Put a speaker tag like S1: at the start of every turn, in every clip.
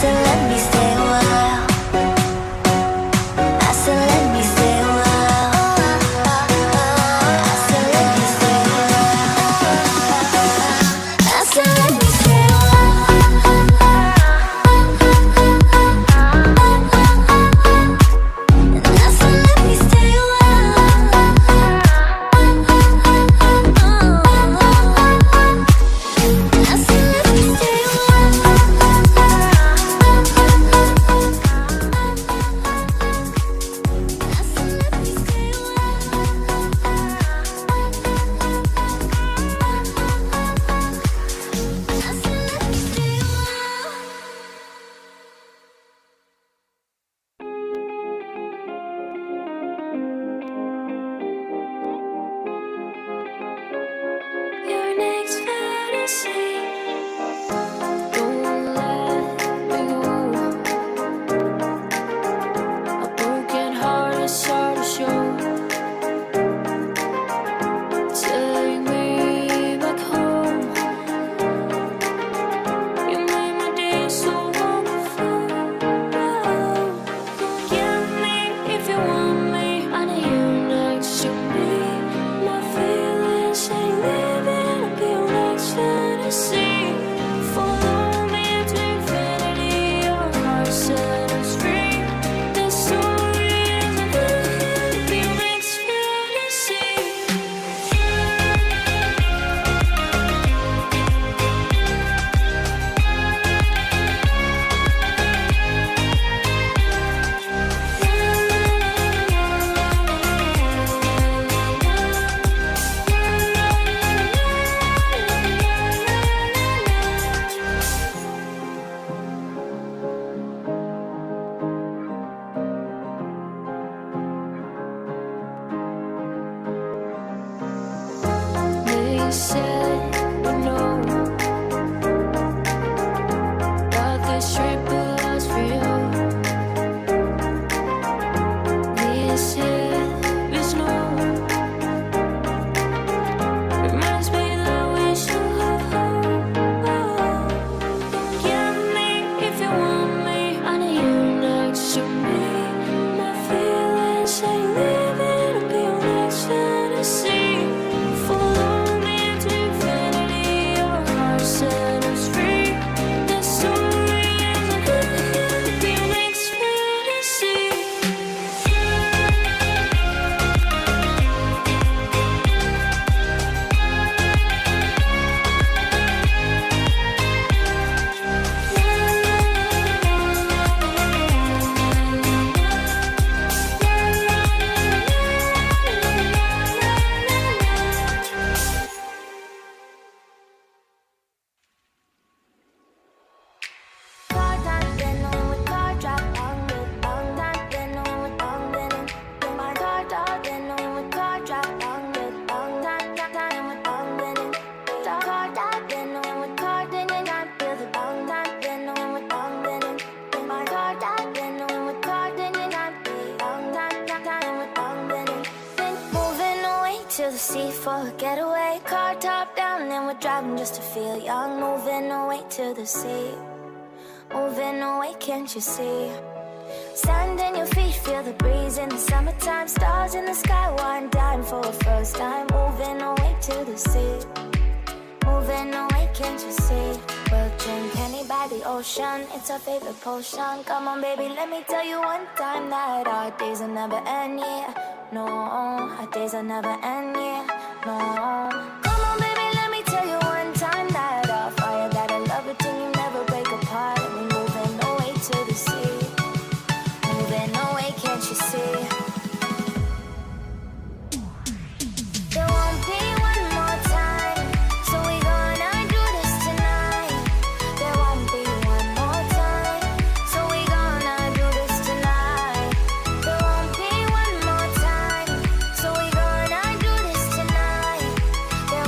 S1: said let me stay a while. I said let me stay a while. I said let me stay a while. I said let me stay a while. And I said let me stay a while. I said let me stay a while. Your next fantasy. Don't let me go. A broken heart is hard to show. Take me back home. You made my day so wonderful. Give me if you want me. I need you next to me. My feelings ain't living up your next fantasy. Follow me to infinity. Your heart set us free. The story isn't living up your next fantasy. They said no, but this trip was for you. This is no, reminds me that we should have home. Give me if you want me. I need you next to me. My feelings ain't living up your next fantasy. Follow me to infinity. Your heart set us free. The story isn't living up your next fantasy. To the sea for a getaway, car top down, and we're driving just to feel young. Moving away to the sea, moving away, can't you see? Sand in your feet, feel the breeze in the summertime. Stars in the sky, one dime for a first time. Moving away to the sea, moving away, can't you see? We'll drink honey by the ocean, it's our favorite potion. Come on baby, let me tell you one time that our days will never end, yeah. No, our days will never end, yeah. No. Come on baby, let me tell you one time that our fire got a love it till you never break apart. And we moving away to the sea, moving away, can't you see? There won't be one more time, so we gonna do this tonight. There won't be one more time, so we gonna do this tonight. There won't be one more time, so we gonna do this tonight. There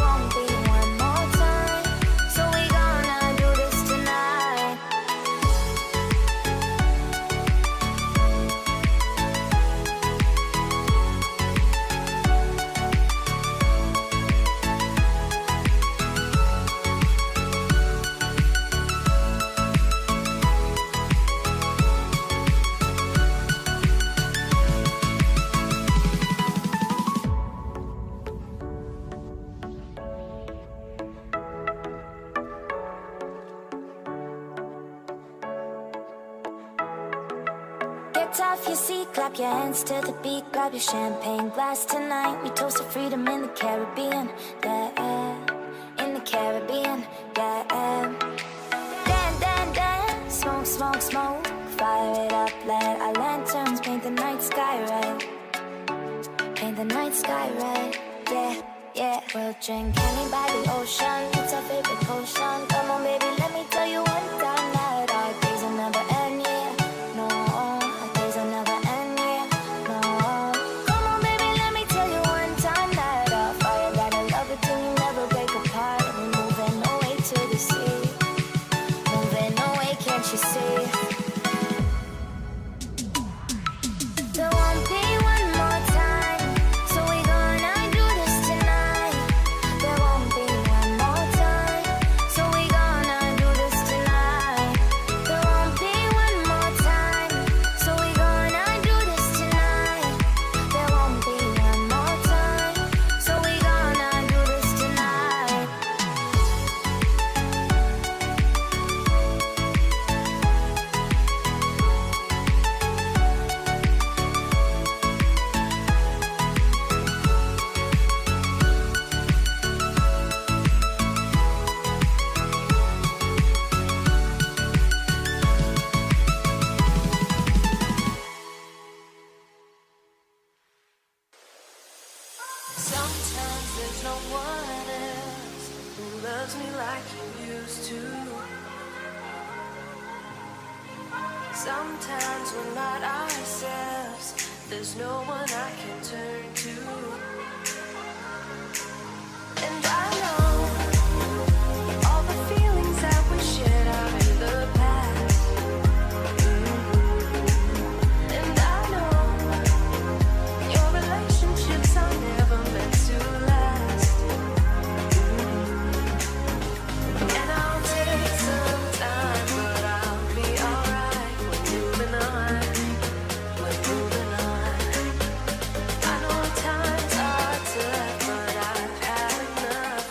S1: tough, you see, clap your hands to the beat, grab your champagne glass tonight. We toast to freedom in the Caribbean, yeah, in the Caribbean, yeah. Dan, dan, dan, smoke, smoke, smoke, fire it up, let our lanterns paint the night sky red. Paint the night sky red, yeah, yeah. We'll drink honey by the ocean, it's our favorite potion. Come on baby, let me tell you one time that our days will never end, yeah. No, our days will never end, yeah. No. Come on baby, let me tell you one time that our fire gotta love it till you never break apart. We're moving away to the sea, moving away, can't you see? There won't be one more time, so we gonna do this tonight. There won't be one more time, so we gonna do this tonight. There won't be one more time, so we gonna do this tonight. There won't be one more time, so we gonna do this tonight.
S2: Sometimes there's no one else who loves me like you used to. Sometimes we're not ourselves, there's no one I can turn to. And I know all the feelings that we shared are in the past. And I know your relationships are never meant to last. And I'll take some time, but I'll be alright. We're moving on, we're moving on. I know times are tough, but I've had enough.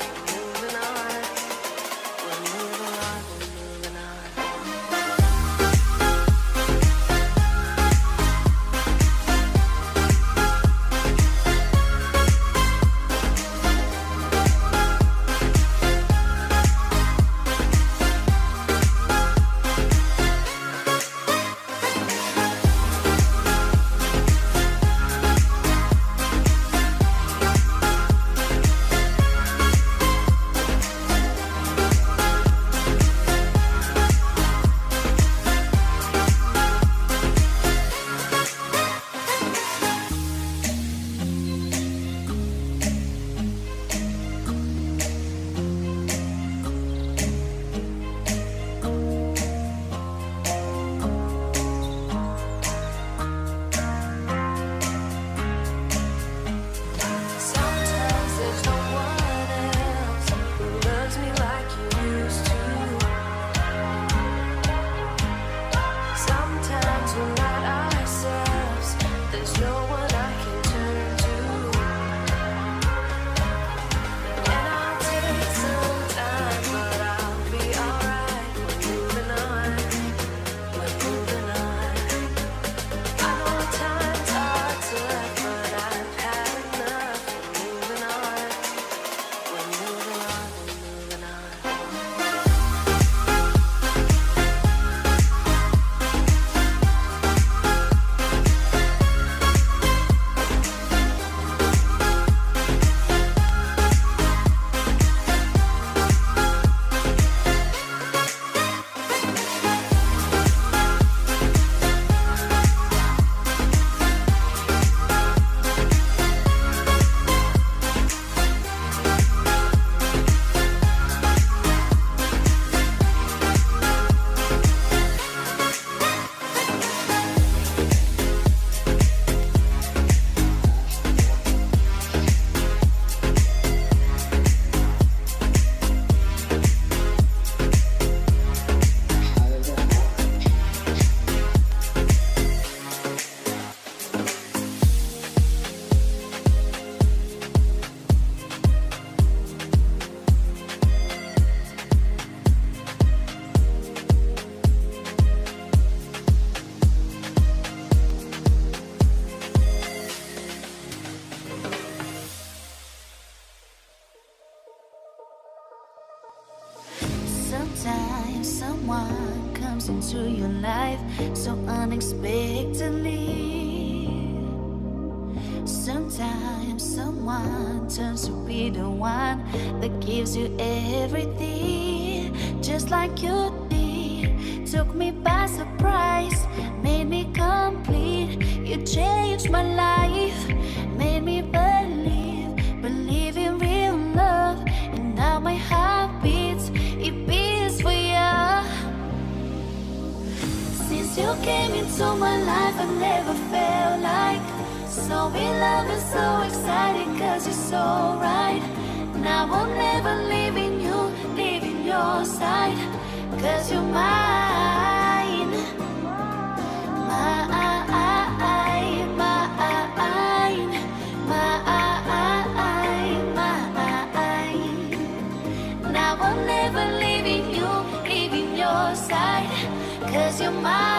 S3: into your life so unexpectedly. Sometimes someone turns to be the one that gives you everything, just like you did. Took me by surprise, made me complete. You changed my life, made me believe in real love. And now my heart beats, it beats for you. Since you came into my life, I never felt like so in love and so excited, cause you're so right. Now I'm never leaving you, leaving your side, cause you're mine. Mine, mine, mine. Now I'm never leaving you, leaving your side, cause you're mine.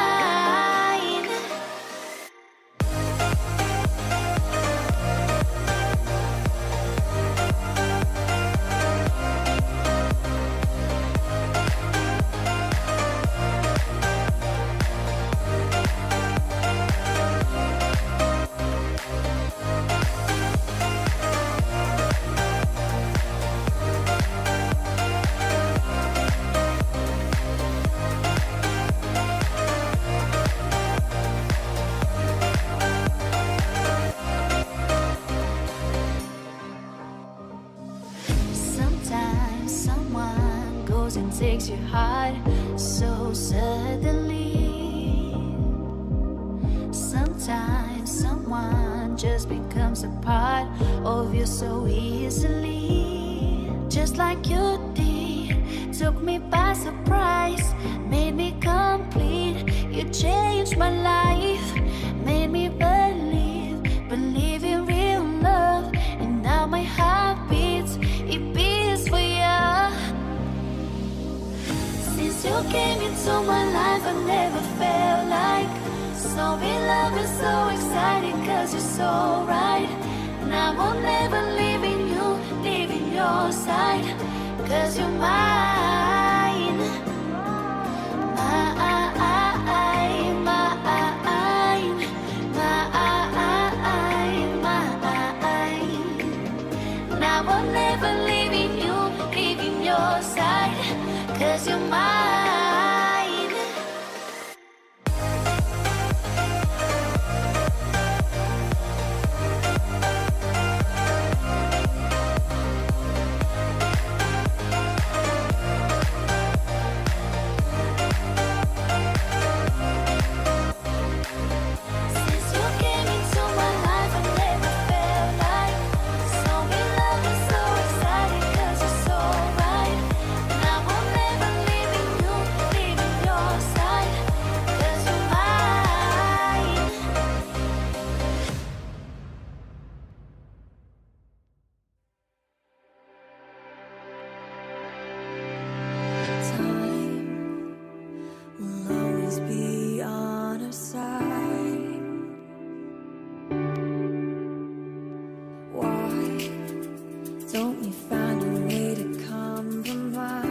S3: Takes your heart so suddenly. Sometimes someone just becomes a part of you so easily, just like you did. Took me by surprise, made me complete. You changed my life, made me believe in real love. And now my heart beats, it beats for you. Since you came into my life, I never felt like so in love and so excited, cause you're so right. Now I'm never leaving you, leaving your side, cause you're mine. Mine, mine, mine. Now I'm never leaving you, leaving your side, cause you're mine. Since you came into my life, I never felt like so in love and so excited, cause you're so right. Now I'm never leaving you, leaving your side, cause you're mine.
S2: Time will always be on our side. Why don't we find a way to compromise?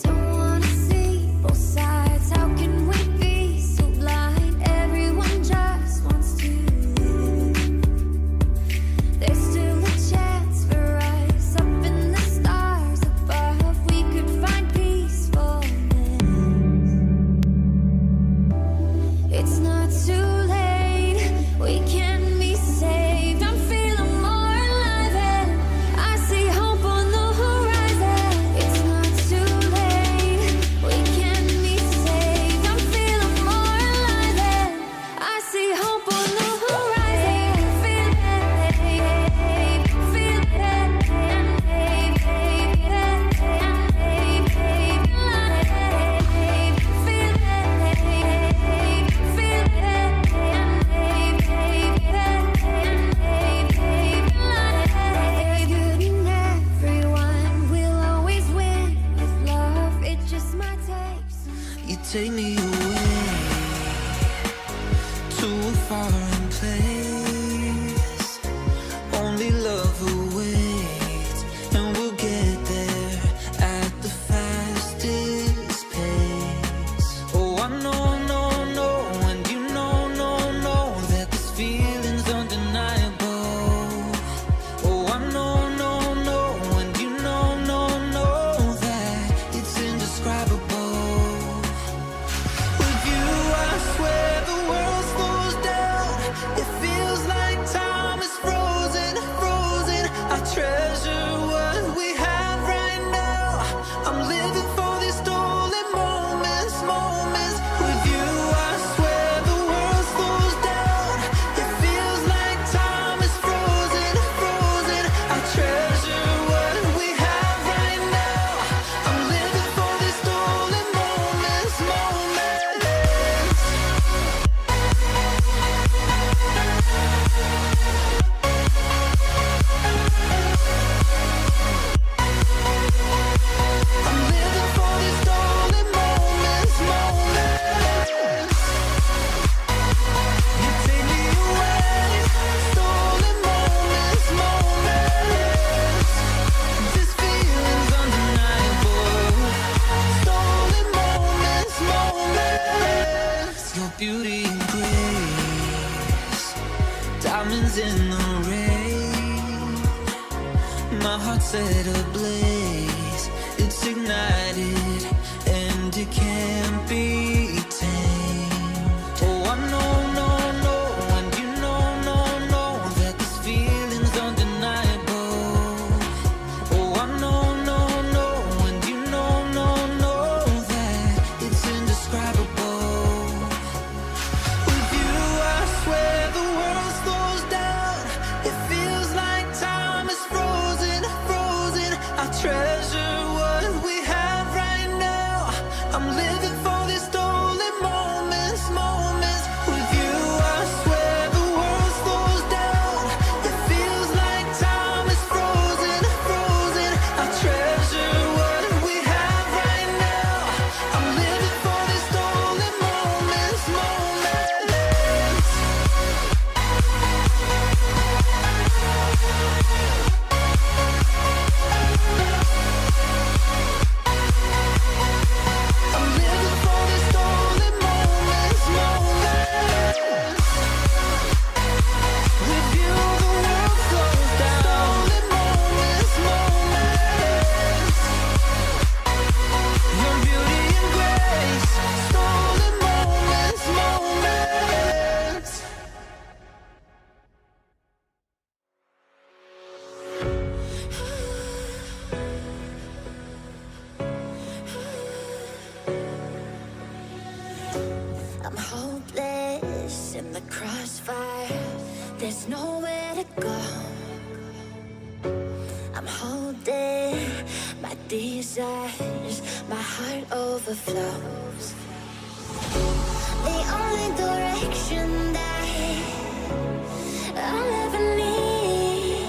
S2: Don't wanna see both sides. How can we be so blind? Everyone just wants to live. There's still a chance for us up in the stars above. We could find peacefulness. It's not too late. We can be saved. I'm feeling more alive and I see hope on the horizon. It's not too late. We can be saved. I'm feeling more alive and I see hope on the horizon. Feel it, feel it, everyone will always win with love. It just might take some.
S4: You take me away to a foreign place. Only love awaits, and we'll get there at the beauty and grace, diamonds in the rain. My heart set ablaze, it's ignited and it can't be tamed. Oh, I know, and you know that this feeling's undeniable. Oh, I know, and you know that it's indescribable. With you, I swear the world slows down. It feels like time is frozen. I treasure what we have right now. I'm living for these stolen moments. With you, I swear the world slows down. It feels like time is frozen. I treasure what we have right now. I'm living for these stolen moments. I'm living for these stolen moments. With you, the world slows down. Your beauty and grace, stolen moments.
S1: I'm hopeless in the crossfire. There's nowhere to go. I'm holding my desires. My heart overflows. The only direction that I'll ever need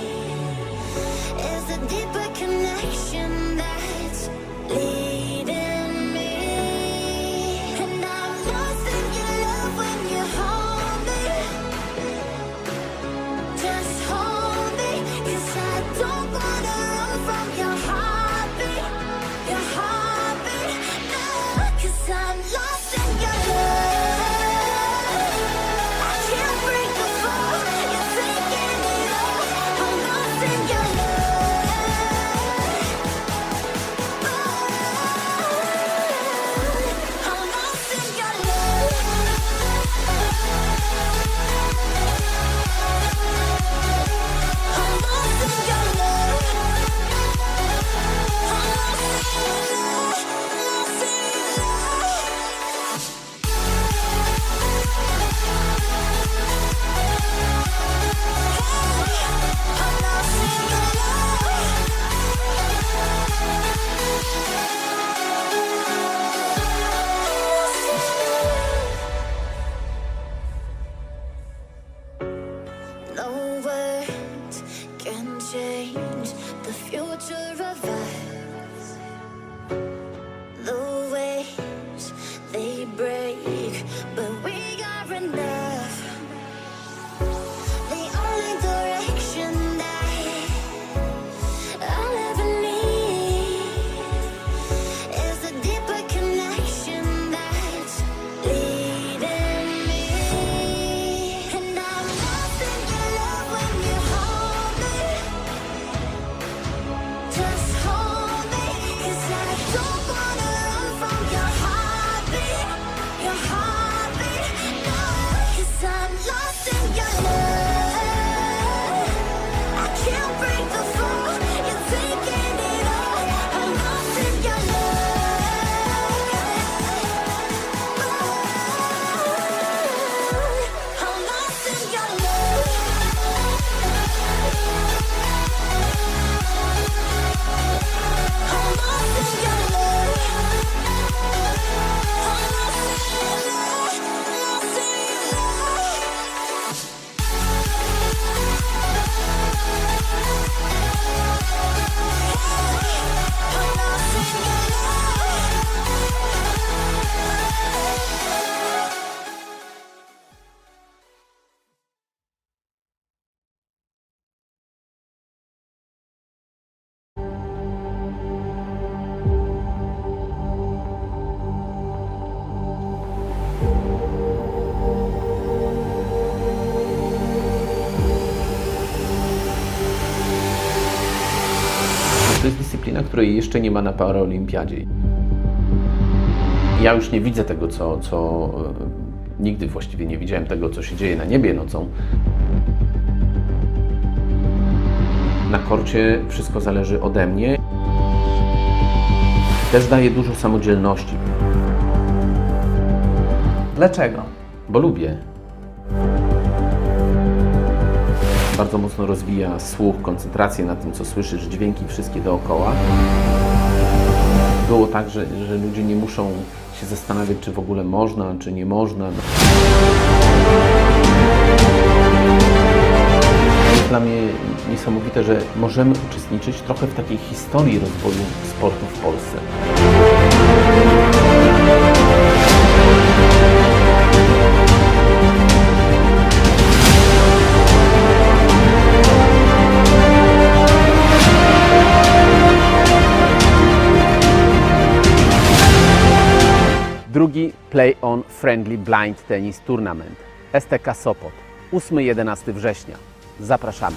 S1: is a deeper connection that's leading me. And I'm lost in your love when you hold me. Just hold me, 'cause I don't wanna run from your heartbeat. No, 'cause I'm lost in your love. I can't break the fall, you're taking it all. I'm lost in your love.
S5: której jeszcze nie ma na paraolimpiadzie. Ja już nie widzę tego, co nigdy właściwie nie widziałem tego, co się dzieje na niebie nocą. Na korcie wszystko zależy ode mnie. Też daje dużo samodzielności.
S6: Dlaczego?
S5: Bo lubię. Bardzo mocno rozwija słuch, koncentrację na tym, co słyszysz, dźwięki wszystkie dookoła. Było tak, że ludzie nie muszą się zastanawiać, czy w ogóle można, czy nie można. Jest dla mnie niesamowite, że możemy uczestniczyć trochę w takiej historii rozwoju sportu w Polsce.
S7: Drugi Play On Friendly Blind Tennis Tournament STK Sopot 8-11 września. Zapraszamy.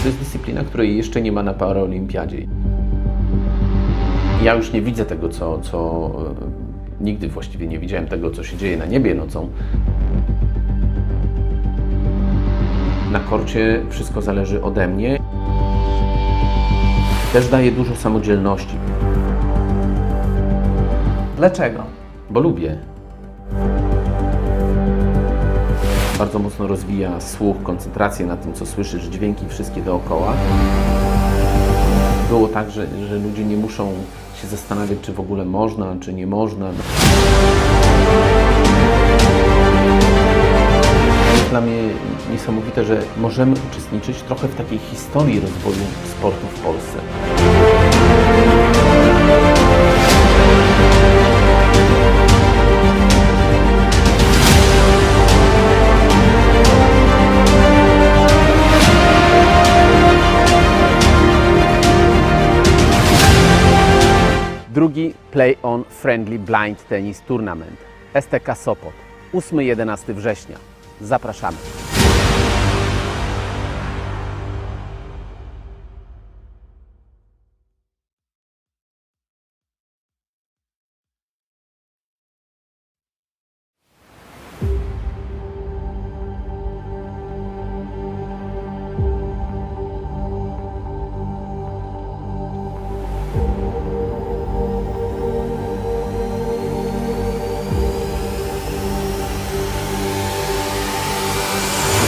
S5: To jest dyscyplina, której jeszcze nie ma na paraolimpiadzie. Ja już nie widzę tego, co nigdy właściwie nie widziałem tego, co się dzieje na niebie nocą. Na korcie wszystko zależy ode mnie. Też daje dużo samodzielności.
S6: Dlaczego?
S5: Bo lubię. Bardzo mocno rozwija słuch, koncentrację na tym, co słyszysz, dźwięki wszystkie dookoła. Było tak, że ludzie nie muszą się zastanawiać, czy w ogóle można, czy nie można. Jest dla mnie niesamowite, że możemy uczestniczyć trochę w takiej historii rozwoju sportu w Polsce.
S7: Drugi Play On Friendly Blind Tennis Tournament STK Sopot 8-11 września. Zapraszamy.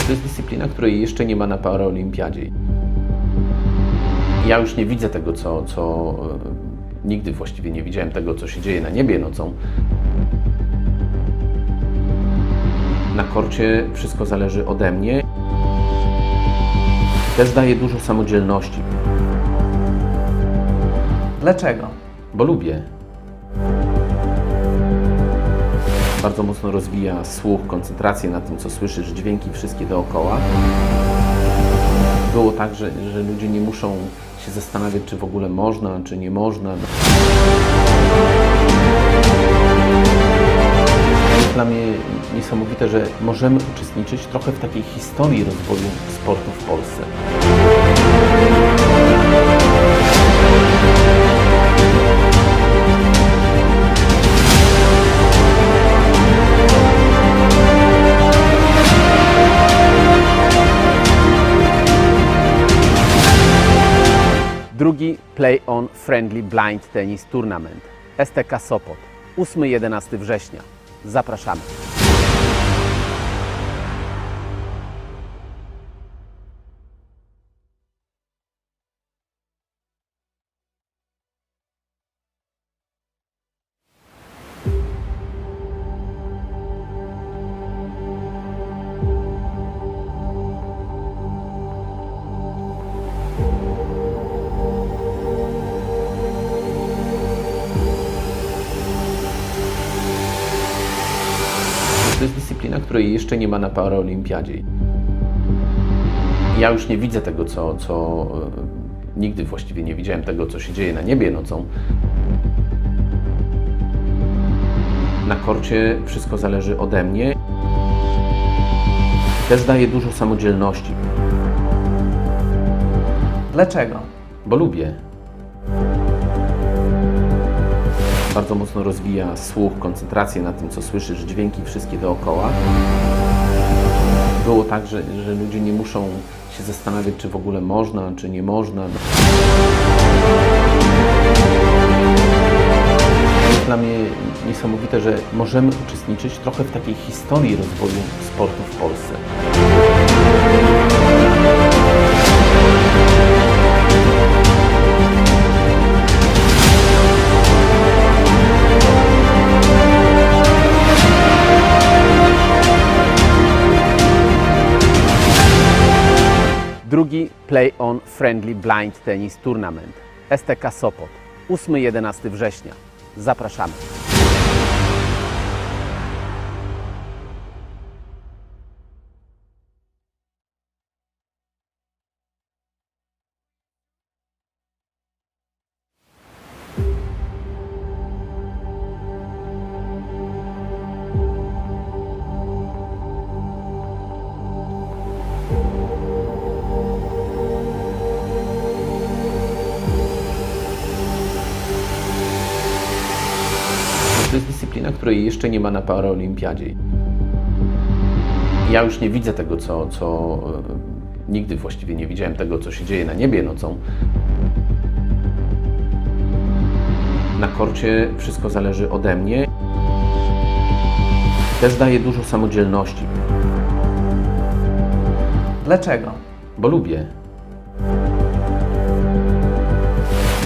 S5: To jest dyscyplina, której jeszcze nie ma na paraolimpiadzie. Ja już nie widzę tego, co nigdy właściwie nie widziałem tego, co się dzieje na niebie nocą. Na korcie wszystko zależy ode mnie. Też daje dużo samodzielności.
S6: Dlaczego?
S5: Bo lubię. Bardzo mocno rozwija słuch, koncentrację na tym, co słyszysz, dźwięki wszystkie dookoła. Było tak, że ludzie nie muszą się zastanawiać, czy w ogóle można, czy nie można. Jest dla mnie niesamowite, że możemy uczestniczyć trochę w takiej historii rozwoju sportu w Polsce.
S7: Drugi Play On Friendly Blind Tennis Tournament STK Sopot 8-11 września. Zapraszamy.
S5: jest dyscyplina, której jeszcze nie ma na paraolimpiadzie. Ja już nie widzę tego, co nigdy właściwie nie widziałem tego, co się dzieje na niebie nocą. Na korcie wszystko zależy ode mnie. Też daje dużo samodzielności.
S6: Dlaczego?
S5: Bo lubię. Bardzo mocno rozwija słuch, koncentrację na tym, co słyszysz, dźwięki wszystkie dookoła. Było tak, że ludzie nie muszą się zastanawiać, czy w ogóle można, czy nie można. Jest dla mnie niesamowite, że możemy uczestniczyć trochę w takiej historii rozwoju sportu w Polsce.
S7: Drugi Play-on Friendly Blind Tennis Tournament STK Sopot 8-11 września. Zapraszamy.
S5: To jest dyscyplina, której jeszcze nie ma na paraolimpiadzie. Ja już nie widzę tego, co nigdy właściwie nie widziałem tego, co się dzieje na niebie nocą. Na korcie wszystko zależy ode mnie. Też daje dużo samodzielności.
S6: Dlaczego?
S5: Bo lubię.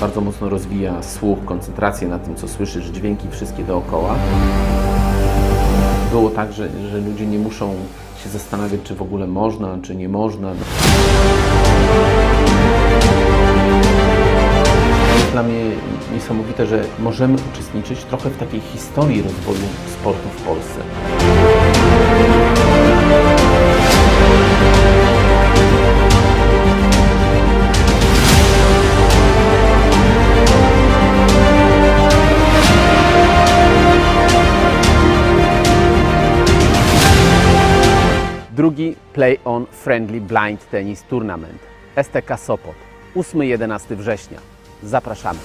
S5: Bardzo mocno rozwija słuch, koncentrację na tym, co słyszysz, dźwięki wszystkie dookoła. Było tak, że ludzie nie muszą się zastanawiać, czy w ogóle można, czy nie można. Jest dla mnie niesamowite, że możemy uczestniczyć trochę w takiej historii rozwoju sportu w Polsce.
S7: Drugi Play-on Friendly Blind Tennis Tournament STK Sopot 8-11 września. Zapraszamy.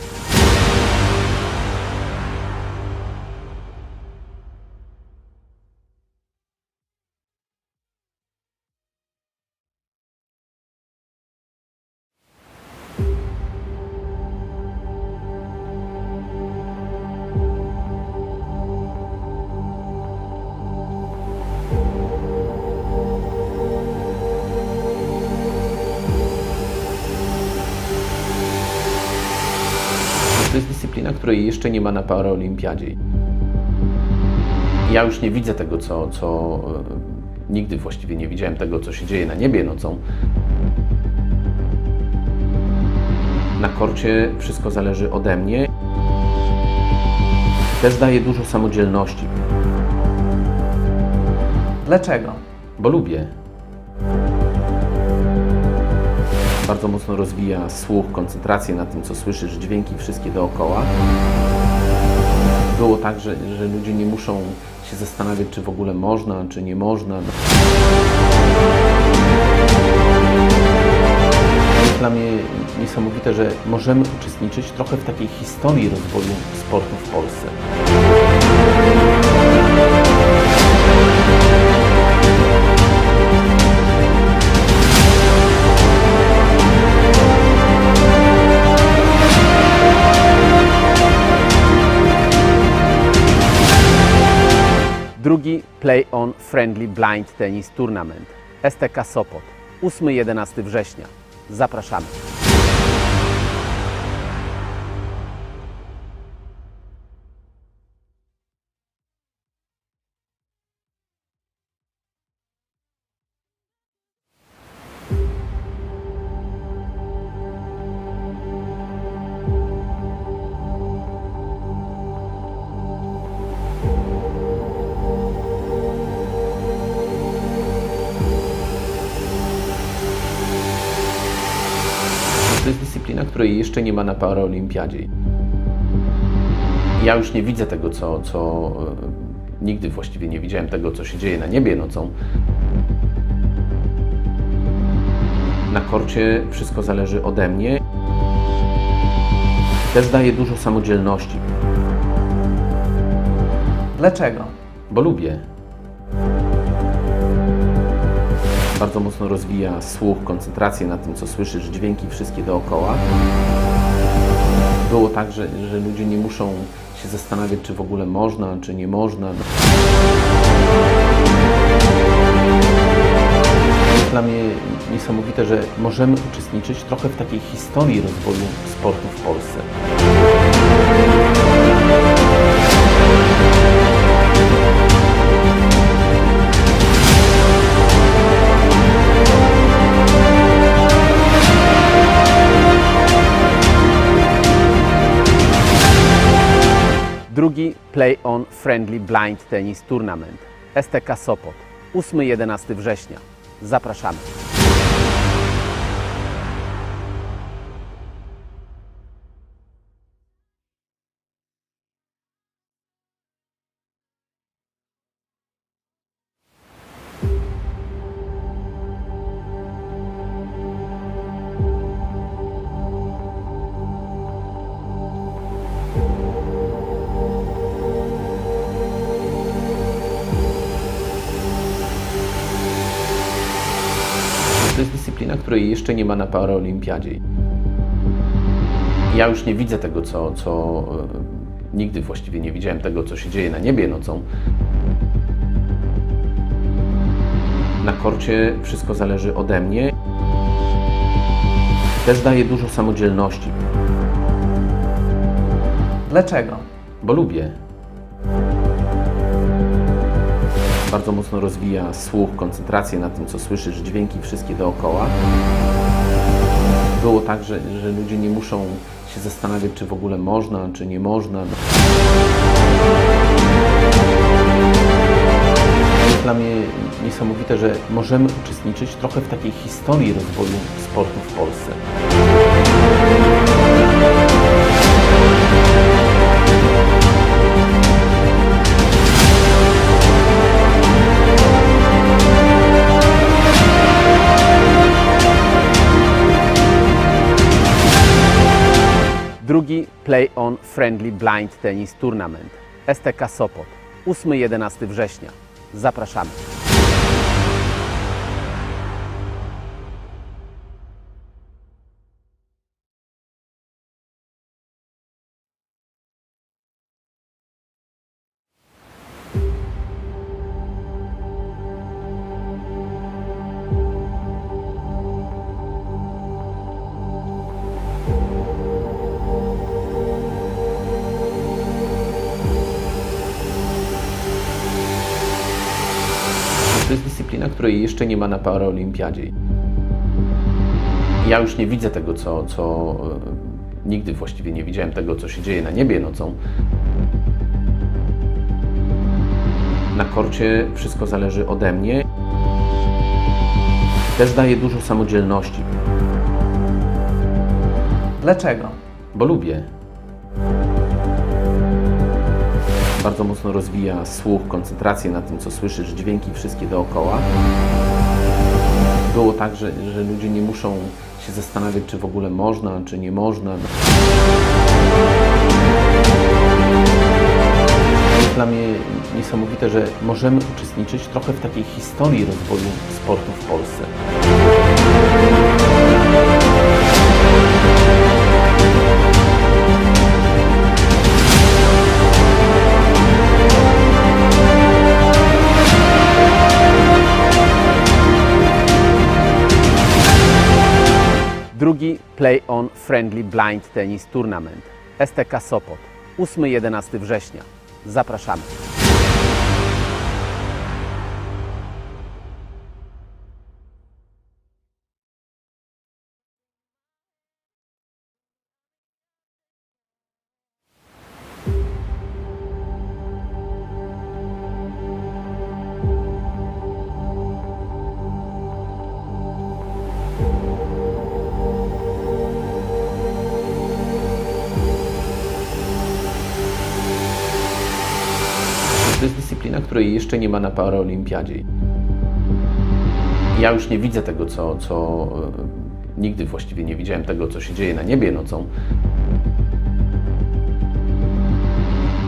S5: To jest dyscyplina, której jeszcze nie ma na paraolimpiadzie. Ja już nie widzę tego, co nigdy właściwie nie widziałem tego, co się dzieje na niebie nocą. Na korcie wszystko zależy ode mnie. Też daje dużo samodzielności.
S6: Dlaczego?
S5: Bo lubię. Bardzo mocno rozwija słuch, koncentrację na tym, co słyszysz, dźwięki wszystkie dookoła. Było tak, że ludzie nie muszą się zastanawiać, czy w ogóle można, czy nie można. Jest dla mnie niesamowite, że możemy uczestniczyć trochę w takiej historii rozwoju sportu w Polsce.
S7: Drugi Play-on Friendly Blind Tennis Tournament STK Sopot 8-11 września. Zapraszamy.
S5: której jeszcze nie ma na paraolimpiadzie. Ja już nie widzę tego, co nigdy właściwie nie widziałem tego, co się dzieje na niebie nocą. Na korcie wszystko zależy ode mnie. Też daje dużo samodzielności.
S6: Dlaczego?
S5: Bo lubię. Bardzo mocno rozwija słuch, koncentrację na tym, co słyszysz, dźwięki wszystkie dookoła. Było tak, że ludzie nie muszą się zastanawiać, czy w ogóle można, czy nie można. Jest dla mnie niesamowite, że możemy uczestniczyć trochę w takiej historii rozwoju sportu w Polsce.
S7: Drugi Play-on Friendly Blind Tennis Tournament STK Sopot 8-11 września. Zapraszamy.
S5: To jest dyscyplina, której jeszcze nie ma na paraolimpiadzie. Ja już nie widzę tego, co nigdy właściwie nie widziałem tego, co się dzieje na niebie nocą. Na korcie wszystko zależy ode mnie. Też daje dużo samodzielności.
S6: Dlaczego?
S5: Bo lubię. Bardzo mocno rozwija słuch, koncentrację na tym, co słyszysz, dźwięki wszystkie dookoła. Było tak, że ludzie nie muszą się zastanawiać, czy w ogóle można, czy nie można. Jest dla mnie niesamowite, że możemy uczestniczyć trochę w takiej historii rozwoju sportu w Polsce.
S7: Drugi Play-on Friendly Blind Tennis Tournament STK Sopot 8-11 września. Zapraszamy.
S5: To jest dyscyplina, której jeszcze nie ma na paraolimpiadzie. Ja już nie widzę tego, co nigdy właściwie nie widziałem tego, co się dzieje na niebie nocą. Na korcie wszystko zależy ode mnie. Też daje dużo samodzielności.
S6: Dlaczego?
S5: Bo lubię. Bardzo mocno rozwija słuch, koncentrację na tym, co słyszysz, dźwięki wszystkie dookoła. Było tak, że ludzie nie muszą się zastanawiać, czy w ogóle można, czy nie można. Jest dla mnie niesamowite, że możemy uczestniczyć trochę w takiej historii rozwoju sportu w Polsce.
S7: Drugi Play-on Friendly Blind Tennis Tournament STK Sopot 8-11 września. Zapraszamy.
S5: jest dyscyplina, której jeszcze nie ma na paraolimpiadzie. Ja już nie widzę tego, co nigdy właściwie nie widziałem tego, co się dzieje na niebie nocą.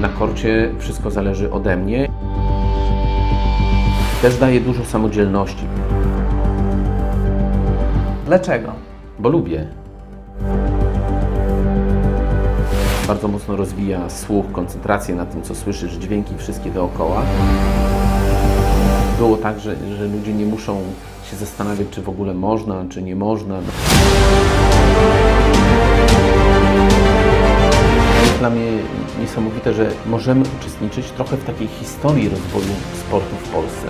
S5: Na korcie wszystko zależy ode mnie. Też daje dużo samodzielności.
S6: Dlaczego?
S5: Bo lubię. Bardzo mocno rozwija słuch, koncentrację na tym, co słyszysz, dźwięki wszystkie dookoła. Było tak, że ludzie nie muszą się zastanawiać, czy w ogóle można, czy nie można. Jest dla mnie niesamowite, że możemy uczestniczyć trochę w takiej historii rozwoju sportu w Polsce.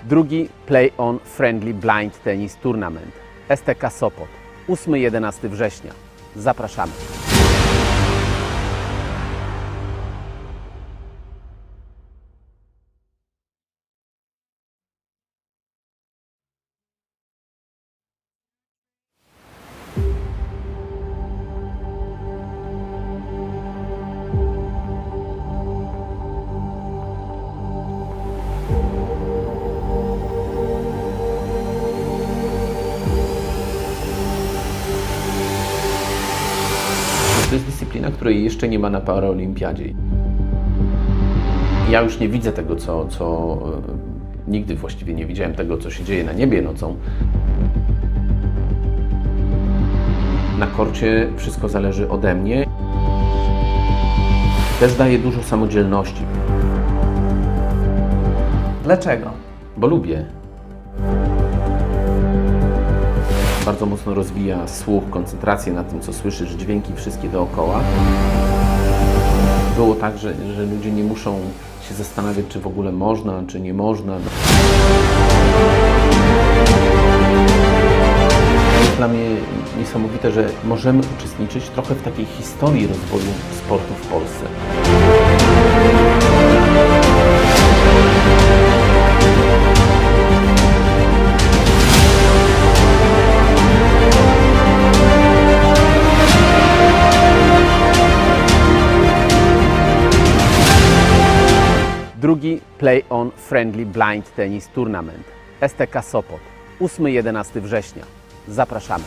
S7: Drugi Play-on Friendly Blind Tennis Tournament STK Sopot 8-11 września. Zapraszamy.
S5: To jest dyscyplina, której jeszcze nie ma na paraolimpiadzie. Ja już nie widzę tego, co nigdy właściwie nie widziałem tego, co się dzieje na niebie nocą. Na korcie wszystko zależy ode mnie. Też daje dużo samodzielności.
S6: Dlaczego?
S5: Bo lubię. Bardzo mocno rozwija słuch, koncentrację na tym, co słyszysz, dźwięki wszystkie dookoła. Było tak, że ludzie nie muszą się zastanawiać, czy w ogóle można, czy nie można. Jest dla mnie niesamowite, że możemy uczestniczyć trochę w takiej historii rozwoju sportu w Polsce.
S7: Drugi Play-on Friendly Blind Tennis Tournament STK Sopot 8-11 września. Zapraszamy.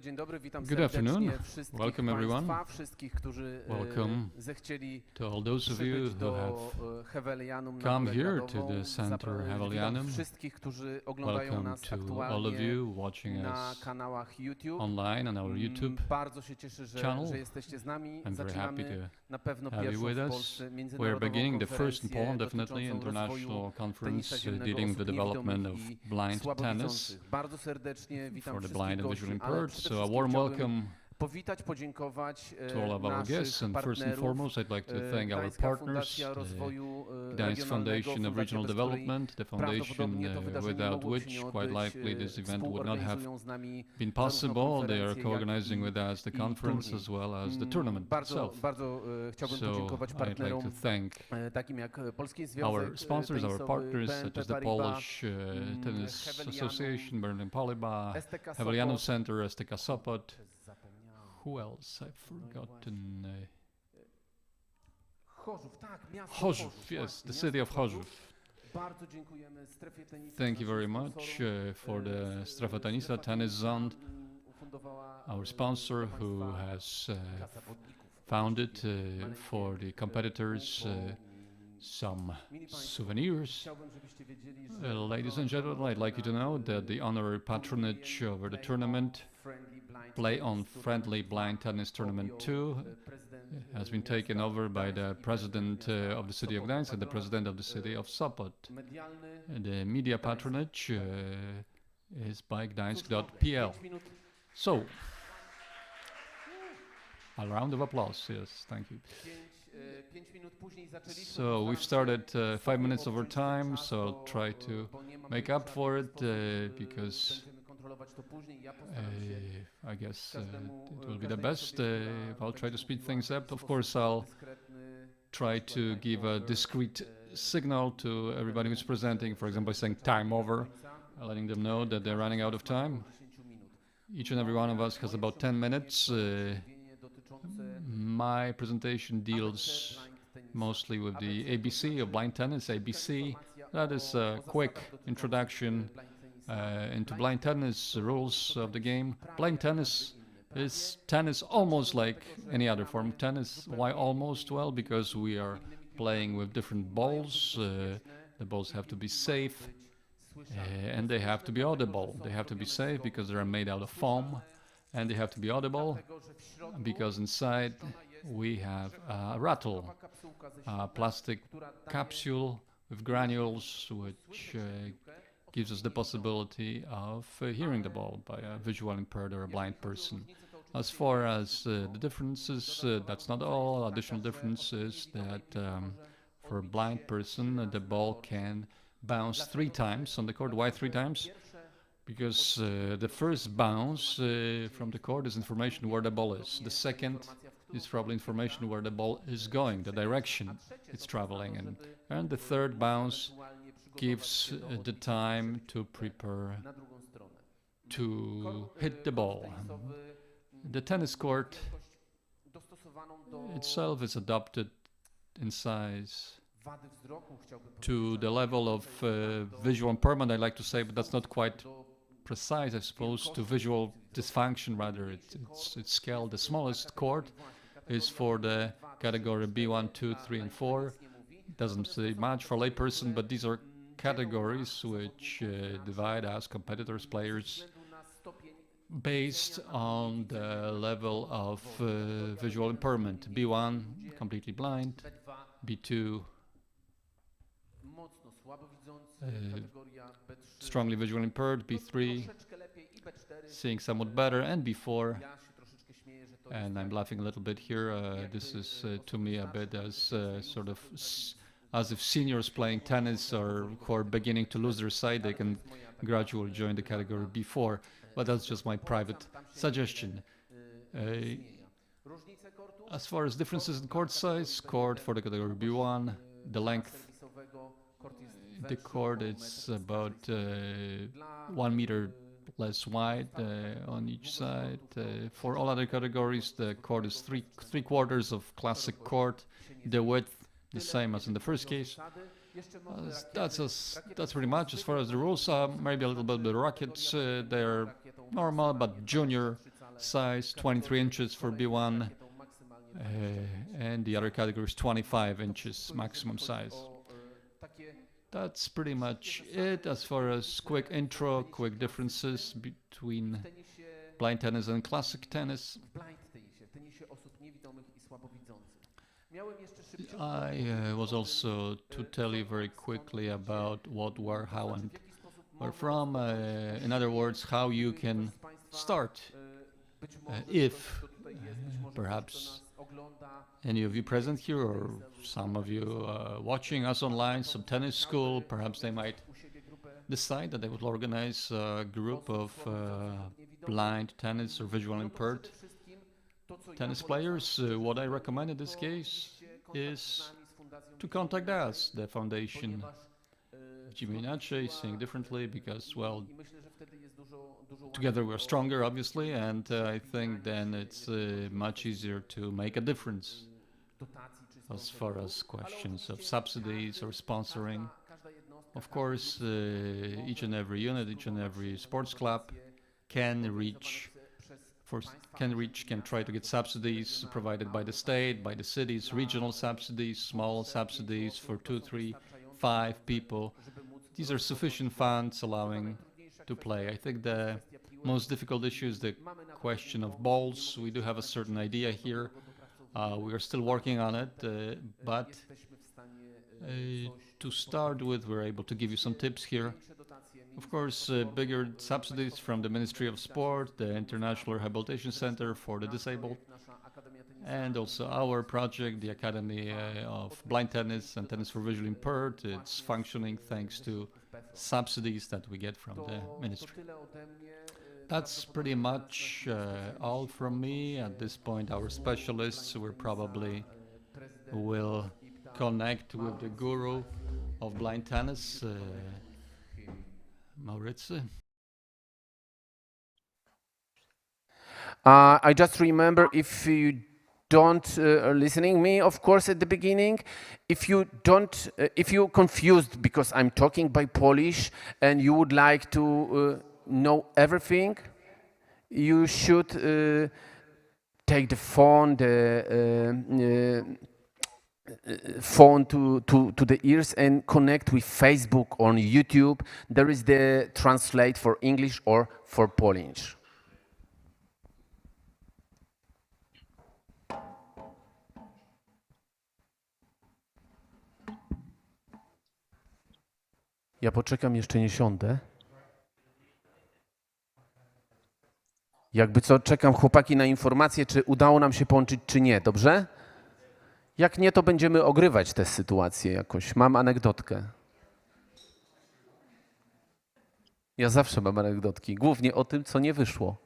S8: Dzień dobry, witam
S9: Good
S8: serdecznie
S9: afternoon.
S8: wszystkich
S9: Welcome, everyone.
S8: Państwa, wszystkich, którzy
S9: Welcome
S8: zechcieli
S9: to all those of you
S8: przybyć
S9: who
S8: do
S9: have
S8: Hevelianum na
S9: come
S8: Górę
S9: here to
S8: Gradową.
S9: the Center
S8: Witam
S9: Hevelianum.
S8: wszystkich, którzy oglądają
S9: Welcome
S8: nas
S9: to all of
S8: aktualnie
S9: you watching
S8: na
S9: us
S8: kanałach YouTube.
S9: online on our YouTube
S8: Bardzo się cieszę,
S9: channel.
S8: że jesteście z nami.
S9: I'm very happy
S8: Zaczynamy
S9: to
S8: na pewno
S9: have you
S8: pierwszą
S9: with
S8: w
S9: us.
S8: Polsce
S9: We're
S8: międzynarodową
S9: beginning the first in
S8: konferencję
S9: Poland, definitely
S8: dotyczącą
S9: international
S8: rozwoju
S9: conference
S8: tenisa ziemnego
S9: dealing with the
S8: osób
S9: development of
S8: niewidomych i
S9: blind tennis
S8: słabowidzących. Bardzo serdecznie witam
S9: for the
S8: wszystkich
S9: blind and
S8: gości,
S9: visually
S8: ale
S9: impaired.
S8: przede
S9: So a
S8: wszystkim
S9: warm
S8: chciałbym
S9: welcome
S8: powitać, podziękować
S9: to all of our guests,
S8: naszych
S9: and first and
S8: partnerów.
S9: foremost I'd like to thank our
S8: Gdańska
S9: partners,
S8: Fundacja
S9: the
S8: Rozwoju
S9: Gdańsk Foundation of Regional
S8: bez której
S9: Development, the foundation
S8: prawdopodobnie to wydarzenie
S9: without
S8: mogłoby się
S9: which
S8: nie
S9: quite
S8: odbyć.
S9: likely this event would not have
S8: Współorganizują z nami
S9: been
S8: zarówno
S9: possible. They are
S8: konferencję,
S9: co-organizing
S8: jak
S9: with us the
S8: i
S9: conference
S8: turniej.
S9: as well as the tournament
S8: Bardzo
S9: itself.
S8: chciałbym
S9: So
S8: podziękować
S9: I'd like
S8: partnerom
S9: to thank
S8: takim jak Polski Związek
S9: our sponsors, our
S8: Tenisowy,
S9: partners, such
S8: BNP
S9: as the
S8: Paribas,
S9: Polish Tennis
S8: Hevelianum,
S9: Association, Berlin Paribas,
S8: STK
S9: Hevelianum
S8: Sopot.
S9: Center, STK Sopot. Who else? I've forgotten.
S8: Chorzów, tak, miasto
S9: Chorzów, yes,
S8: właśnie,
S9: the city of
S8: miasto
S9: Chorzów.
S8: Bardzo dziękujemy strefie tenisa.
S9: Thank you very
S8: naszym
S9: much
S8: sponsorom.
S9: for the Strefa Tenisa, Tennis Zone,
S8: Ufundowała
S9: our sponsor who
S8: Państwa
S9: has
S8: dla zawodników.
S9: founded for the competitors some souvenirs. Ladies and gentlemen, I'd like you to know that the honorary patronage over the tournament, Play on Friendly Blind Tennis Tournament 2, has been taken over by the president of the city of Gdańsk and the president of the city of Sopot. The media patronage is by gdańsk.pl. So, a round of applause, yes, thank you. So we've started 5 minutes over time, so I'll try to make up for it because I guess it will be the best. I'll try to speed things up. Of course, I'll try to give a discreet signal to everybody who's presenting, for example, by saying time over, letting them know that they're running out of time. Each and every one of us has about 10 minutes. My presentation deals mostly with the ABC of blind tennis, ABC. That is a quick introduction into blind tennis, the rules of the game. Blind tennis is tennis almost like any other form of tennis. Why almost? Well, because we are playing with different balls. The balls have to be safe and they have to be audible. They have to be safe because they are made out of foam, and they have to be audible because inside we have a rattle, a plastic capsule with granules which gives us the possibility of hearing the ball by a visual impaired or a blind person. As far as the differences, that's not all. Additional difference is that for a blind person, the ball can bounce 3 times on the court. Why 3 times? Because the first bounce from the court is information where the ball is. The second is probably information where the ball is going, the direction it's traveling in. And the third bounce gives the time to prepare to hit the ball. The tennis court itself is adapted in size to the level of visual impairment, I like to say, but that's not quite precise, I suppose, to visual dysfunction. Rather, it's scaled. The smallest court is for the category B1, 2, 3, and 4. Doesn't say much for a layperson, but these are categories which divide us, competitors, players, based on the level of visual impairment. B1, completely blind. B2, strongly visually impaired. B3, seeing somewhat better. And B4, and I'm laughing a little bit here, this is to me a bit as sort of as if seniors playing tennis or who are beginning to lose their sight, they can gradually join the category B4, but that's just my private suggestion. As far as differences in court size, court for the category B1, the length, the court is about 1 meter less wide on each side. For all other categories, the court is three quarters of classic court. The width, the same as in the first case. That's pretty much as far as the rules are. Maybe a little bit of the rackets. They're normal, but junior size, 23 inches for B1, and the other category is 25 inches maximum size. That's pretty much it as far as quick intro, quick differences between blind tennis and classic tennis. I was also to tell you very quickly about what, where, how, and where from. In other words, how you can start if perhaps any of you present here or some of you watching us online, some tennis school, perhaps they might decide that they would organize a group of blind tennis or visual impaired tennis players. What I recommend in this case is to contact us, the foundation. Jakimi inaczej, saying differently, because, well, together we're stronger, obviously, and I think then it's much easier to make a difference as far as questions of subsidies or sponsoring. Of course, each and every unit, each and every sports club can reach can try to get subsidies provided by the state, by the cities, regional subsidies, small subsidies for 2, 3, 5 people. These are sufficient funds allowing to play. I think the most difficult issue is the question of balls. We do have a certain idea here. We are still working on it, but to start with, we're able to give you some tips here. Of course, bigger subsidies from the Ministry of Sport, the International Rehabilitation Center for the Disabled, and also our project, the Academy of Blind Tennis and Tennis for Visually Impaired. It's functioning thanks to subsidies that we get from the ministry. That's pretty much all from me. At this point, our specialists will connect with the guru of blind tennis, Maurizio.
S7: I just remember, if you don't listening me, of course, at the beginning, if you don't, if you're confused because I'm talking by Polish and you would like to know everything, you should take the phone, phone to the ears and connect with Facebook or YouTube. There is the translate for English or for Polish. Ja poczekam, jeszcze nie siądę. Jakby co, czekam, chłopaki, na informację, czy udało nam się połączyć, czy nie, dobrze? Jak nie, to będziemy ogrywać tę sytuację jakoś. Mam anegdotkę. Ja zawsze mam anegdotki, głównie o tym, co nie wyszło.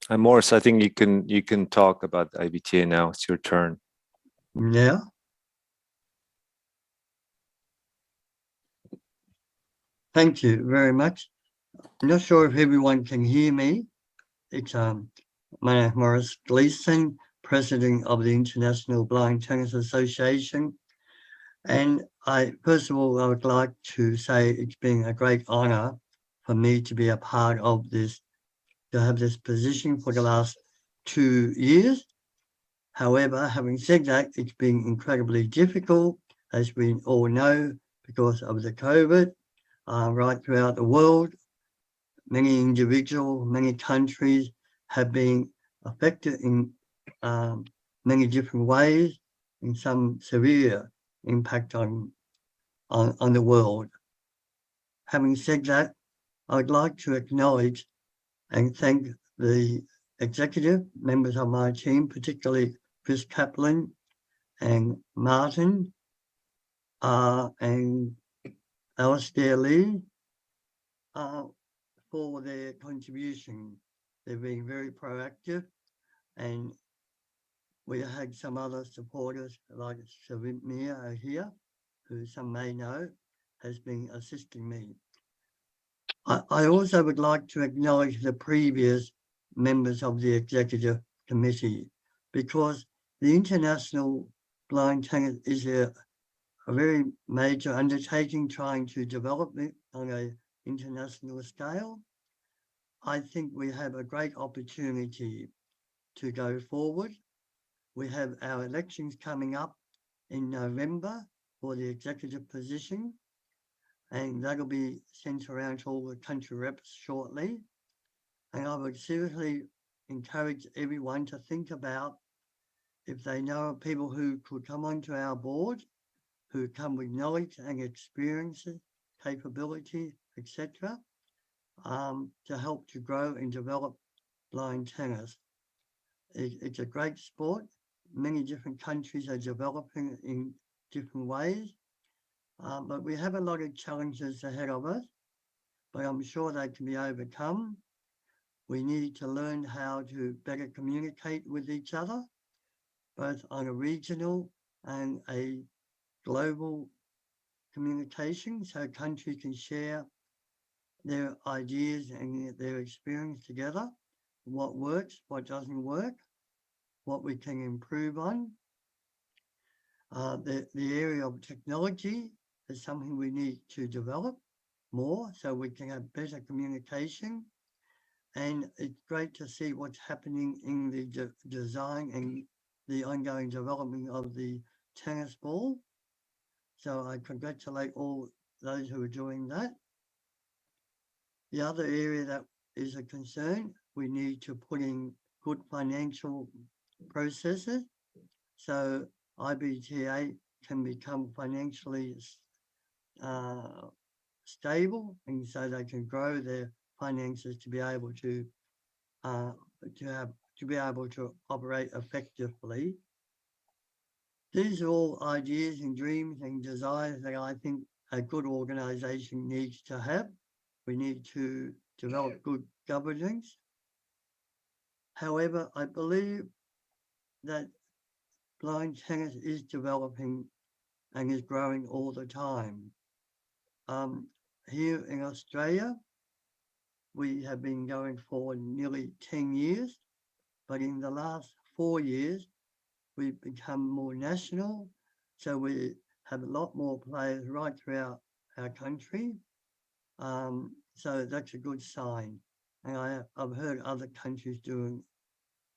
S10: Morris, I think you can talk about IBTA now. It's your turn.
S11: Yeah. Thank you very much. I'm not sure if everyone can hear me. It's my name is Morris Gleeson, President of the International Blind Tennis Association. And first of all, I would like to say it's been a great honor for me to be a part of this, to have this position for the last 2 years. However, having said that, it's been incredibly difficult, as we all know, because of the COVID, right throughout the world. Many individuals, many countries have been affected in many different ways, in some severe impact on the world. Having said that, I would like to acknowledge and thank the executive members of my team, particularly Chris Kaplan and Martin and Alistair Lee for their contribution. They've been very proactive, and we had some other supporters like Savimir here, who some may know, has been assisting me. I also would like to acknowledge the previous members of the executive committee, because the International Blind Tennis is a very major undertaking trying to develop it on an international scale. I think we have a great opportunity to go forward. We have our elections coming up in November for the executive position, and that'll be sent around to all the country reps shortly. And I would seriously encourage everyone to think about if they know of people who could come onto our board, who come with knowledge and experiences, capability, etc., to help to grow and develop blind tennis. It's a great sport. Many different countries are developing it in different ways, but we have a lot of challenges ahead of us, but I'm sure they can be overcome. We need to learn how to better communicate with each other both on a regional and a global communication, so countries can share their ideas and their experience together, what works, what doesn't work, what we can improve on. The area of technology is something we need to develop more so we can have better communication. And it's great to see what's happening in the design and the ongoing development of the tennis ball. So I congratulate all those who are doing that. The other area that is a concern, we need to put in good financial processes so IBTA can become financially stable, and so they can grow their finances to be able to be able to operate effectively. These are all ideas and dreams and desires that I think a good organisation needs to have. We need to develop good governance. However, I believe that blind tennis is developing and is growing all the time. Here in Australia, we have been going for nearly 10 years, but in the last 4 years, we've become more national. So we have a lot more players right throughout our country. So that's a good sign. And I've heard other countries doing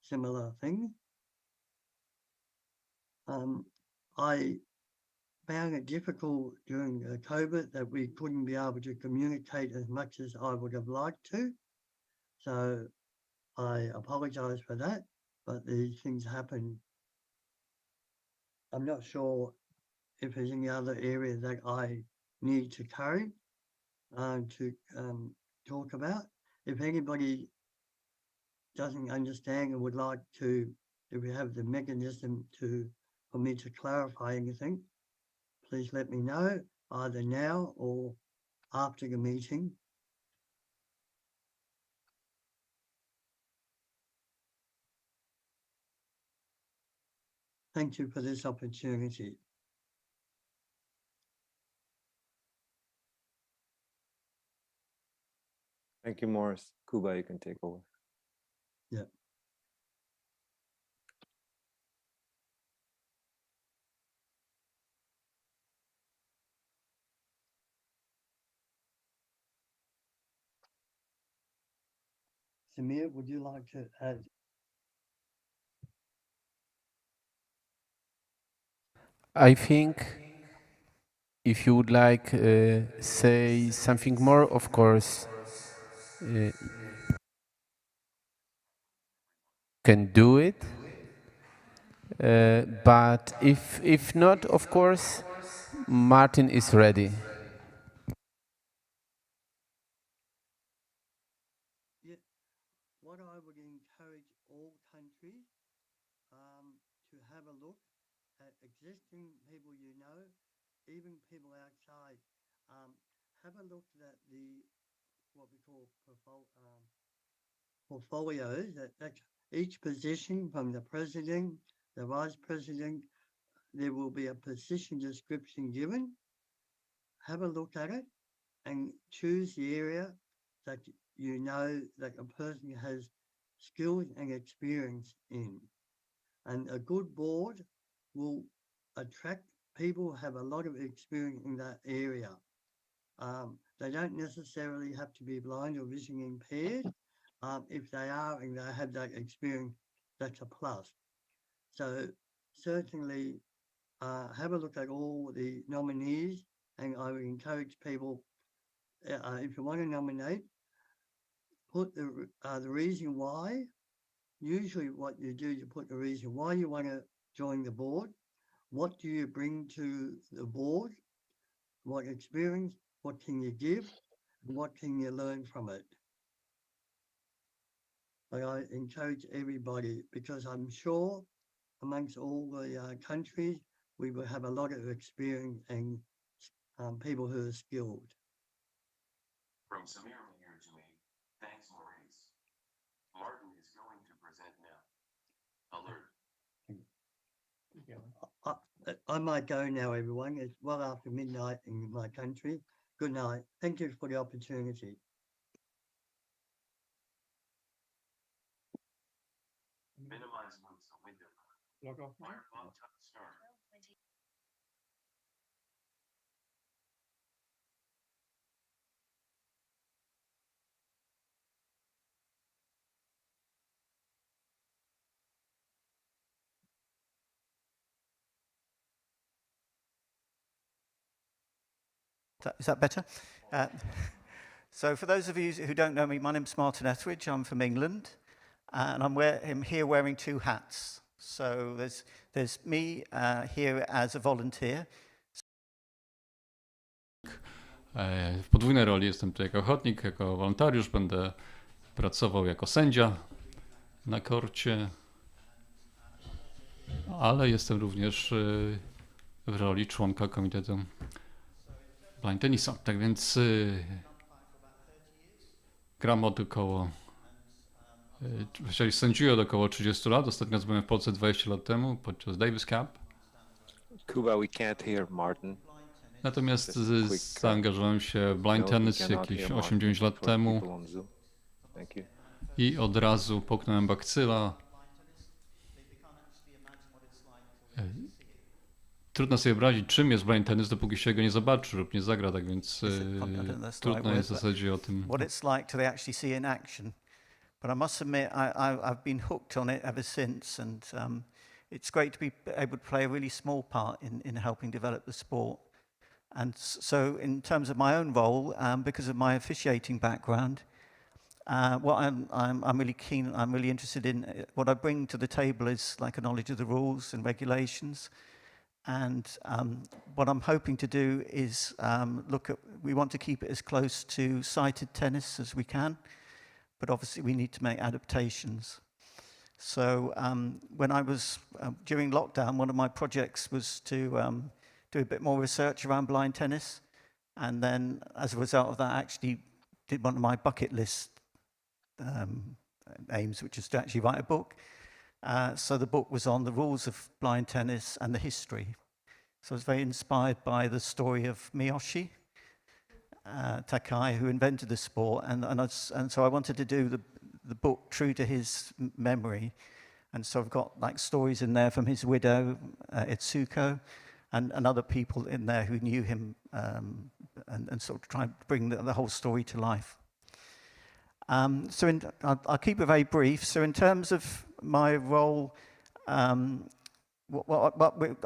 S11: similar things. I found it difficult during COVID that we couldn't be able to communicate as much as I would have liked to. So I apologize for that, but these things happen. I'm not sure if there's any other area that I need to carry to talk about. If anybody doesn't understand and would like to, if we have the mechanism for me to clarify anything, please let me know either now or after the meeting. Thank you for this opportunity.
S10: Thank you, Morris. Kuba, you can take over.
S11: Yeah. Samir, would you like to add?
S7: I think if you would like say something more, of course, can do it. But if not, of course, Martin is ready.
S11: Yeah, what I would encourage all countries to have a look at existing people you know, even people outside. Have a look at what we call portfolios. That's each position from the president, the vice president. There will be a position description given. Have a look at it and choose the area that you know that a person has skills and experience in. And a good board will attract people who have a lot of experience in that area. They don't necessarily have to be blind or vision impaired. If they are and they have that experience, that's a plus. So certainly have a look at all the nominees, and I would encourage people, if you want to nominate, put the reason why. Usually what you do, you put the reason why you want to join the board. What do you bring to the board? What experience? What can you give? And what can you learn from it? But I encourage everybody, because I'm sure amongst all the countries, we will have a lot of experience and people who are skilled.
S12: From Samir here to me, thanks Maurice. Martin is going to present now. Alert.
S11: I might go now, everyone. It's well after midnight in my country. Good night. Thank you for the opportunity.
S12: Minimize what's the window.
S8: Log off.
S12: Fire log start.
S13: Is that better? So for those of you who don't know me, my name's Martin Etheridge. I'm from England, and I'm here wearing two hats. So there's me here as a volunteer.
S9: W podwójnej roli jestem tutaj jako ochotnik, jako wolontariusz. Będę pracował jako sędzia na korcie, ale jestem również w roli członka komitetu blind tenisa. Tak więc gram od około, właściwie sędziuję od około 30 lat. Ostatnio raz byłem w Polsce 20 lat temu podczas Davis Cup.
S10: Kuba, we can't hear Martin.
S9: Natomiast zaangażowałem się w blind tennis jakieś 8-9 lat temu i od razu połknąłem bakcyla. Trudno sobie wyobrazić, czym jest blind tennis, dopóki się go nie zobaczy lub nie zagra, tak więc trudno jest w zasadzie o tym.
S13: What it's like to actually see in action. But I must admit, I've been hooked on it ever since, and it's great to be able to play a really small part in helping develop the sport. And so in terms of my own role, because of my officiating background, what I'm really keen, I'm really interested in, what I bring to the table is like a knowledge of the rules and regulations. And what I'm hoping to do is we want to keep it as close to sighted tennis as we can, but obviously we need to make adaptations. So when I was, during lockdown, one of my projects was to do a bit more research around blind tennis. And then as a result of that, I actually did one of my bucket list aims, which is to actually write a book. So the book was on the rules of blind tennis and the history. So I was very inspired by the story of Miyoshi Takai, who invented the sport. And so I wanted to do the book true to his memory. And so I've got like stories in there from his widow, Itsuko, and other people in there who knew him, and sort of try to bring the whole story to life. I'll keep it very brief. So in terms of my role, I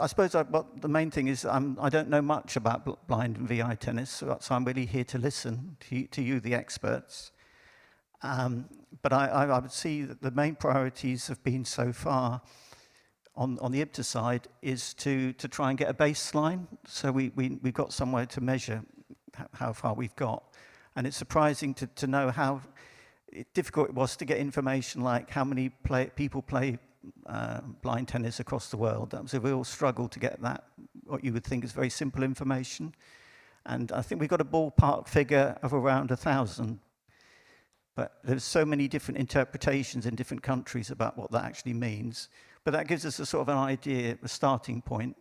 S13: suppose what the main thing is I don't know much about blind and VI tennis, so I'm really here to listen to you, the experts. But I would see that the main priorities have been so far on the IBTA side is to try and get a baseline. So we've got somewhere to measure how far we've got. And it's surprising to know how difficult it was to get information like how many people play blind tennis across the world. That was a real struggle to get that, what you would think is very simple information. And I think we got a ballpark figure of around 1,000. But there's so many different interpretations in different countries about what that actually means. But that gives us a sort of an idea, a starting point.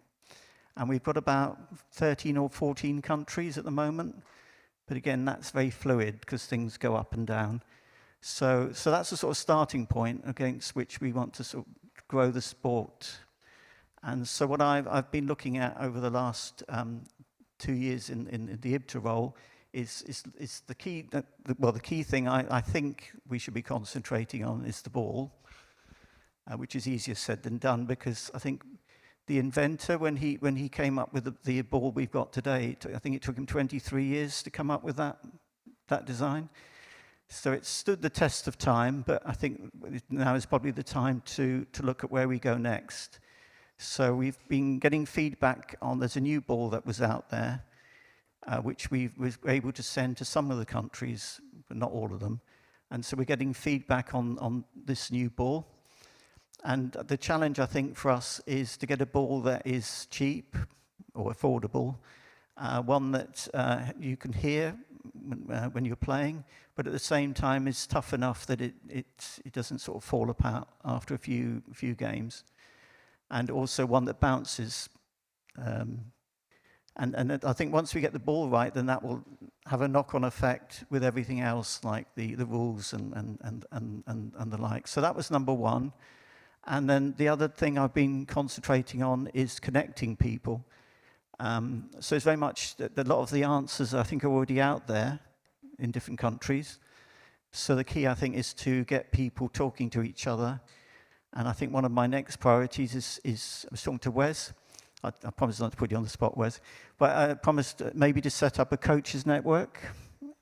S13: And we've got about 13 or 14 countries at the moment. But again, that's very fluid because things go up and down. So that's a sort of starting point against which we want to sort of grow the sport. And so what I've been looking at over the last 2 years in the IBTA role is the key, the key thing I think we should be concentrating on is the ball, which is easier said than done, because I think the inventor, when he came up with the ball we've got today, I think it took him 23 years to come up with that design. So it stood the test of time, but I think now is probably the time to look at where we go next. So we've been getting feedback on, there's a new ball that was out there, which we were able to send to some of the countries, but not all of them. And so we're getting feedback on this new ball. And the challenge, I think, for us is to get a ball that is cheap or affordable, one that you can hear when you're playing, but at the same time is tough enough that it doesn't sort of fall apart after a few games. And also one that bounces And I think once we get the ball right, then that will have a knock-on effect with everything else, like the rules and the like. So that was number one. And then the other thing I've been concentrating on is connecting people. So it's very much that a lot of the answers I think are already out there in different countries. So the key, I think, is to get people talking to each other. And I think one of my next priorities is I was talking to Wes. I promised not to put you on the spot, Wes, but I promised maybe to set up a coaches network.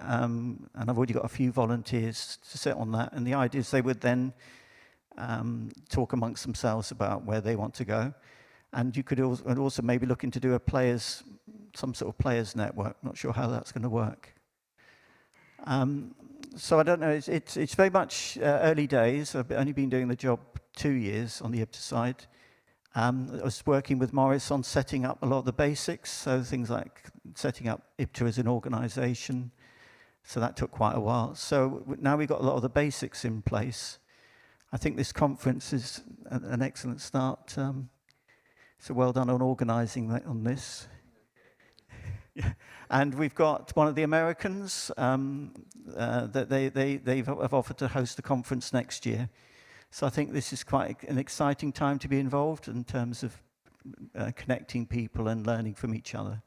S13: And I've already got a few volunteers to sit on that. And the idea is they would then talk amongst themselves about where they want to go. And you could also maybe look into do some sort of players network. Not sure how that's going to work. So I don't know, it's very much early days. I've only been doing the job 2 years on the IBTA side. I was working with Morris on setting up a lot of the basics, so things like setting up IBTA as an organization. So that took quite a while. So now we've got a lot of the basics in place. I think this conference is an excellent start. So well done on organizing on this. Yeah. And we've got one of the Americans that they've offered to host the conference next year. So I think this is quite an exciting time to be involved in terms of connecting people and learning from each other.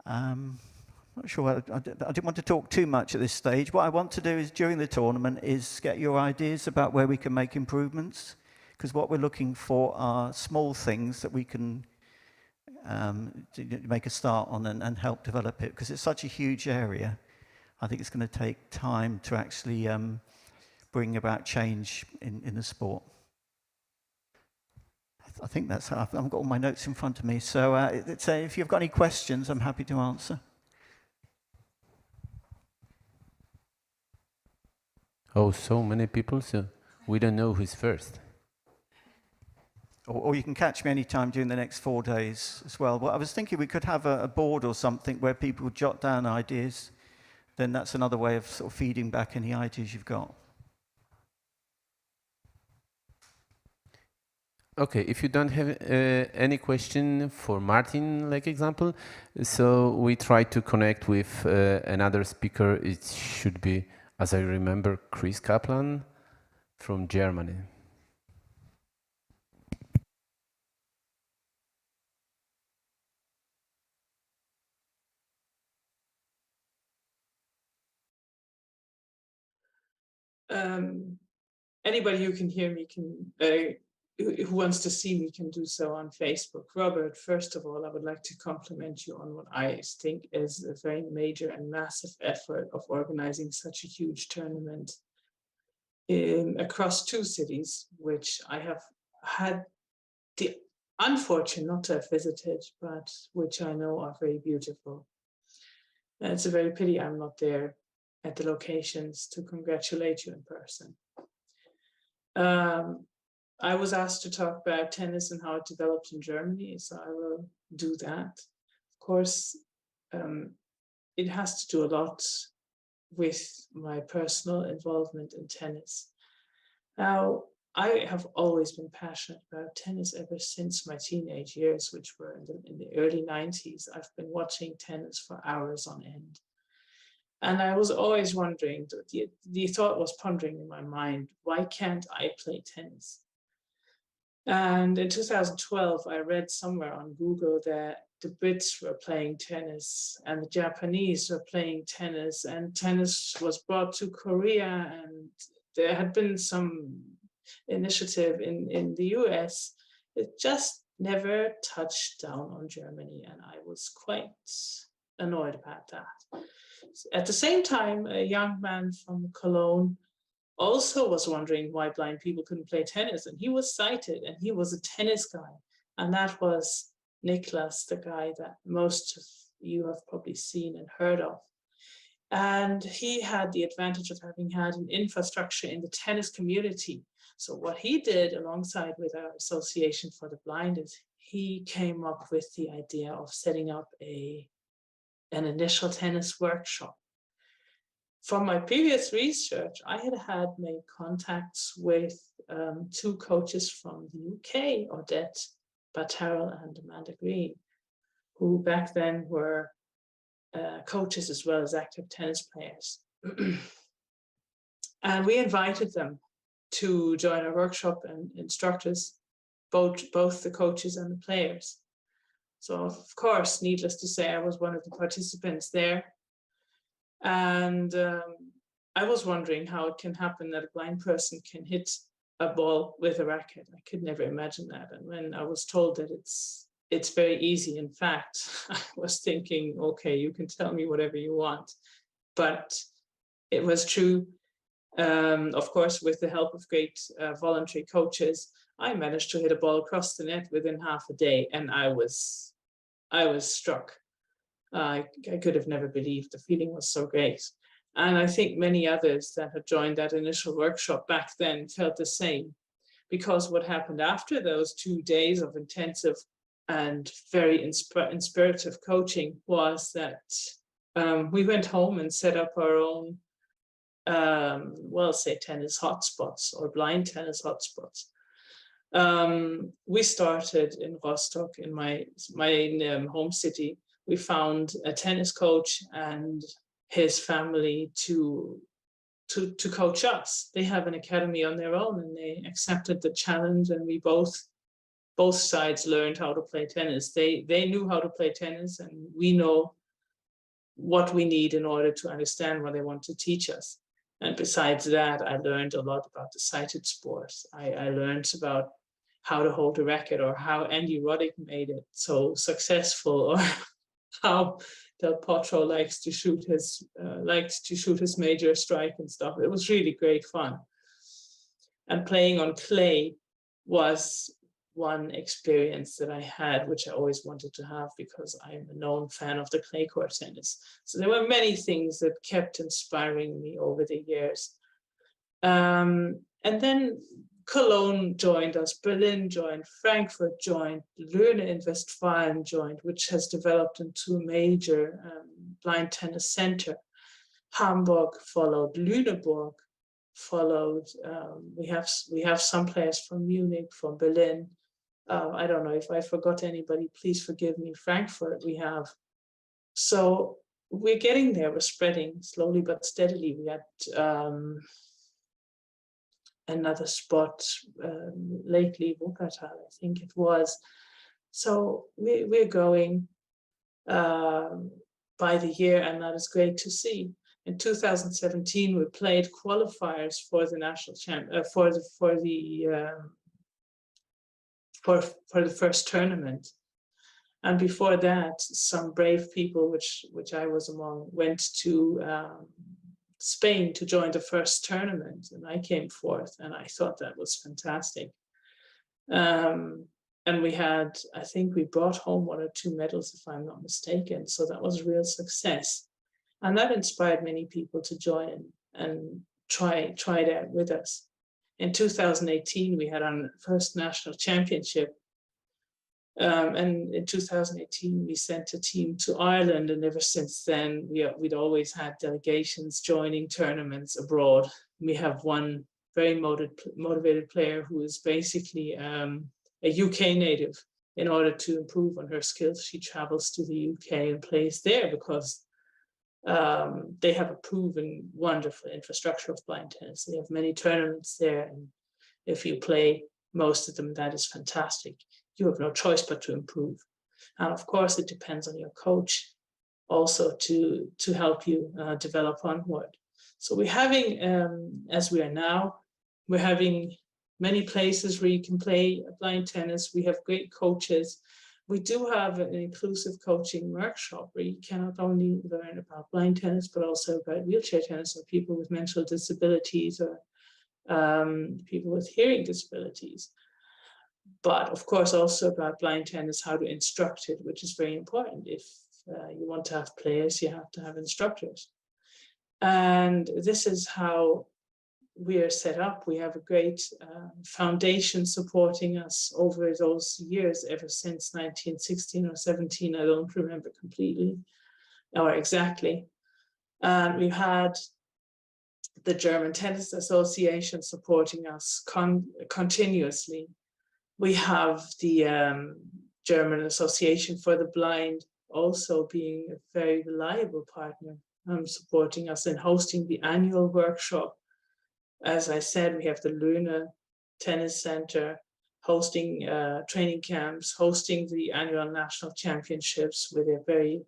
S13: Not sure, I didn't want to talk too much at this stage. What I want to do is during the tournament is get your ideas about where we can make improvements, because what we're looking for are small things that we can to make a start on and help develop it, because it's such a huge area. I think it's going to take time to actually bring about change in the sport. I think that's how I've got all my notes in front of me. So if you've got any questions, I'm happy to answer.
S5: Oh, so many people, so we don't know who's first.
S13: Or you can catch me anytime during the next 4 days as well. Well, I was thinking we could have a board or something where people jot down ideas. Then that's another way of sort of feeding back any ideas you've got.
S5: Okay, if you don't have any question for Martin, like example, so we try to connect with another speaker. It should be, as I remember, Chris Kaplan from Germany.
S14: Anybody who can hear me can, who wants to see me can do so on Facebook. Robert, first of all, I would like to compliment you on what I think is a very major and massive effort of organizing such a huge tournament across 2 cities, which I have had the unfortunate not to have visited, but which I know are very beautiful. And it's a very pity I'm not there at the locations to congratulate you in person. I was asked to talk about tennis and how it developed in Germany, so I will do that. Of course, it has to do a lot with my personal involvement in tennis. Now, I have always been passionate about tennis ever since my teenage years, which were in the early 90s. I've been watching tennis for hours on end. And I was always wondering, the thought was pondering in my mind, why can't I play tennis? And in 2012, I read somewhere on Google that the Brits were playing tennis and the Japanese were playing tennis, and tennis was brought to Korea, and there had been some initiative in the US. It just never touched down on Germany, and I was quite annoyed about that. At the same time, a young man from Cologne also was wondering why blind people couldn't play tennis, and he was cited, and he was a tennis guy, and that was Niklas, the guy that most of you have probably seen and heard of. And he had the advantage of having had an infrastructure in the tennis community. So what he did alongside with our Association for the Blind is he came up with the idea of setting up an initial tennis workshop. From my previous research, I had made contacts with 2 coaches from the UK, Odette Batterel and Amanda Green, who back then were coaches as well as active tennis players. And we invited them to join our workshop and instructors, both the coaches and the players. So of course, needless to say, I was one of the participants there. And I was wondering how it can happen that a blind person can hit a ball with a racket. I could never imagine that. And when I was told that it's very easy, in fact, I was thinking, okay, you can tell me whatever you want. But it was true. Of course, with the help of great voluntary coaches, I managed to hit a ball across the net within half a day, and I was struck. I could have never believed the feeling was so great. And I think many others that had joined that initial workshop back then felt the same, because what happened after those 2 days of intensive and very inspirative coaching was that we went home and set up our own, say tennis hotspots or blind tennis hotspots. We started in Rostock, in my home city. We found a tennis coach and his family to coach us. They have an academy on their own, and they accepted the challenge, and we both sides learned how to play tennis. They knew how to play tennis, and we know what we need in order to understand what they want to teach us. And besides that, I learned a lot about the sighted sports. I learned about how to hold a racket, or how Andy Roddick made it so successful, or how Del Potro likes to shoot his major strike and stuff. It was really great fun. And playing on clay was one experience that I had, which I always wanted to have, because I'm a known fan of the clay court tennis. So there were many things that kept inspiring me over the years. And then Cologne joined us, Berlin joined, Frankfurt joined, Löhne in Westfalen joined, which has developed into a major blind tennis center. Hamburg followed, Lüneburg followed. We have some players from Munich, from Berlin. I don't know if I forgot anybody, please forgive me. Frankfurt we have. So we're getting there, we're spreading slowly but steadily. We had another spot lately, Wuppertal, I think it was. So we're going by the year, and that is great to see. In 2017, we played qualifiers for the national for the first tournament. And before that, some brave people, which I was among, went to Spain to join the first tournament, and I came fourth, and I thought that was fantastic. And we had, I think we brought home 1 or 2 medals, if I'm not mistaken. So that was a real success. And that inspired many people to join and try it out with us. In 2018, we had our first national championship. And in 2018, we sent a team to Ireland, and ever since then, we'd always had delegations joining tournaments abroad. We have one very motivated player who is basically a UK native. In order to improve on her skills, she travels to the UK and plays there, because they have a proven wonderful infrastructure of blind tennis. They have many tournaments there, and if you play most of them, that is fantastic. You have no choice but to improve. And of course, it depends on your coach also to help you develop onward. So we're having, as we are now, we're having many places where you can play blind tennis. We have great coaches. We do have an inclusive coaching workshop where you can not only learn about blind tennis, but also about wheelchair tennis, or people with mental disabilities, or people with hearing disabilities. But of course, also about blind tennis, how to instruct it, which is very important. If you want to have players, you have to have instructors. And this is how we are set up. We have a great foundation supporting us over those years, ever since 1916 or 17, I don't remember completely or exactly. And we've had the German Tennis Association supporting us continuously. We have the German Association for the Blind also being a very reliable partner, supporting us in hosting the annual workshop. As I said, we have the Luna Tennis Center hosting training camps, hosting the annual national championships with a very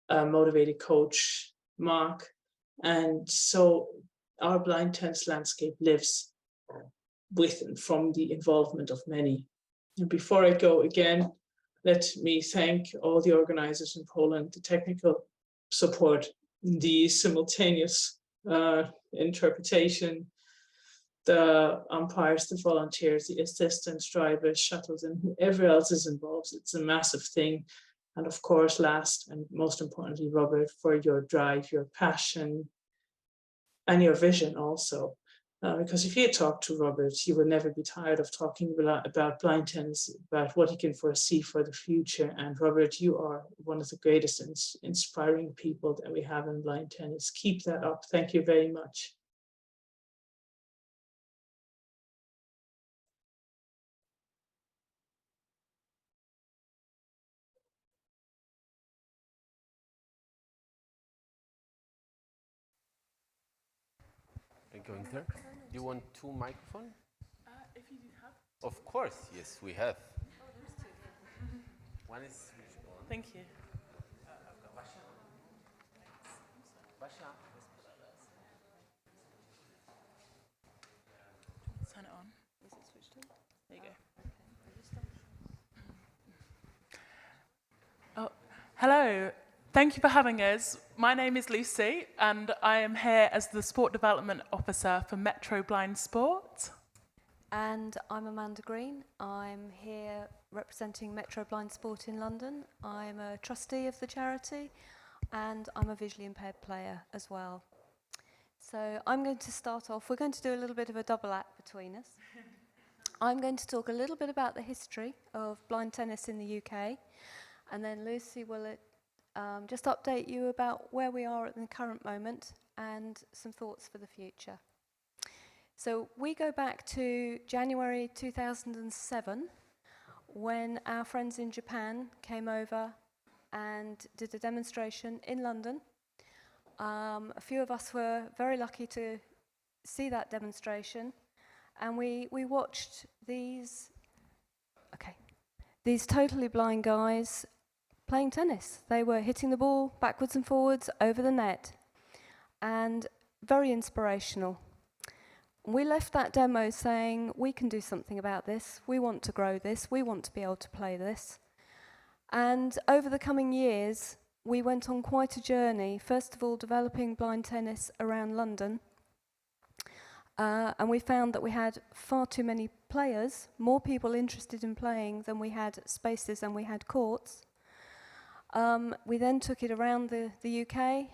S14: motivated coach, Mark. And so our blind tennis landscape lives with and from the involvement of many. And before I go again, let me thank all the organizers in Poland, the technical support, the simultaneous interpretation, the umpires, the volunteers, the assistants, drivers, shuttles, and whoever else is involved. It's a massive thing. And of course, last and most importantly, Robert, for your drive, your passion, and your vision also. Because if you talk to Robert, he will never be tired of talking about blind tennis, about what he can foresee for the future. And Robert, you are one of the greatest inspiring people that we have in blind tennis. Keep that up. Thank you very much.
S7: Going there? You want two microphones?
S15: If you have.
S7: Of course, yes, we have. One is.
S15: Thank you. Turn it on. Is it switched on? There you go. Oh, hello. Thank you for having us. My name is Lucy, and I am here as the Sport Development Officer for Metro Blind Sport.
S16: And I'm Amanda Green. I'm here representing Metro Blind Sport in London. I'm a trustee of the charity, and I'm a visually impaired player as well. So I'm going to start off. We're going to do a little bit of a double act between us. I'm going to talk a little bit about the history of blind tennis in the UK, and then Lucy will just update you about where we are at the current moment and some thoughts for the future. So we go back to January 2007 when our friends in Japan came over and did a demonstration in London. A few of us were very lucky to see that demonstration, and we watched these totally blind guys playing tennis. They were hitting the ball backwards and forwards over the net, and very inspirational. We left that demo saying, we can do something about this, we want to grow this, we want to be able to play this. And over the coming years, we went on quite a journey, first of all developing blind tennis around London, and we found that we had far too many players, more people interested in playing than we had spaces and we had courts. We then took it around the UK.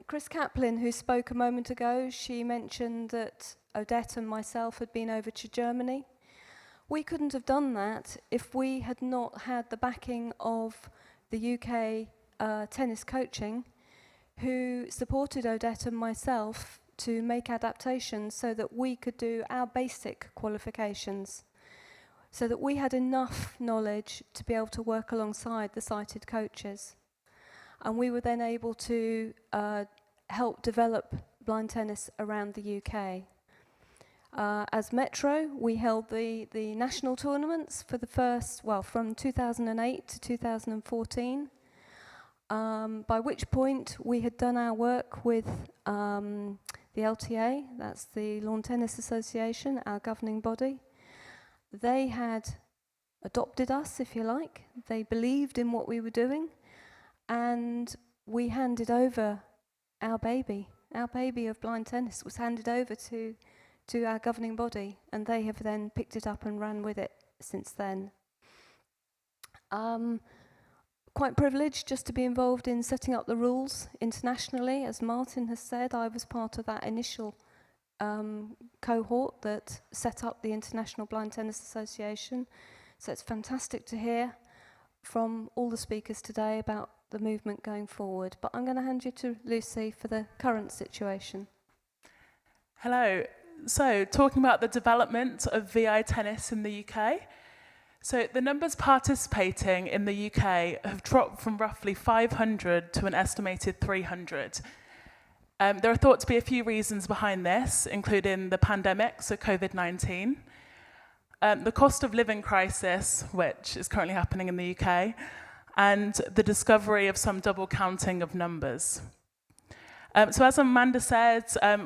S16: Chris Kaplan, who spoke a moment ago, she mentioned that Odette and myself had been over to Germany. We couldn't have done that if we had not had the backing of the UK tennis coaching, who supported Odette and myself to make adaptations so that we could do our basic qualifications, so that we had enough knowledge to be able to work alongside the sighted coaches. And we were then able to help develop blind tennis around the UK. As Metro, we held the national tournaments for the first, from 2008 to 2014, by which point we had done our work with the LTA, that's the Lawn Tennis Association, our governing body. They had adopted us, if you like. They believed in what we were doing, and we handed over our baby. Our baby of blind tennis was handed over to our governing body, and they have then picked it up and ran with it since then. Quite privileged just to be involved in setting up the rules internationally. As Martin has said, I was part of that initial cohort that set up the International Blind Tennis Association. So it's fantastic to hear from all the speakers today about the movement going forward. But I'm going to hand you to Lucy for the current situation.
S15: Hello. So, talking about the development of VI tennis in the UK. So, the numbers participating in the UK have dropped from roughly 500 to an estimated 300. There are thought to be a few reasons behind this, including the pandemic, so COVID-19, the cost of living crisis, which is currently happening in the UK, and the discovery of some double counting of numbers. So as Amanda said,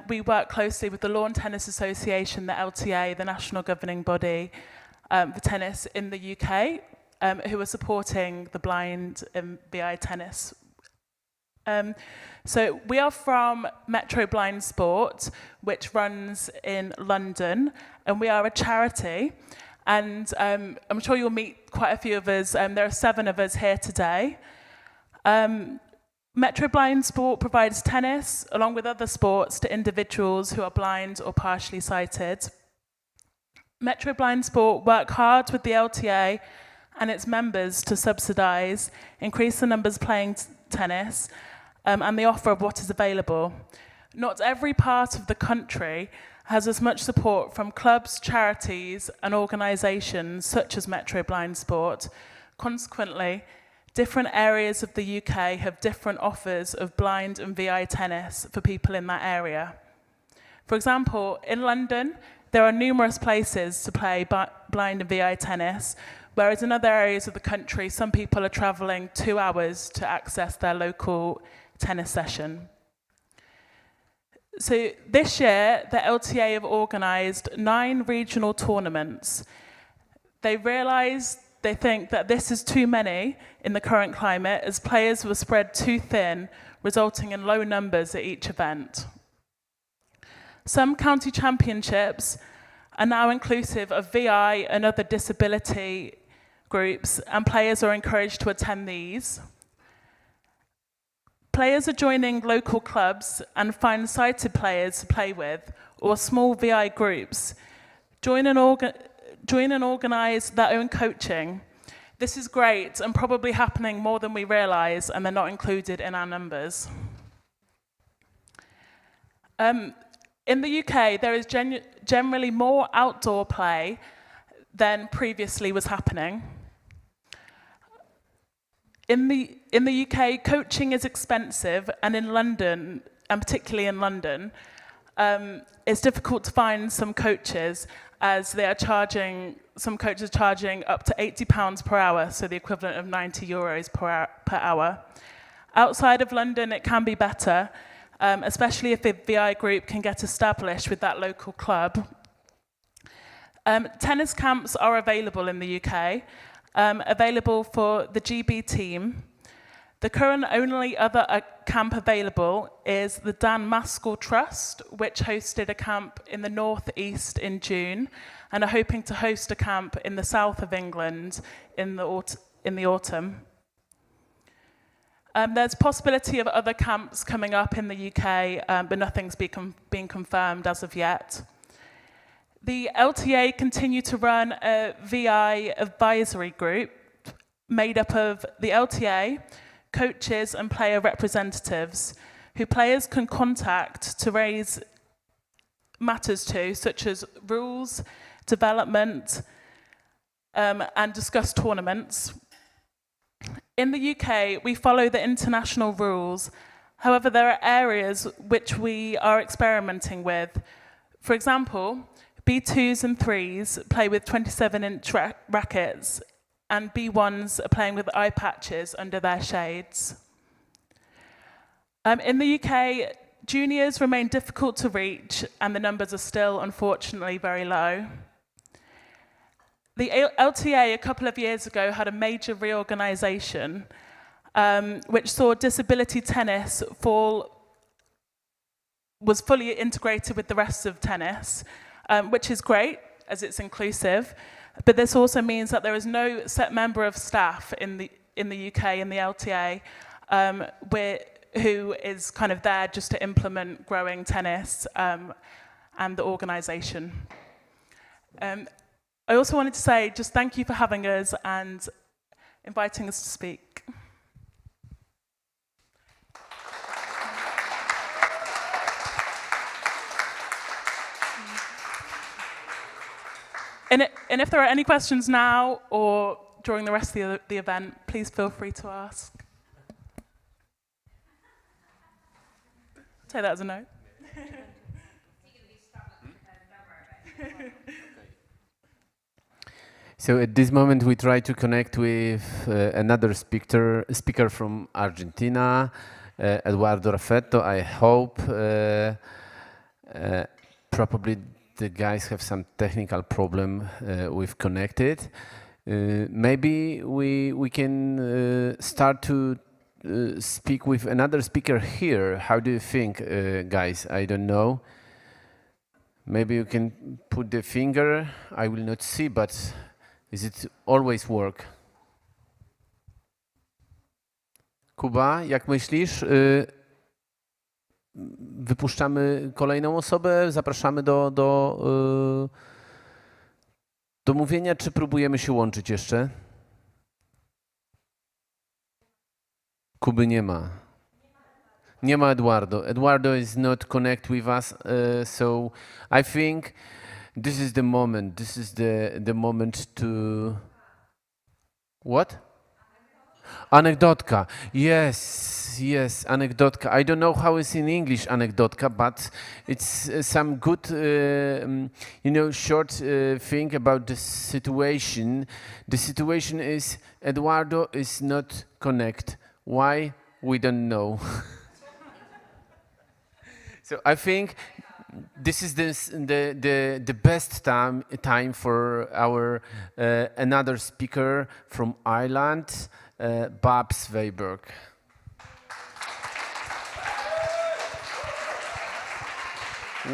S15: we work closely with the Lawn Tennis Association, the LTA, the national governing body for tennis in the UK, who are supporting the blind in VI tennis. So we are from Metro Blind Sport, which runs in London, and we are a charity. And I'm sure you'll meet quite a few of us. There are 7 of us here today. Metro Blind Sport provides tennis, along with other sports, to individuals who are blind or partially sighted. Metro Blind Sport work hard with the LTA and its members to subsidise, increase the numbers playing tennis, and the offer of what is available. Not every part of the country has as much support from clubs, charities, and organisations such as Metro Blind Sport. Consequently, different areas of the UK have different offers of blind and VI tennis for people in that area. For example, in London, there are numerous places to play blind and VI tennis, whereas in other areas of the country, some people are travelling 2 hours to access their local tennis session. So this year, the LTA have organised 9 regional tournaments. They think that this is too many in the current climate, as players were spread too thin, resulting in low numbers at each event. Some county championships are now inclusive of VI and other disability groups, and players are encouraged to attend these. Players are joining local clubs and find sighted players to play with, or small VI groups. Join and organise their own coaching. This is great and probably happening more than we realise, and they're not included in our numbers. In the UK, there is generally more outdoor play than previously was happening. In the UK, coaching is expensive, and in London, and particularly in London, it's difficult to find some coaches, as they are some coaches are charging up to £80 per hour, so the equivalent of €90 per hour. Outside of London, it can be better, especially if the VI group can get established with that local club. Tennis camps are available in the UK, available for the GB team. The current only other camp available is the Dan Maskell Trust, which hosted a camp in the North East in June, and are hoping to host a camp in the south of England in the autumn. There's possibility of other camps coming up in the UK, but nothing's been confirmed as of yet. The LTA continue to run a VI advisory group made up of the LTA, coaches and player representatives, who players can contact to raise matters to, such as rules, development, and discuss tournaments. In the UK, we follow the international rules. However, there are areas which we are experimenting with. For example, B2s and 3s play with 27-inch rackets, and B1s are playing with eye patches under their shades. In the UK, juniors remain difficult to reach, and the numbers are still, unfortunately, very low. The LTA a couple of years ago had a major reorganisation, which saw disability tennis was fully integrated with the rest of tennis, which is great, as it's inclusive. But this also means that there is no set member of staff in the UK, in the LTA, who is kind of there just to implement growing tennis and the organisation. I also wanted to say just thank you for having us and inviting us to speak. And if there are any questions now or during the rest of the event, please feel free to ask. Take that as a no.
S5: So at this moment we try to connect with another speaker from Argentina, Eduardo Raffetto. I hope probably the guys have some technical problem with connected. Maybe we can start to speak with another speaker here. How do you think, guys? I don't know. Maybe you can put the finger. I will not see, but is it always work? Kuba, jak myślisz? Wypuszczamy kolejną osobę, zapraszamy do mówienia, czy próbujemy się łączyć jeszcze? Kuby nie ma. Nie ma Eduardo. Eduardo is not connect with us, so I think this is the moment. This is the moment to... What? Anegdotka. Yes, anegdotka. I don't know how it's in English, anegdotka, but it's some good, short thing about the situation. The situation is Eduardo is not connect. Why? We don't know. So I think this is the best time for our another speaker from Ireland, Babs Weiberg.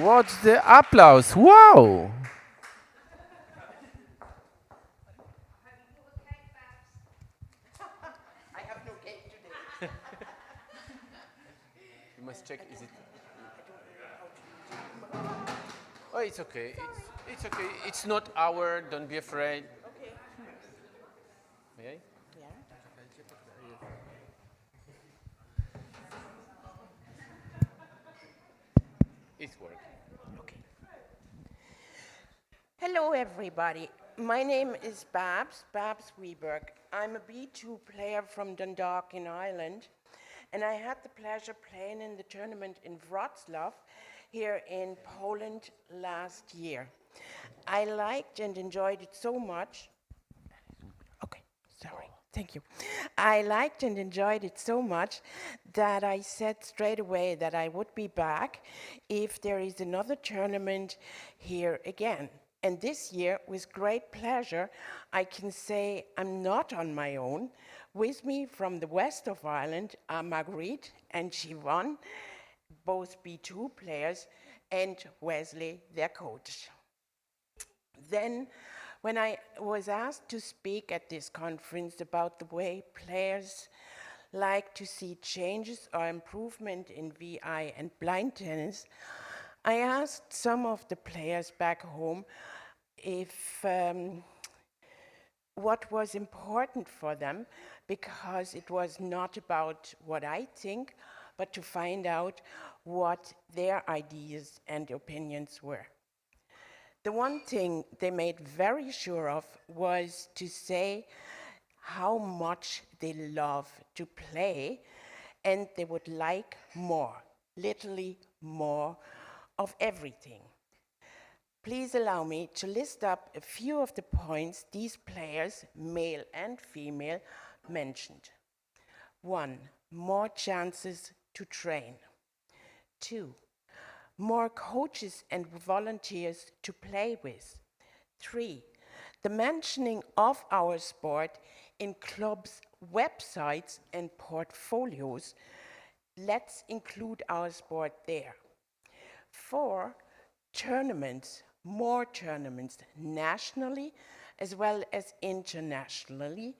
S5: What's the applause? Wow!
S17: I have no cake today.
S5: You must check. Is it? Oh, it's okay. It's okay. It's not our. Don't be afraid.
S17: Okay.
S5: May I?
S17: Yeah.
S5: It's working.
S17: Okay. Hello, everybody. My name is Babs Weiberg. I'm a B2 player from Dundalk in Ireland, and I had the pleasure playing in the tournament in Wrocław here in Poland last year. I liked and enjoyed it so much. Okay, sorry, thank you. I liked and enjoyed it so much that I said straight away that I would be back if there is another tournament here again. And this year, with great pleasure, I can say I'm not on my own. With me from the west of Ireland are Marguerite and Siobhan, both B2 players, and Wesley, their coach. Then, when I was asked to speak at this conference about the way players like to see changes or improvement in VI and blind tennis, I asked some of the players back home if what was important for them, because it was not about what I think, but to find out what their ideas and opinions were. The one thing they made very sure of was to say how much they love to play, and they would like more, literally more of everything. Please allow me to list up a few of the points these players, male and female, mentioned. 1, more chances to train. 2, more coaches and volunteers to play with. 3, the mentioning of our sport in clubs' websites and portfolios. Let's include our sport there. 4, tournaments, more tournaments nationally as well as internationally,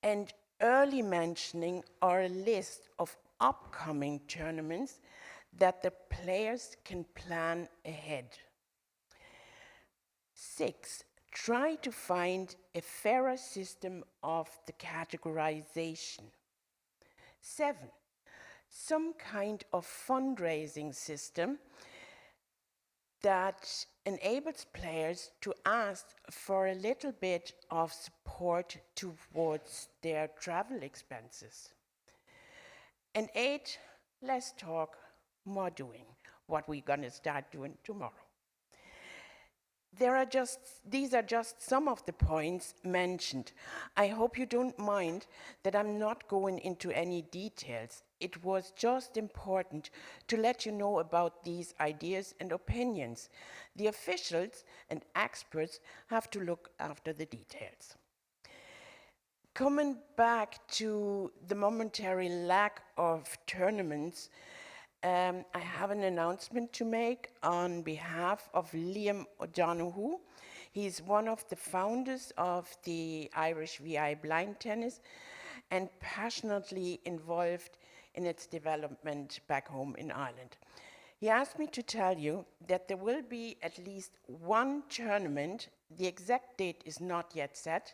S17: and early mentioning or a list of upcoming tournaments that the players can plan ahead. 6, try to find a fairer system of the categorization. 7, some kind of fundraising system that enables players to ask for a little bit of support towards their travel expenses. And 8, less talk, more doing, what we're going to start doing tomorrow. These are just some of the points mentioned. I hope you don't mind that I'm not going into any details. It was just important to let you know about these ideas and opinions. The officials and experts have to look after the details. Coming back to the momentary lack of tournaments, I have an announcement to make on behalf of Liam O'Donoghue. He's one of the founders of the Irish VI Blind Tennis and passionately involved in its development back home in Ireland. He asked me to tell you that there will be at least one tournament, the exact date is not yet set,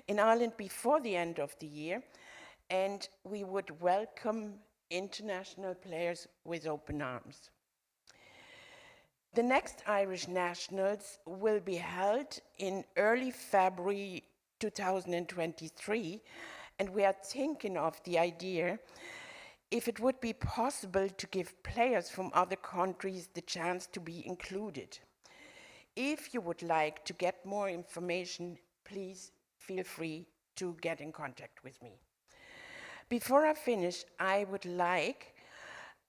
S17: in Ireland before the end of the year, and we would welcome international players with open arms. The next Irish Nationals will be held in early February 2023, and we are thinking of the idea if it would be possible to give players from other countries the chance to be included. If you would like to get more information, please feel free to get in contact with me. Before I finish, I would like,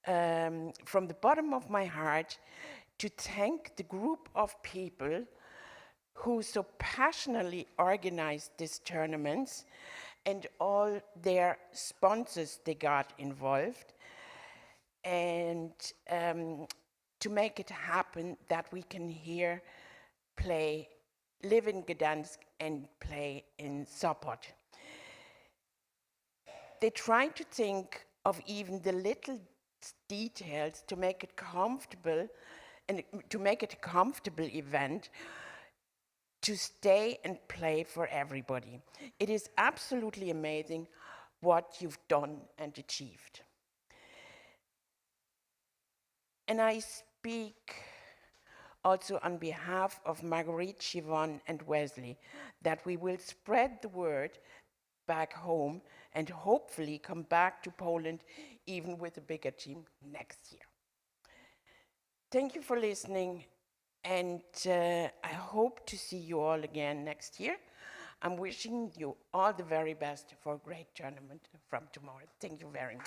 S17: from the bottom of my heart, to thank the group of people who so passionately organized these tournaments and all their sponsors they got involved, and to make it happen that we can here live in Gdansk and play in Sopot. They try to think of even the little details to make it comfortable and to make it a comfortable event to stay and play for everybody. It is absolutely amazing what you've done and achieved. And I speak also on behalf of Marguerite, Siobhan, and Wesley, that we will spread the word back home and hopefully come back to Poland even with a bigger team next year. Thank you for listening, and I hope to see you all again next year. I'm wishing you all the very best for a great tournament from tomorrow. Thank you very much.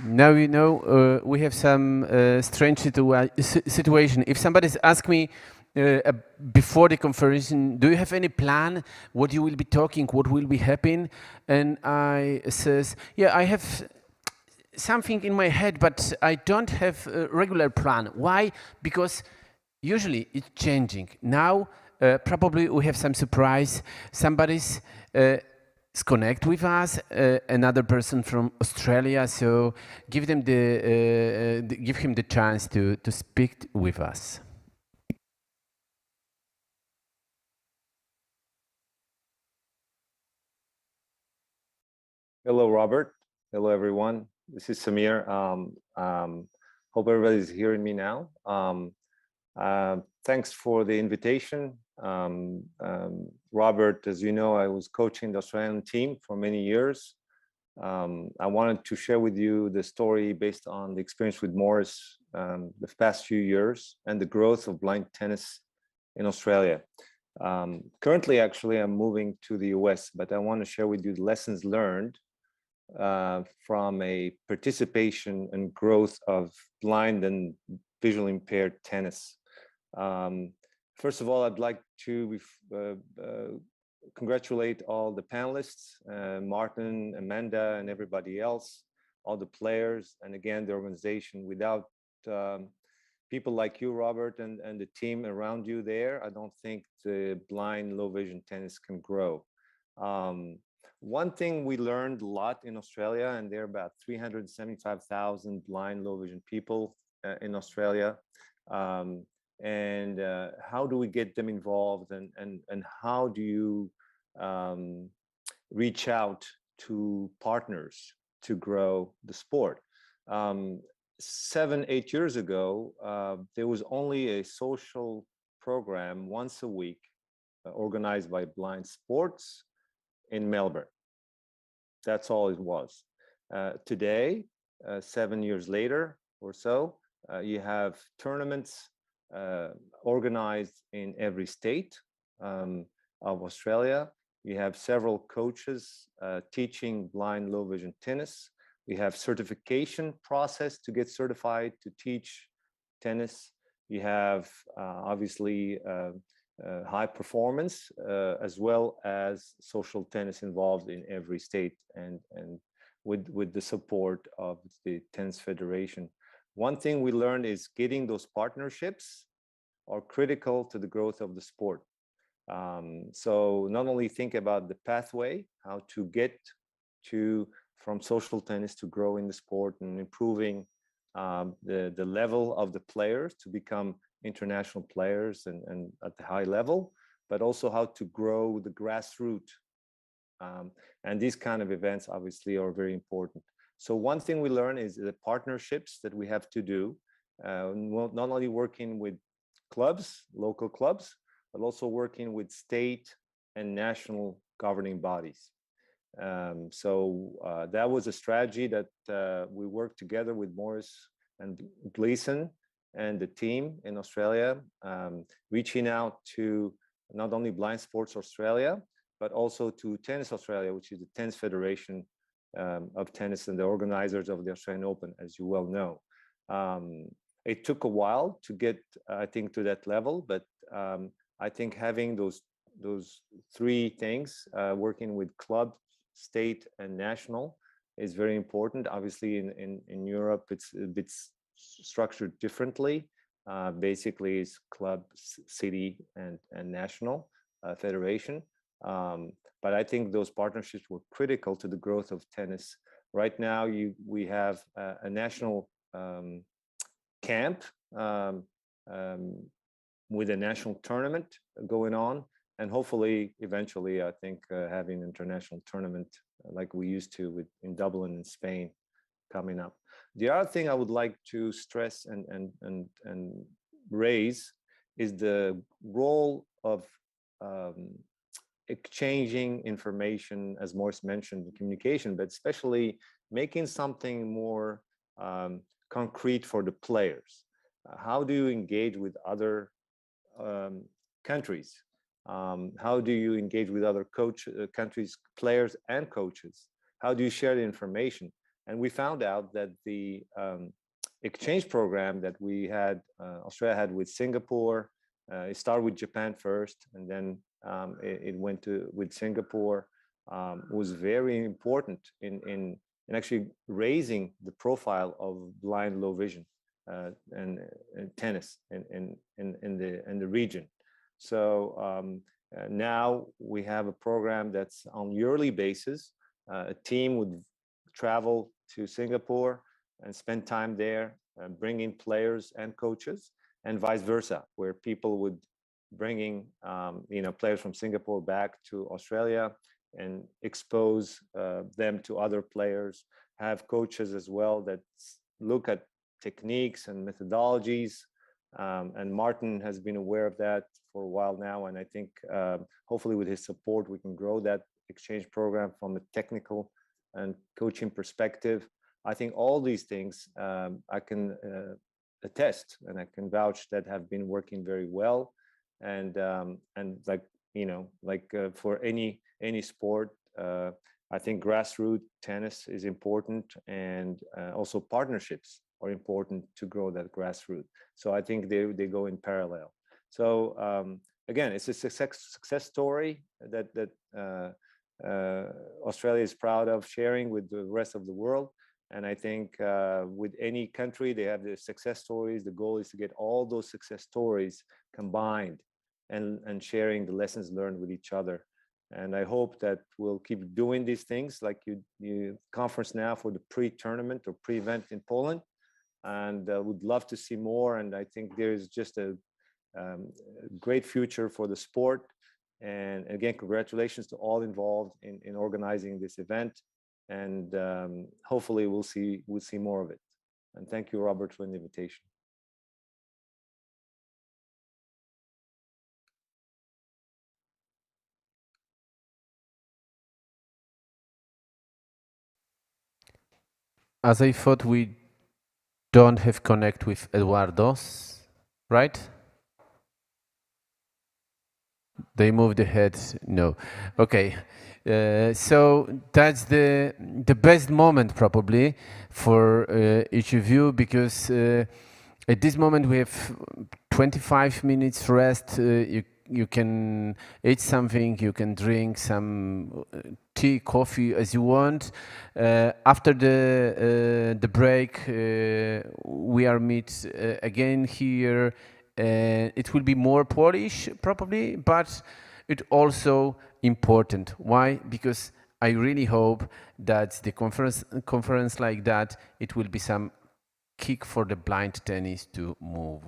S7: Now you know we have some strange situation. If somebody's asked me before the conference, do you have any plan what you will be talking, what will be happening? And I says, yeah, I have something in my head, but I don't have a regular plan. Why? Because usually it's changing. Now probably we have some surprise. Somebody's connect with us, another person from Australia, so give him the chance to speak with us.
S10: Hello, Robert. Hello, everyone. This is Samir. Hope everybody's hearing me now. Thanks for the invitation. Robert, as you know, I was coaching the Australian team for many years. I wanted to share with you the story based on the experience with Morris the past few years and the growth of blind tennis in Australia. Currently, actually, I'm moving to the US, but I want to share with you the lessons learned from a participation and growth of blind and visually impaired tennis. First of all, I'd like to congratulate all the panelists, Martin, Amanda, and everybody else, all the players, and again, the organization. Without people like you, Robert, and the team around you there, I don't think the blind, low vision tennis can grow. One thing we learned a lot in Australia, and there are about 375,000 blind, low vision people in Australia. And how do we get them involved, and how do you reach out to partners to grow the sport. 7-8 years ago, there was only a social program once a week organized by Blind Sports in Melbourne. That's all it was. Today, 7 years later or so, you have tournaments organized in every state of Australia. You have several coaches teaching blind low vision tennis. We have certification process to get certified to teach tennis. You have obviously high performance as well as social tennis involved in every state, and with the support of the Tennis Federation. One thing we learned is getting those partnerships are critical to the growth of the sport. So not only think about the pathway, how to get from social tennis to grow in the sport and improving the level of the players to become international players and at the high level, but also how to grow the grassroots. And these kind of events obviously are very important. So one thing we learn is the partnerships that we have to do, not only working with clubs, local clubs, but also working with state and national governing bodies. So that was a strategy that we worked together with Morris and Gleason and the team in Australia, reaching out to not only Blind Sports Australia, but also to Tennis Australia, which is the Tennis Federation of tennis and the organizers of the Australian Open, as you well know. It took a while to get, I think, to that level, but I think having those three things, working with club, state, and national, is very important. Obviously, in Europe, it's a bit structured differently. Basically, it's club, city, and national federation. But I think those partnerships were critical to the growth of tennis. Right now, we have a national camp with a national tournament going on, and hopefully, eventually, I think having an international tournament like we used to in Dublin in Spain coming up. The other thing I would like to stress and raise is the role of exchanging information, as Morris mentioned, communication, but especially making something more concrete for the players. How do you engage with other countries? How do you engage with other countries, players and coaches? How do you share the information? And we found out that the exchange program that we had, Australia had with Singapore, it started with Japan first, and then it went with Singapore, was very important in actually raising the profile of blind low vision and tennis in the region. So now we have a program that's on yearly basis. A team would travel to Singapore and spend time there, bringing players and coaches, and vice versa, where people would bringing players from Singapore back to Australia and expose them to other players, have coaches as well that look at techniques and methodologies. And Martin has been aware of that for a while now, and I think hopefully with his support we can grow that exchange program from a technical and coaching perspective. I think all these things I can attest and I can vouch that have been working very well. And for any sport, I think grassroots tennis is important, and also partnerships are important to grow that grassroots. So I think they go in parallel. So again, it's a success story that Australia is proud of sharing with the rest of the world. And I think with any country, they have their success stories. The goal is to get all those success stories combined and sharing the lessons learned with each other. And I hope that we'll keep doing these things, like you conference now for the pre-tournament or pre-event in Poland. And would love to see more. And I think there is just a great future for the sport. And again, congratulations to all involved in organizing this event. And hopefully we'll see more of it. And thank you, Robert, for the invitation.
S5: As I thought, we don't have connect with Eduardo's, right? They moved ahead. No. Okay. So that's the best moment probably for each of you, because at this moment we have 25 minutes rest. You can eat something, you can drink some tea, coffee as you want. After the break, we are meet again here. It will be more Polish probably, but it also important. Why? Because I really hope that the conference like that, it will be some kick for the blind tennis to move.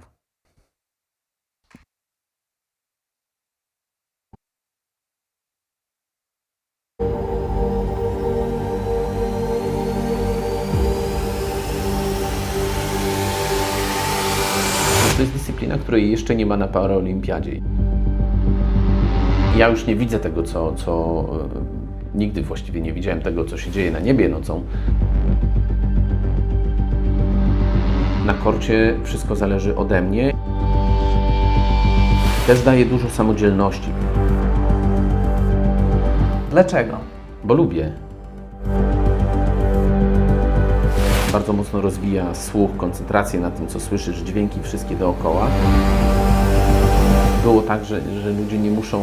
S7: To jest dyscyplina, której jeszcze nie ma na paraolimpiadzie. Ja już nie widzę tego, co nigdy właściwie nie widziałem tego, co się dzieje na niebie nocą. Na korcie wszystko zależy ode mnie. Też daje dużo samodzielności.
S6: Dlaczego?
S7: Bo lubię. Bardzo mocno rozwija słuch, koncentrację na tym, co słyszysz, dźwięki wszystkie dookoła. Było tak, że ludzie nie muszą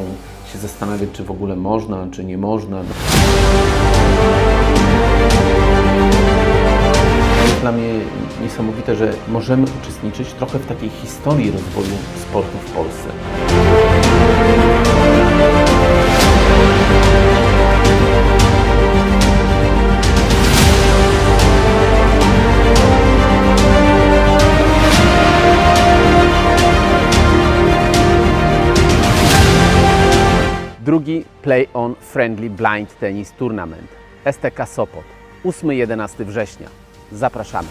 S7: się zastanawiać, czy w ogóle można, czy nie można. Jest dla mnie niesamowite, że możemy uczestniczyć trochę w takiej historii rozwoju sportu w Polsce.
S5: Drugi Play-on Friendly Blind Tennis Tournament STK Sopot 8-11 września. Zapraszamy.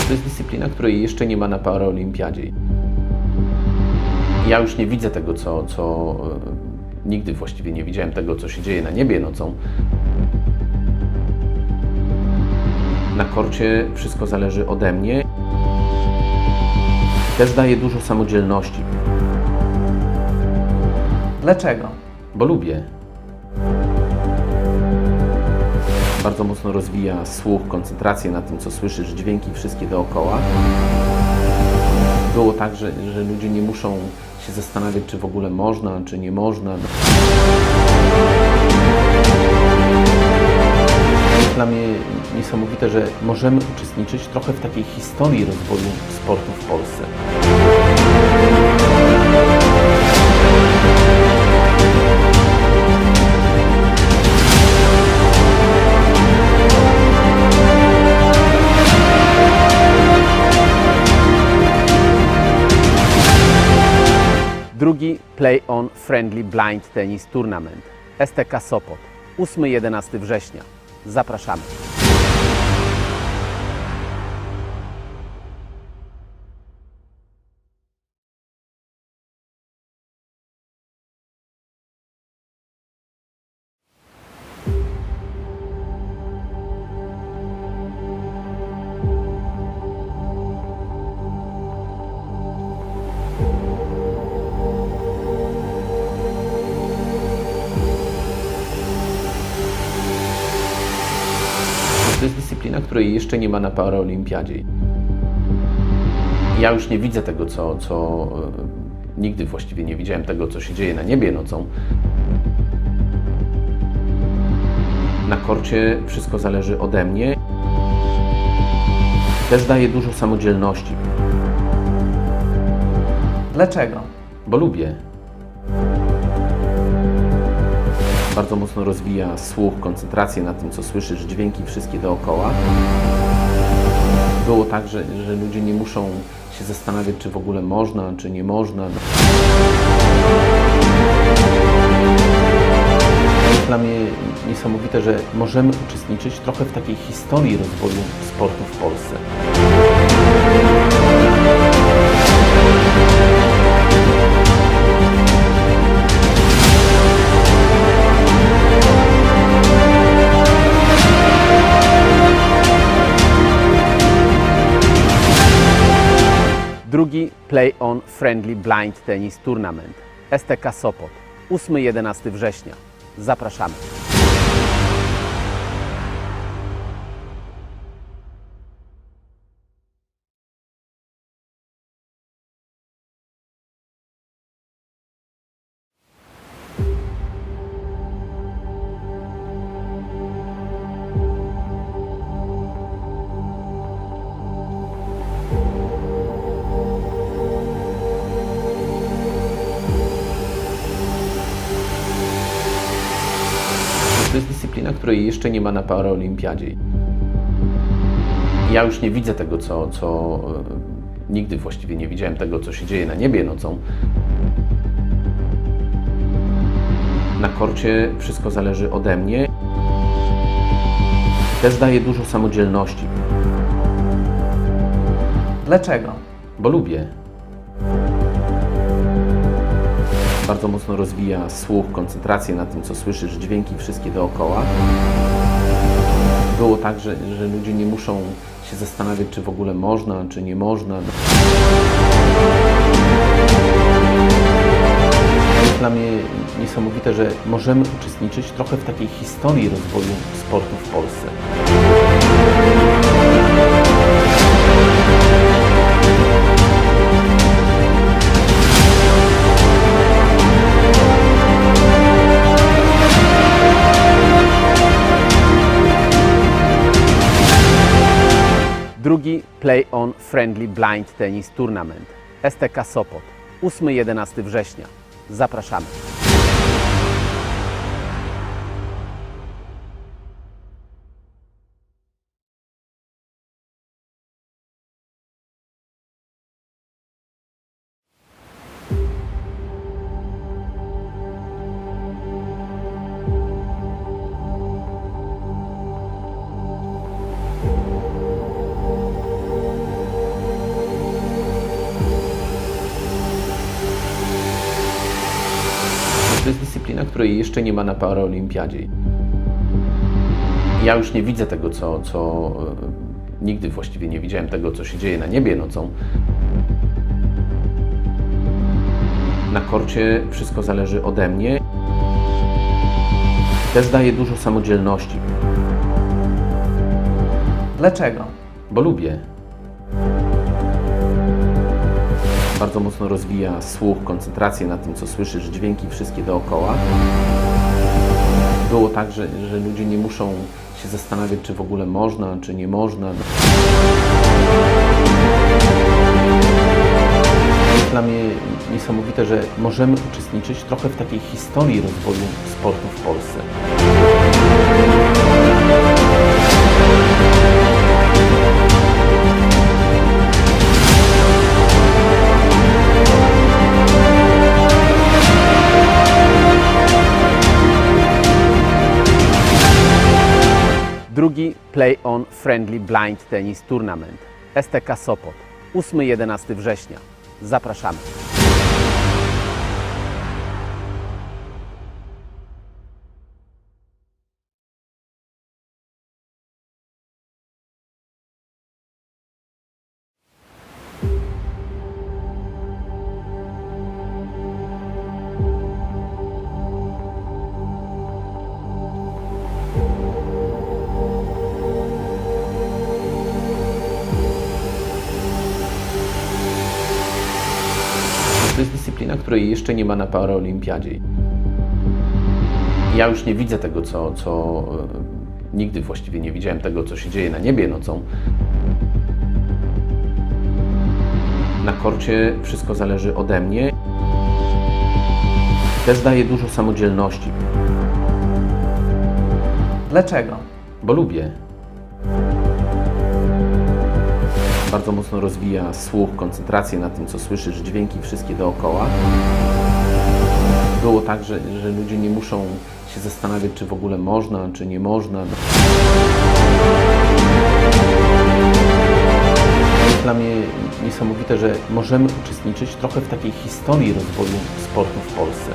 S7: To jest dyscyplina, której jeszcze nie ma na paraolimpiadzie. Ja już nie widzę tego, co nigdy właściwie nie widziałem tego, co się dzieje na niebie nocą. Na korcie wszystko zależy ode mnie. Też daje dużo samodzielności.
S6: Dlaczego?
S7: Bo lubię. Bardzo mocno rozwija słuch, koncentrację na tym, co słyszysz, dźwięki wszystkie dookoła. Było tak, że ludzie nie muszą się zastanawiać, czy w ogóle można, czy nie można. Jest dla mnie niesamowite, że możemy uczestniczyć trochę w takiej historii rozwoju sportu w Polsce.
S5: Drugi Play-on Friendly Blind Tennis Tournament STK Sopot 8-11 września. Zapraszamy.
S7: To jest dyscyplina, której jeszcze nie ma na paraolimpiadzie. Ja już nie widzę tego, co
S5: nigdy właściwie nie widziałem tego, co się dzieje na niebie nocą. Na korcie wszystko zależy ode mnie. Też daje dużo samodzielności.
S6: Dlaczego?
S5: Bo lubię. Bardzo mocno rozwija słuch, koncentrację na tym, co słyszysz, dźwięki wszystkie dookoła. Było tak, że ludzie nie muszą się zastanawiać, czy w ogóle można, czy nie można. Jest dla mnie niesamowite, że możemy uczestniczyć trochę w takiej historii rozwoju sportu w Polsce.
S7: Drugi Play On Friendly Blind Tennis Tournament STK Sopot 8-11 września. Zapraszamy.
S5: To jest dyscyplina, której jeszcze nie ma na paraolimpiadzie. Ja już nie widzę tego, co nigdy właściwie nie widziałem tego, co się dzieje na niebie nocą. Na korcie wszystko zależy ode mnie. Też daje dużo samodzielności.
S6: Dlaczego?
S5: Bo lubię. Bardzo mocno rozwija słuch, koncentrację na tym, co słyszysz, dźwięki wszystkie dookoła. Było tak, że ludzie nie muszą się zastanawiać, czy w ogóle można, czy nie można. Jest dla mnie niesamowite, że możemy uczestniczyć trochę w takiej historii rozwoju sportu w Polsce.
S7: Drugi Play On Friendly Blind Tennis Tournament STK Sopot 8-11 września. Zapraszamy.
S5: To jest dyscyplina, której jeszcze nie ma na paraolimpiadzie. Ja już nie widzę tego, co nigdy właściwie nie widziałem tego, co się dzieje na niebie nocą. Na korcie wszystko zależy ode mnie. Też daje dużo samodzielności.
S6: Dlaczego?
S5: Bo lubię. Bardzo mocno rozwija słuch, koncentrację na tym, co słyszysz, dźwięki wszystkie dookoła. Było tak, że ludzie nie muszą się zastanawiać, czy w ogóle można, czy nie można. Jest dla mnie niesamowite, że możemy uczestniczyć trochę w takiej historii rozwoju sportu w Polsce.
S7: Drugi Play On Friendly Blind Tennis Tournament STK Sopot 8-11 września. Zapraszamy.
S5: której jeszcze nie ma na paraolimpiadzie. Ja już nie widzę tego, co nigdy właściwie nie widziałem tego, co się dzieje na niebie nocą. Na korcie wszystko zależy ode mnie. Też daje dużo samodzielności.
S6: Dlaczego?
S5: Bo lubię. Bardzo mocno rozwija słuch, koncentrację na tym, co słyszysz, dźwięki wszystkie dookoła. Było tak, że ludzie nie muszą się zastanawiać, czy w ogóle można, czy nie można. Jest dla mnie niesamowite, że możemy uczestniczyć trochę w takiej historii rozwoju sportu w Polsce.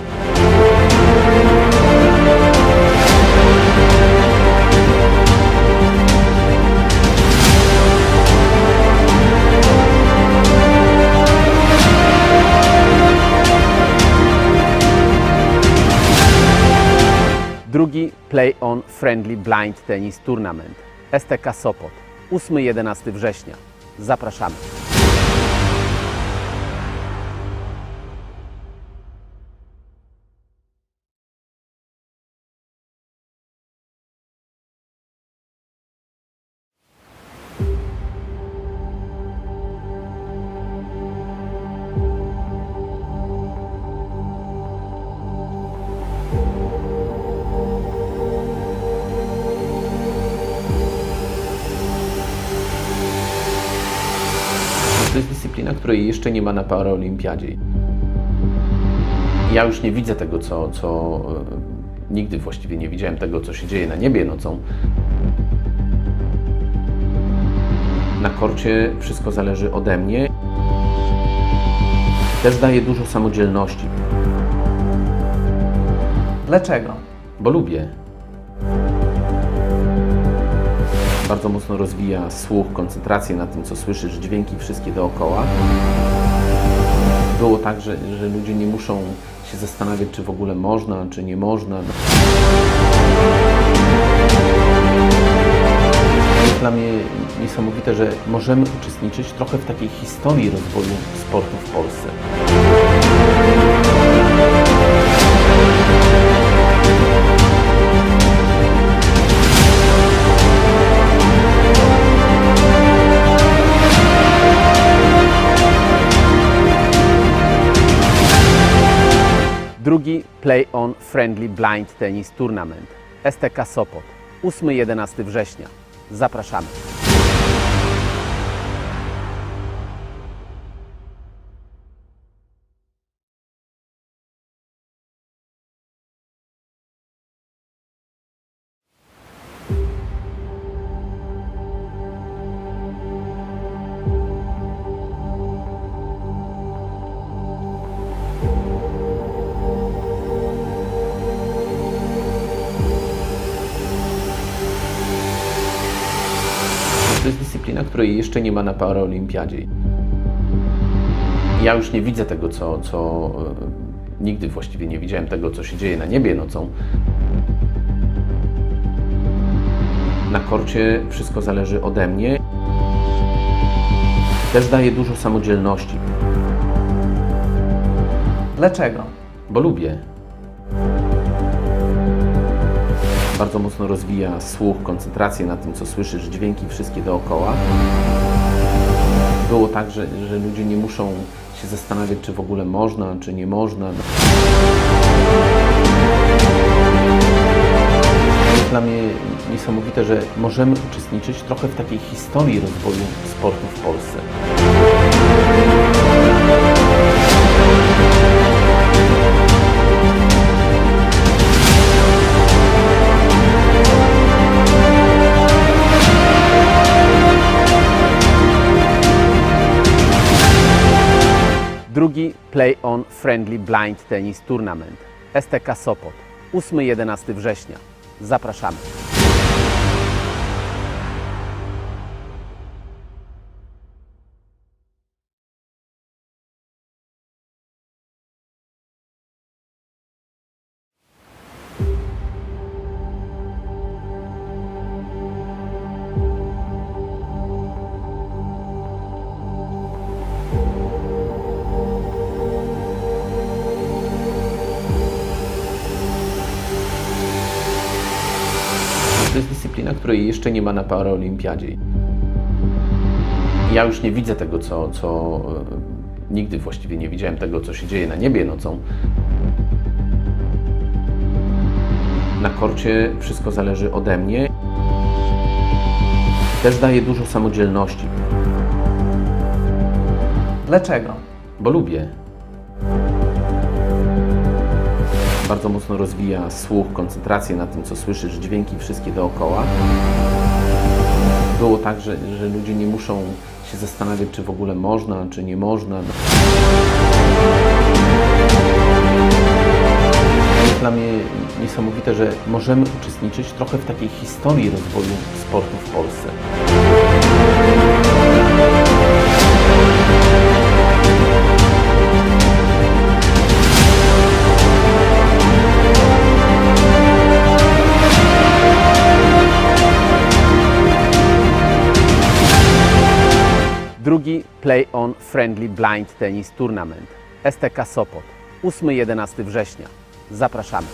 S7: Drugi Play-on Friendly Blind Tennis Tournament STK Sopot 8-11 września. Zapraszamy.
S5: To jest dyscyplina, której jeszcze nie ma na paraolimpiadzie. Ja już nie widzę tego, co nigdy właściwie nie widziałem tego, co się dzieje na niebie nocą. Na korcie wszystko zależy ode mnie. Też daje dużo samodzielności.
S6: Dlaczego?
S5: Bo lubię. Bardzo mocno rozwija słuch, koncentrację na tym, co słyszysz, dźwięki wszystkie dookoła. Było tak, że ludzie nie muszą się zastanawiać, czy w ogóle można, czy nie można. Jest dla mnie niesamowite, że możemy uczestniczyć trochę w takiej historii rozwoju sportu w Polsce.
S7: Drugi Play-on Friendly Blind Tennis Tournament STK Sopot 8-11 września. Zapraszamy.
S5: To jest dyscyplina, której jeszcze nie ma na paraolimpiadzie. Ja już nie widzę tego, co nigdy właściwie nie widziałem tego, co się dzieje na niebie nocą. Na korcie wszystko zależy ode mnie. Też daje dużo samodzielności.
S6: Dlaczego?
S5: Bo lubię. Bardzo mocno rozwija słuch, koncentrację na tym, co słyszysz, dźwięki wszystkie dookoła. Było tak, że ludzie nie muszą się zastanawiać, czy w ogóle można, czy nie można. Jest dla mnie niesamowite, że możemy uczestniczyć trochę w takiej historii rozwoju sportu w Polsce.
S7: Drugi Play-on Friendly Blind Tennis Tournament STK Sopot 8-11 września. Zapraszamy.
S5: dyscyplina, której jeszcze nie ma na paraolimpiadzie. Ja już nie widzę tego, co nigdy właściwie nie widziałem tego, co się dzieje na niebie nocą. Na korcie wszystko zależy ode mnie. Też daje dużo samodzielności.
S6: Dlaczego?
S5: Bo lubię. Bardzo mocno rozwija słuch, koncentrację na tym, co słyszysz, dźwięki wszystkie dookoła. Było tak, że ludzie nie muszą się zastanawiać, czy w ogóle można, czy nie można. Jest dla mnie niesamowite, że możemy uczestniczyć trochę w takiej historii rozwoju sportu w Polsce.
S7: Drugi Play-on Friendly Blind Tennis Tournament STK Sopot 8-11 września. Zapraszamy.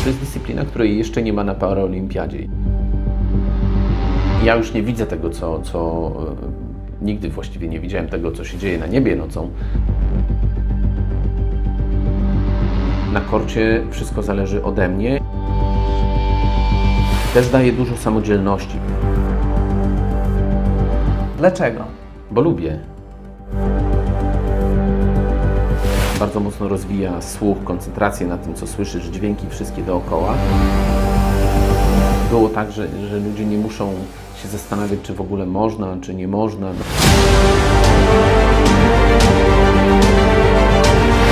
S5: To jest dyscyplina, której jeszcze nie ma na paraolimpiadzie. Ja już nie widzę tego, co nigdy właściwie nie widziałem tego, co się dzieje na niebie nocą. Na korcie wszystko zależy ode mnie. Też daje dużo samodzielności.
S6: Dlaczego?
S5: Bo lubię. Bardzo mocno rozwija słuch, koncentrację na tym, co słyszysz, dźwięki wszystkie dookoła. Było tak, że ludzie nie muszą się zastanawiać, czy w ogóle można, czy nie można.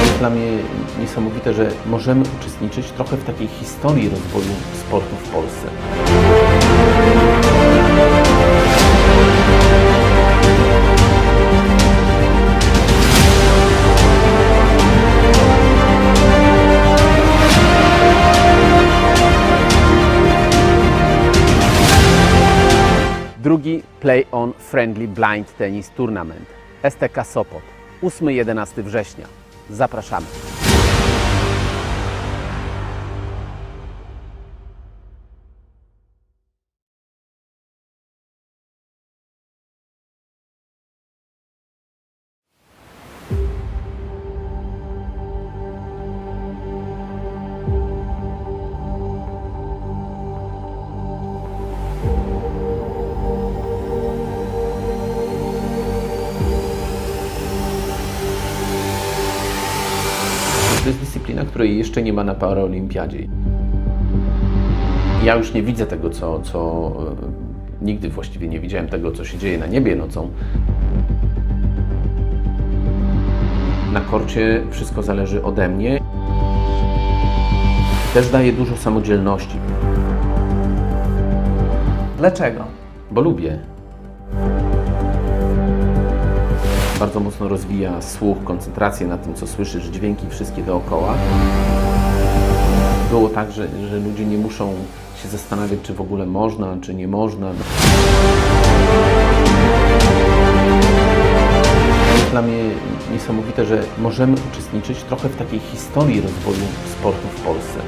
S5: Jest dla mnie niesamowite, że możemy uczestniczyć trochę w takiej historii rozwoju sportu w Polsce.
S7: Drugi Play-on Friendly Blind Tennis Tournament STK Sopot 8-11 września. Zapraszamy.
S5: To jest dyscyplina, której jeszcze nie ma na paraolimpiadzie. Ja już nie widzę tego, co nigdy właściwie nie widziałem tego, co się dzieje na niebie nocą. Na korcie wszystko zależy ode mnie. Też daje dużo samodzielności.
S6: Dlaczego?
S5: Bo lubię. Bardzo mocno rozwija słuch, koncentrację na tym, co słyszysz, dźwięki wszystkie dookoła. Było tak, że ludzie nie muszą się zastanawiać, czy w ogóle można, czy nie można. Jest dla mnie niesamowite, że możemy uczestniczyć trochę w takiej historii rozwoju sportu w Polsce.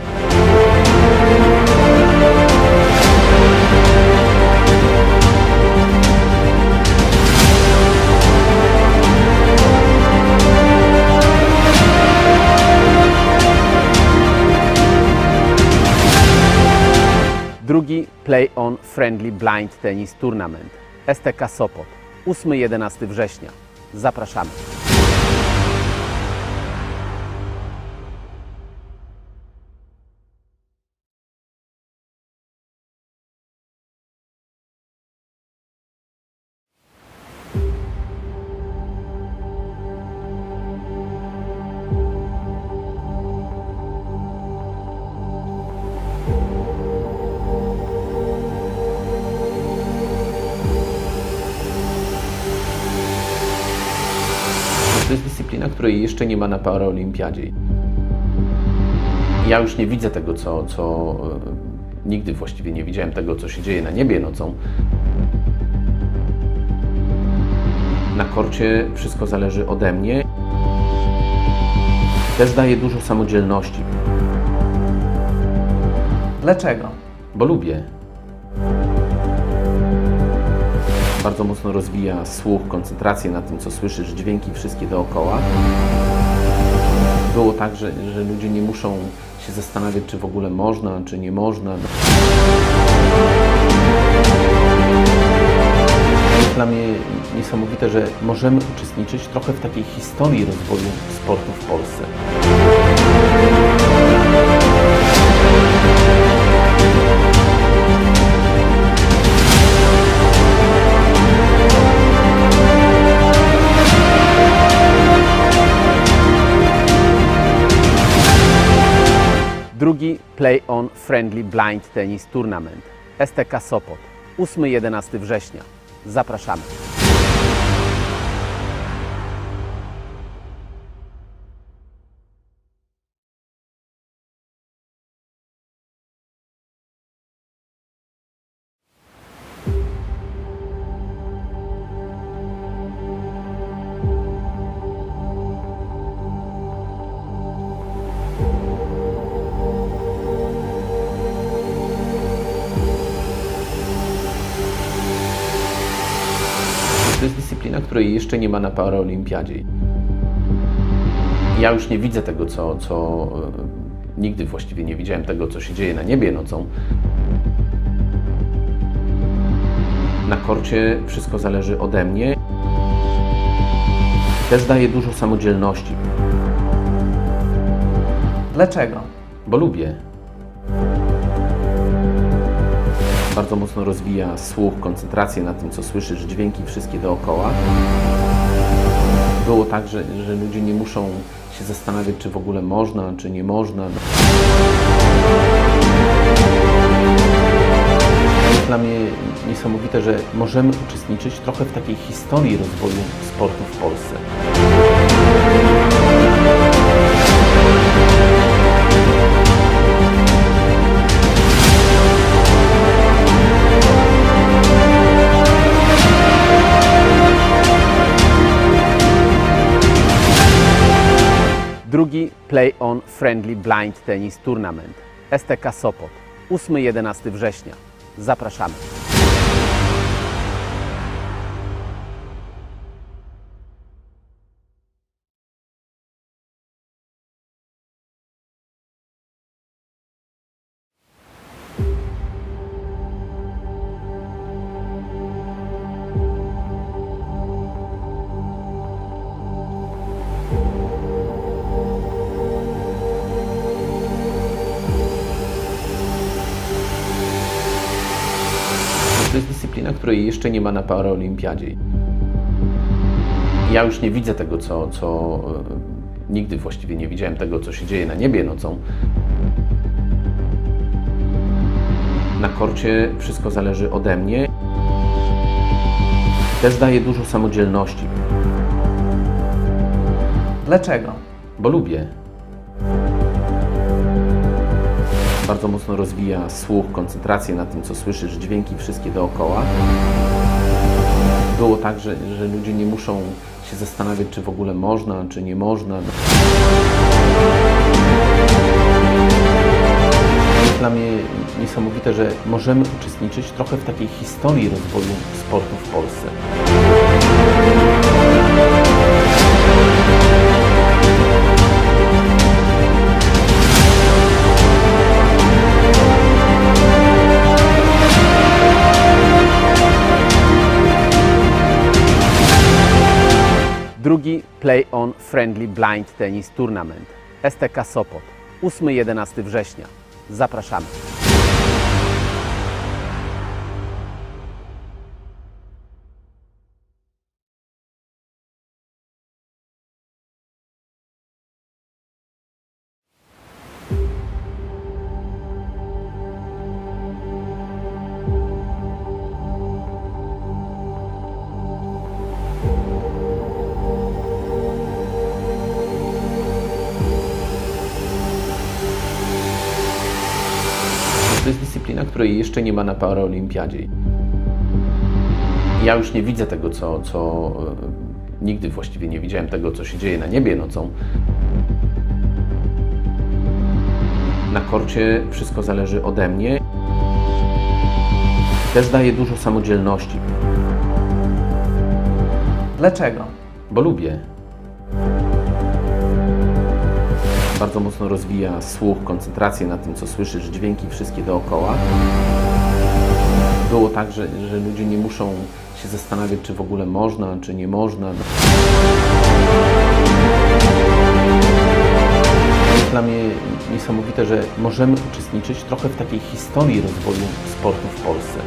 S7: Drugi Play-on Friendly Blind Tennis Tournament STK Sopot 8-11 września. Zapraszamy.
S5: której jeszcze nie ma na paraolimpiadzie. Ja już nie widzę tego, co nigdy właściwie nie widziałem tego, co się dzieje na niebie nocą. Na korcie wszystko zależy ode mnie. Też daje dużo samodzielności.
S6: Dlaczego?
S5: Bo lubię. Bardzo mocno rozwija słuch, koncentrację na tym, co słyszysz, dźwięki wszystkie dookoła. Było tak, że ludzie nie muszą się zastanawiać, czy w ogóle można, czy nie można. Jest dla mnie niesamowite, że możemy uczestniczyć trochę w takiej historii rozwoju sportu w Polsce.
S7: Drugi Play-on Friendly Blind Tennis Tournament STK Sopot 8-11 września. Zapraszamy.
S5: To jest dyscyplina, której jeszcze nie ma na paraolimpiadzie. Ja już nie widzę tego, co nigdy właściwie nie widziałem tego, co się dzieje na niebie nocą. Na korcie wszystko zależy ode mnie. Też daje dużo samodzielności.
S6: Dlaczego?
S5: Bo lubię. Bardzo mocno rozwija słuch, koncentrację na tym, co słyszysz, dźwięki wszystkie dookoła. Było tak, że ludzie nie muszą się zastanawiać, czy w ogóle można, czy nie można. Jest dla mnie niesamowite, że możemy uczestniczyć trochę w takiej historii rozwoju sportu w Polsce.
S7: Drugi Play-on Friendly Blind Tennis Tournament STK Sopot 8-11 września. Zapraszamy.
S5: To jest dyscyplina, której jeszcze nie ma na paraolimpiadzie. Ja już nie widzę tego, co nigdy właściwie nie widziałem tego, co się dzieje na niebie nocą. Na korcie wszystko zależy ode mnie. Też daje dużo samodzielności.
S6: Dlaczego?
S5: Bo lubię. Bardzo mocno rozwija słuch, koncentrację na tym, co słyszysz, dźwięki wszystkie dookoła. Było tak, że ludzie nie muszą się zastanawiać, czy w ogóle można, czy nie można. Jest dla mnie niesamowite, że możemy uczestniczyć trochę w takiej historii rozwoju sportu w Polsce.
S7: Drugi Play-on Friendly Blind Tennis Tournament STK Sopot 8-11 września. Zapraszamy.
S5: To jest dyscyplina, której jeszcze nie ma na paraolimpiadzie. Ja już nie widzę tego, co nigdy właściwie nie widziałem tego, co się dzieje na niebie nocą. Na korcie wszystko zależy ode mnie. Też daje dużo samodzielności.
S6: Dlaczego?
S5: Bo lubię. Bardzo mocno rozwija słuch, koncentrację na tym, co słyszysz, dźwięki wszystkie dookoła. Było tak, że ludzie nie muszą się zastanawiać, czy w ogóle można, czy nie można. Jest dla mnie niesamowite, że możemy uczestniczyć trochę w takiej historii rozwoju sportu w Polsce.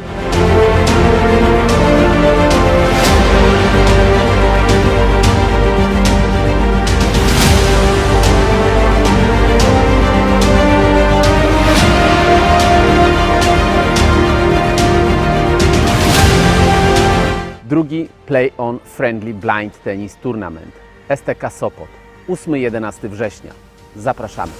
S7: Drugi Play On Friendly Blind Tennis Tournament STK Sopot 8-11 września. Zapraszamy.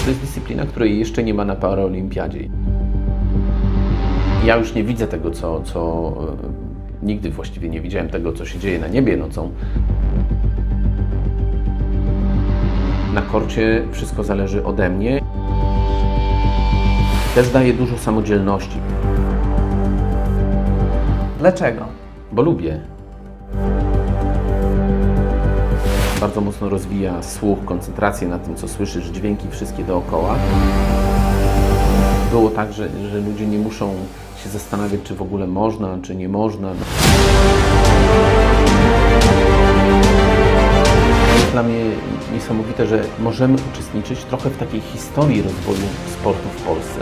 S5: To jest dyscyplina, której jeszcze nie ma na paraolimpiadzie. Ja już nie widzę tego, co nigdy właściwie nie widziałem tego, co się dzieje na niebie nocą. Na korcie wszystko zależy ode mnie. Też daje dużo samodzielności.
S6: Dlaczego?
S5: Bo lubię. Bardzo mocno rozwija słuch, koncentrację na tym, co słyszysz, dźwięki wszystkie dookoła. Było tak, że ludzie nie muszą się zastanawiać, czy w ogóle można, czy nie można. Jest dla mnie niesamowite, że możemy uczestniczyć trochę w takiej historii rozwoju sportu w Polsce.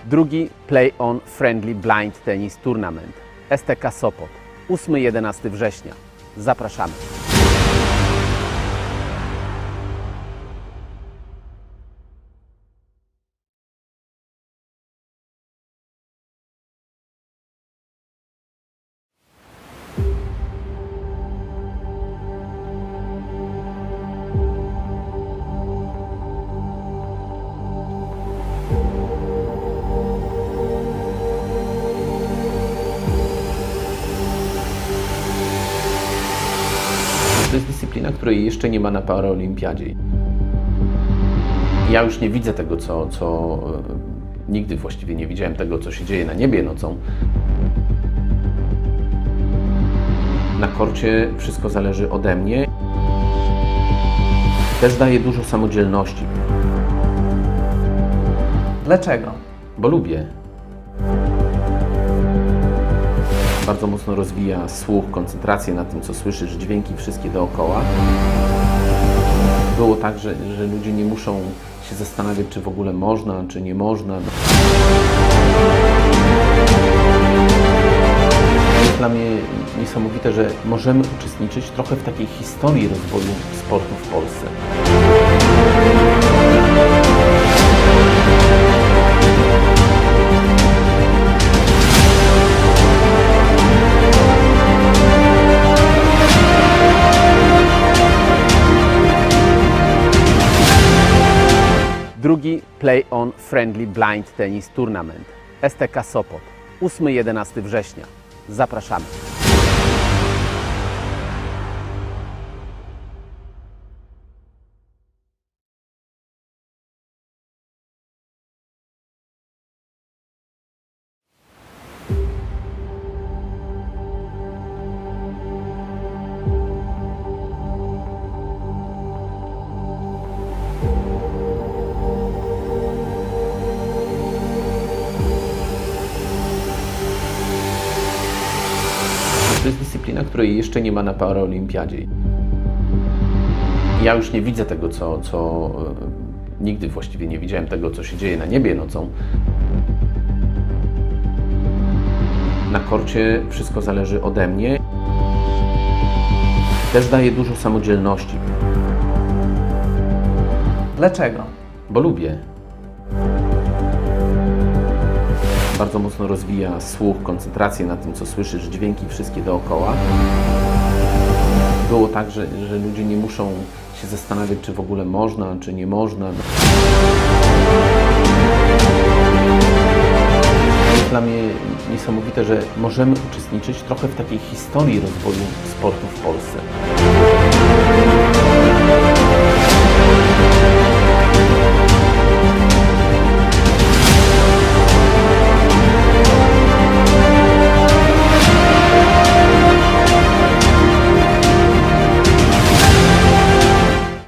S7: Drugi Play On Friendly Blind Tennis Tournament STK Sopot 8-11 września. Zapraszamy.
S5: To jest dyscyplina, której jeszcze nie ma na paraolimpiadzie. Ja już nie widzę tego, co nigdy właściwie nie widziałem tego, co się dzieje na niebie nocą. Na korcie wszystko zależy ode mnie. Też daje dużo samodzielności.
S6: Dlaczego?
S5: Bo lubię. Bardzo mocno rozwija słuch, koncentrację na tym, co słyszysz, dźwięki wszystkie dookoła. Było tak, że ludzie nie muszą się zastanawiać, czy w ogóle można, czy nie można. Jest dla mnie niesamowite, że możemy uczestniczyć trochę w takiej historii rozwoju sportu w Polsce.
S7: Drugi Play On Friendly Blind Tennis Tournament STK Sopot 8-11 września. Zapraszamy.
S5: której jeszcze nie ma na paraolimpiadzie. Ja już nie widzę tego, co nigdy właściwie nie widziałem tego, co się dzieje na niebie nocą. Na korcie wszystko zależy ode mnie. Też daje dużo samodzielności.
S6: Dlaczego?
S5: Bo lubię. Bardzo mocno rozwija słuch, koncentrację na tym, co słyszysz, dźwięki wszystkie dookoła. Było tak, że ludzie nie muszą się zastanawiać, czy w ogóle można, czy nie można. Jest dla mnie niesamowite, że możemy uczestniczyć trochę w takiej historii rozwoju sportu w Polsce.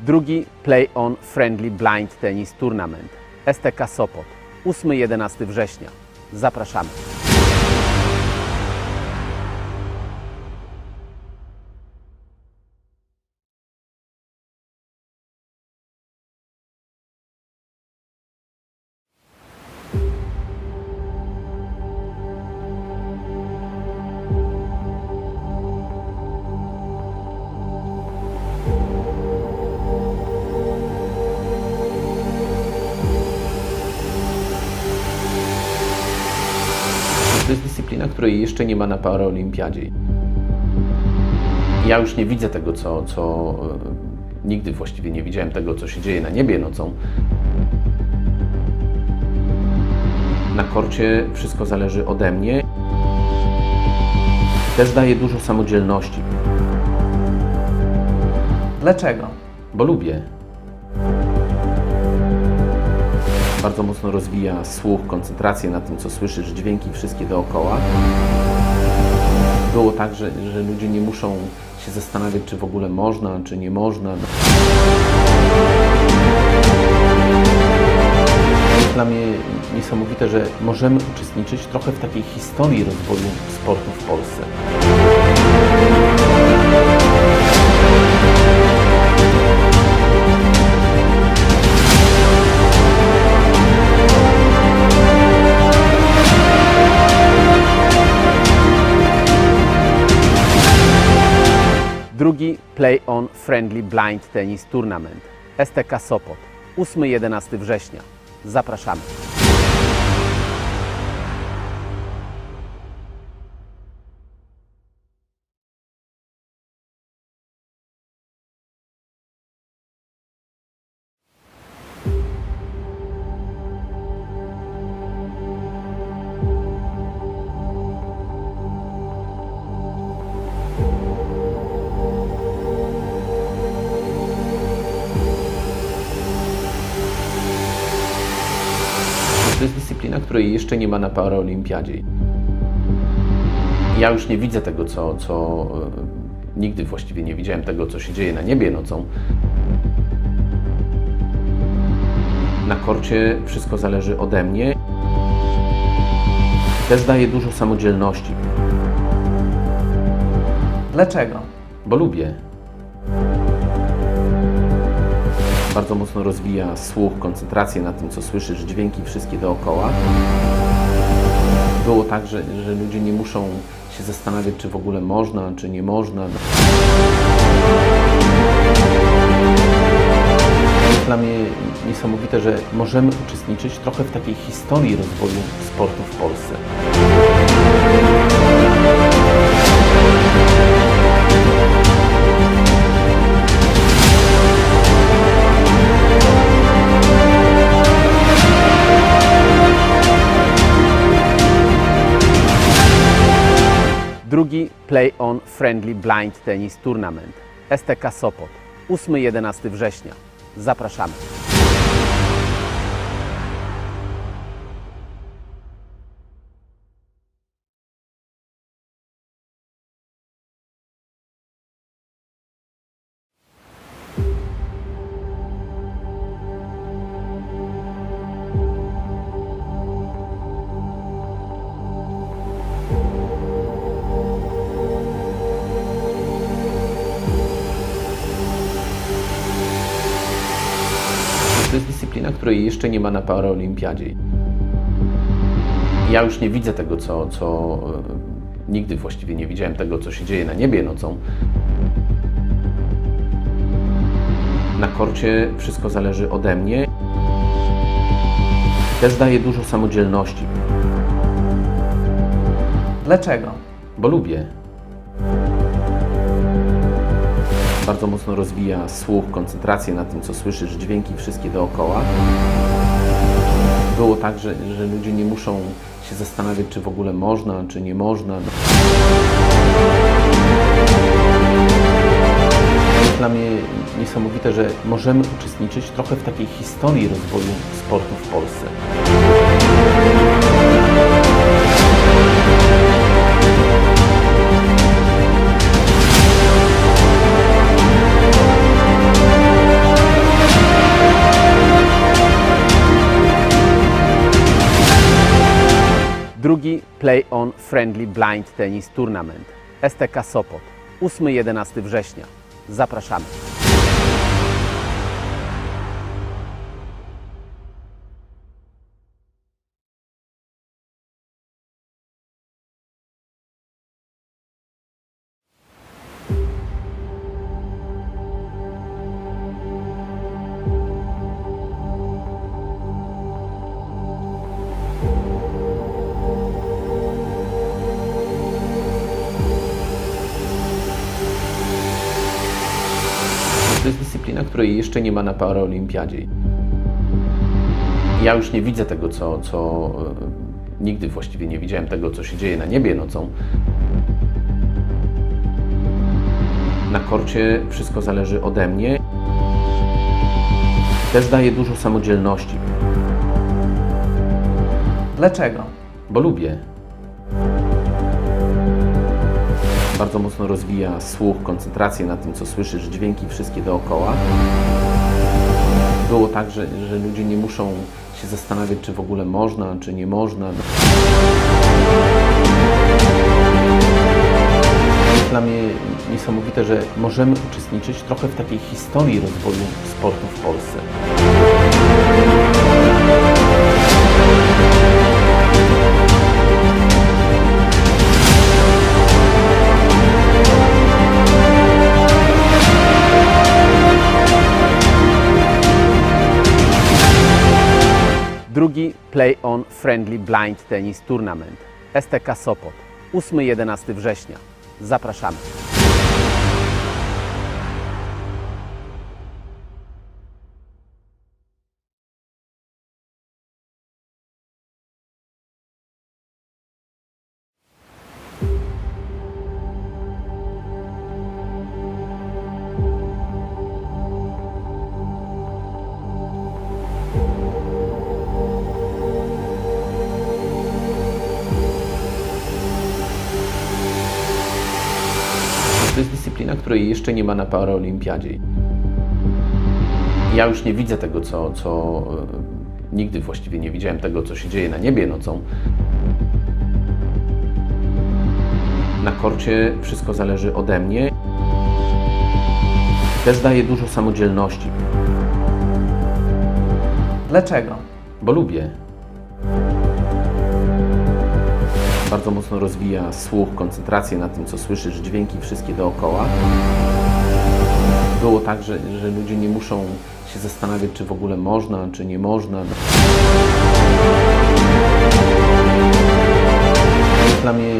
S7: Drugi Play On Friendly Blind Tennis Tournament STK Sopot 8-11 września. Zapraszamy.
S5: To jest dyscyplina, której jeszcze nie ma na paraolimpiadzie. Ja już nie widzę tego, co nigdy właściwie nie widziałem tego, co się dzieje na niebie nocą. Na korcie wszystko zależy ode mnie. Też daje dużo samodzielności.
S6: Dlaczego?
S5: Bo lubię. Bardzo mocno rozwija słuch, koncentrację na tym, co słyszysz, dźwięki wszystkie dookoła. Było tak, że ludzie nie muszą się zastanawiać, czy w ogóle można, czy nie można. Jest dla mnie niesamowite, że możemy uczestniczyć trochę w takiej historii rozwoju sportu w Polsce.
S7: Drugi Play On Friendly Blind Tennis Tournament STK Sopot 8-11 września. Zapraszamy.
S5: To jest dyscyplina, której jeszcze nie ma na paraolimpiadzie. Ja już nie widzę tego, co nigdy właściwie nie widziałem tego, co się dzieje na niebie nocą. Na korcie wszystko zależy ode mnie. Też daje dużo samodzielności.
S6: Dlaczego?
S5: Bo lubię. Bardzo mocno rozwija słuch, koncentrację na tym, co słyszysz, dźwięki wszystkie dookoła. Było tak, że ludzie nie muszą się zastanawiać, czy w ogóle można, czy nie można. Jest dla mnie niesamowite, że możemy uczestniczyć trochę w takiej historii rozwoju sportu w Polsce.
S7: Drugi Play On Friendly Blind Tennis Tournament STK Sopot 8-11 września. Zapraszamy.
S5: To jest dyscyplina, której jeszcze nie ma na paraolimpiadzie. Ja już nie widzę tego, co nigdy właściwie nie widziałem tego, co się dzieje na niebie nocą. Na korcie wszystko zależy ode mnie. Też daje dużo samodzielności.
S6: Dlaczego?
S5: Bo lubię. Bardzo mocno rozwija słuch, koncentrację na tym, co słyszysz, dźwięki wszystkie dookoła. Było tak, że ludzie nie muszą się zastanawiać, czy w ogóle można, czy nie można. Jest dla mnie niesamowite, że możemy uczestniczyć trochę w takiej historii rozwoju sportu w Polsce.
S7: Drugi Play On Friendly Blind Tennis Tournament STK Sopot 8-11 września. Zapraszamy.
S5: To jest dyscyplina, której jeszcze nie ma na paraolimpiadzie. Ja już nie widzę tego, co nigdy właściwie nie widziałem tego, co się dzieje na niebie nocą. Na korcie wszystko zależy ode mnie. Też daje dużo samodzielności.
S6: Dlaczego?
S5: Bo lubię. Bardzo mocno rozwija słuch, koncentrację na tym, co słyszysz, dźwięki wszystkie dookoła. Było tak, że ludzie nie muszą się zastanawiać, czy w ogóle można, czy nie można. Jest dla mnie niesamowite, że możemy uczestniczyć trochę w takiej historii rozwoju sportu w Polsce.
S7: Drugi Play On Friendly Blind Tennis Tournament STK Sopot 8-11 września. Zapraszamy.
S5: To jest dyscyplina, której jeszcze nie ma na paraolimpiadzie. Ja już nie widzę tego, co nigdy właściwie nie widziałem tego, co się dzieje na niebie nocą. Na korcie wszystko zależy ode mnie. Też daje dużo samodzielności.
S6: Dlaczego?
S5: Bo lubię. Bardzo mocno rozwija słuch, koncentrację na tym, co słyszysz, dźwięki wszystkie dookoła. Było tak, że ludzie nie muszą się zastanawiać, czy w ogóle można, czy nie można. Jest dla mnie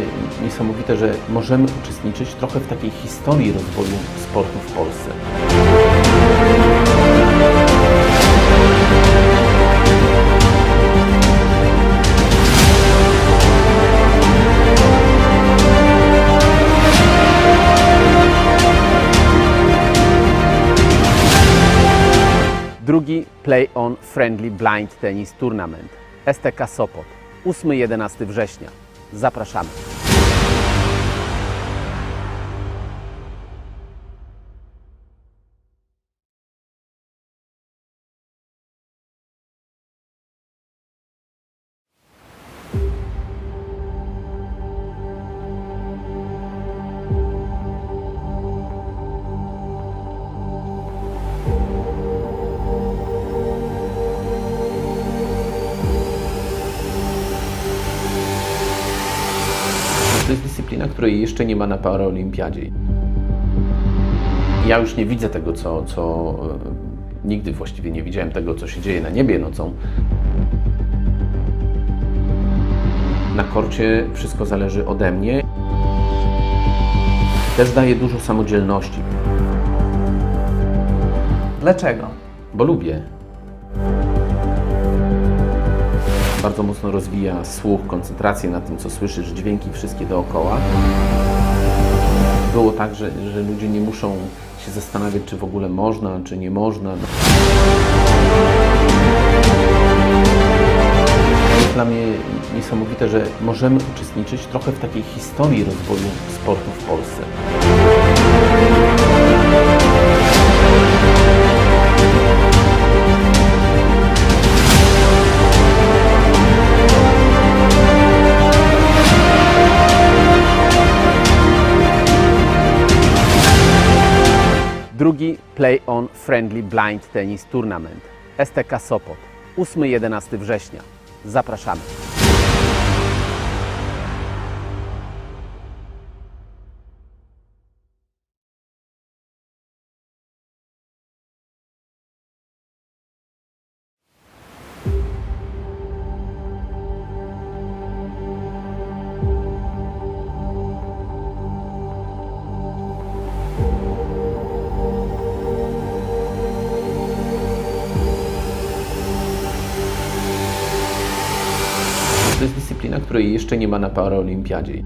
S5: niesamowite, że możemy uczestniczyć trochę w takiej historii rozwoju sportu w Polsce.
S7: Drugi Play On Friendly Blind Tennis Tournament STK Sopot 8-11 września. Zapraszamy.
S5: dyscyplina, której jeszcze nie ma na paraolimpiadzie. Ja już nie widzę tego, co nigdy właściwie nie widziałem tego, co się dzieje na niebie nocą. Na korcie wszystko zależy ode mnie. Też daje dużo samodzielności.
S6: Dlaczego?
S5: Bo lubię. Bardzo mocno rozwija słuch, koncentrację na tym, co słyszysz, dźwięki wszystkie dookoła. Było tak, że ludzie nie muszą się zastanawiać, czy w ogóle można, czy nie można. Jest dla mnie niesamowite, że możemy uczestniczyć trochę w takiej historii rozwoju sportu w Polsce.
S7: Drugi Play On Friendly Blind Tennis Tournament STK Sopot 8-11 września. Zapraszamy.
S5: To jest dyscyplina, której jeszcze nie ma na paraolimpiadzie.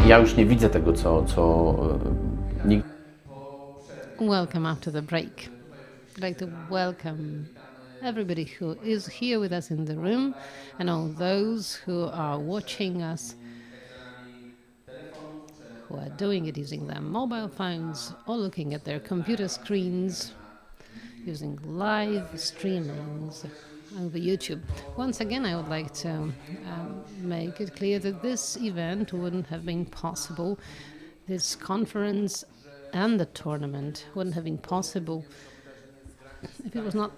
S5: Ja już nie widzę tego, co nikt...
S18: Welcome after the break. I'd like to welcome everybody who is here with us in the room and all those who are watching us, who are doing it using their mobile phones or looking at their computer screens, using live streamings over YouTube. Once again, I would like to make it clear that this event wouldn't have been possible, this conference and the tournament wouldn't have been possible if it was not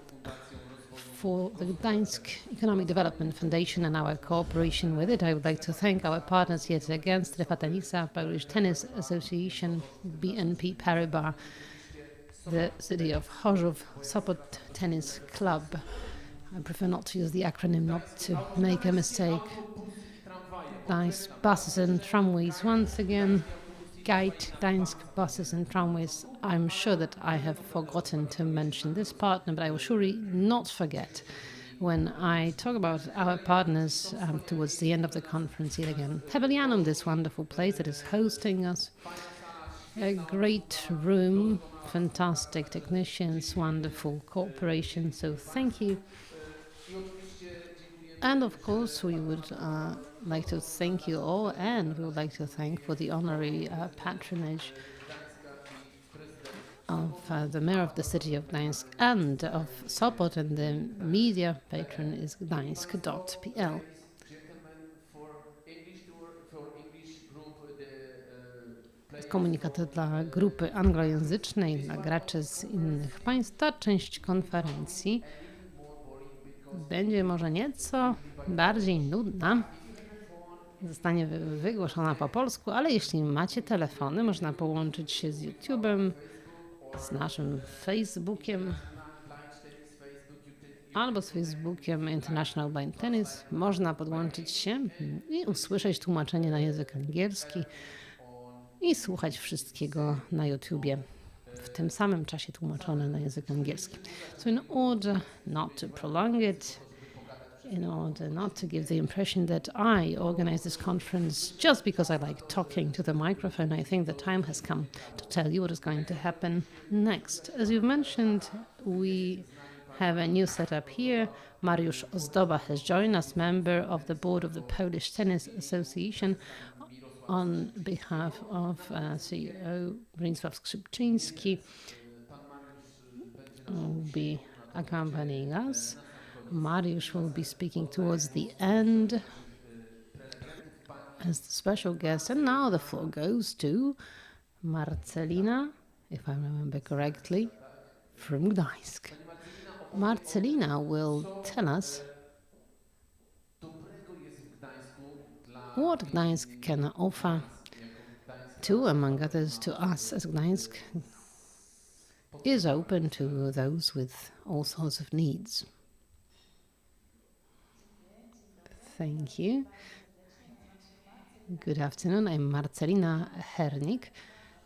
S18: for the Gdańsk Economic Development Foundation and our cooperation with it. I would like to thank our partners yet again, Strefa Tenisa, Polish Tennis Association, BNP Paribas, the city of Chorzów, Sopot Tennis Club. I prefer not to use the acronym, not to make a mistake. Nice buses and tramways once again. Guide Gdańsk buses and tramways. I'm sure that I have forgotten to mention this partner, but I will surely not forget when I talk about our partners towards the end of the conference yet again. Hebelianum, this wonderful place that is hosting us. A great room, fantastic technicians, wonderful cooperation, so thank you. And of course, we would like to thank you all, and we would like to thank for the honorary patronage of the mayor of the city of Gdańsk and of Sopot, and the media patron is gdańsk.pl. Komunikaty dla grupy anglojęzycznej, dla graczy z innych państw. Ta część konferencji będzie może nieco bardziej nudna. Zostanie wygłoszona po polsku, ale jeśli macie telefony, można połączyć się z YouTube'em, z naszym Facebookiem albo z Facebookiem International Blind Tennis. Można podłączyć się i usłyszeć tłumaczenie na język angielski i słuchać wszystkiego na YouTubie, w tym samym czasie tłumaczone na język angielski. So in order not to prolong it, in order not to give the impression that I organize this conference just because I like talking to the microphone, I think the time has come to tell you what is going to happen next. As you've mentioned, we have a new setup here. Mariusz Ozdoba has joined us, member of the board of the Polish Tennis Association, on behalf of CEO Bronisław Skrzypczyński, will be accompanying us. Mariusz will be speaking towards the end as the special guest. And now the floor goes to Marcelina, if I remember correctly, from Gdańsk. Marcelina will tell us what Gdańsk can offer to, among others, to us as Gdańsk, is open to those with all sorts of needs. Thank you. Good afternoon, I'm Marcelina Hernik,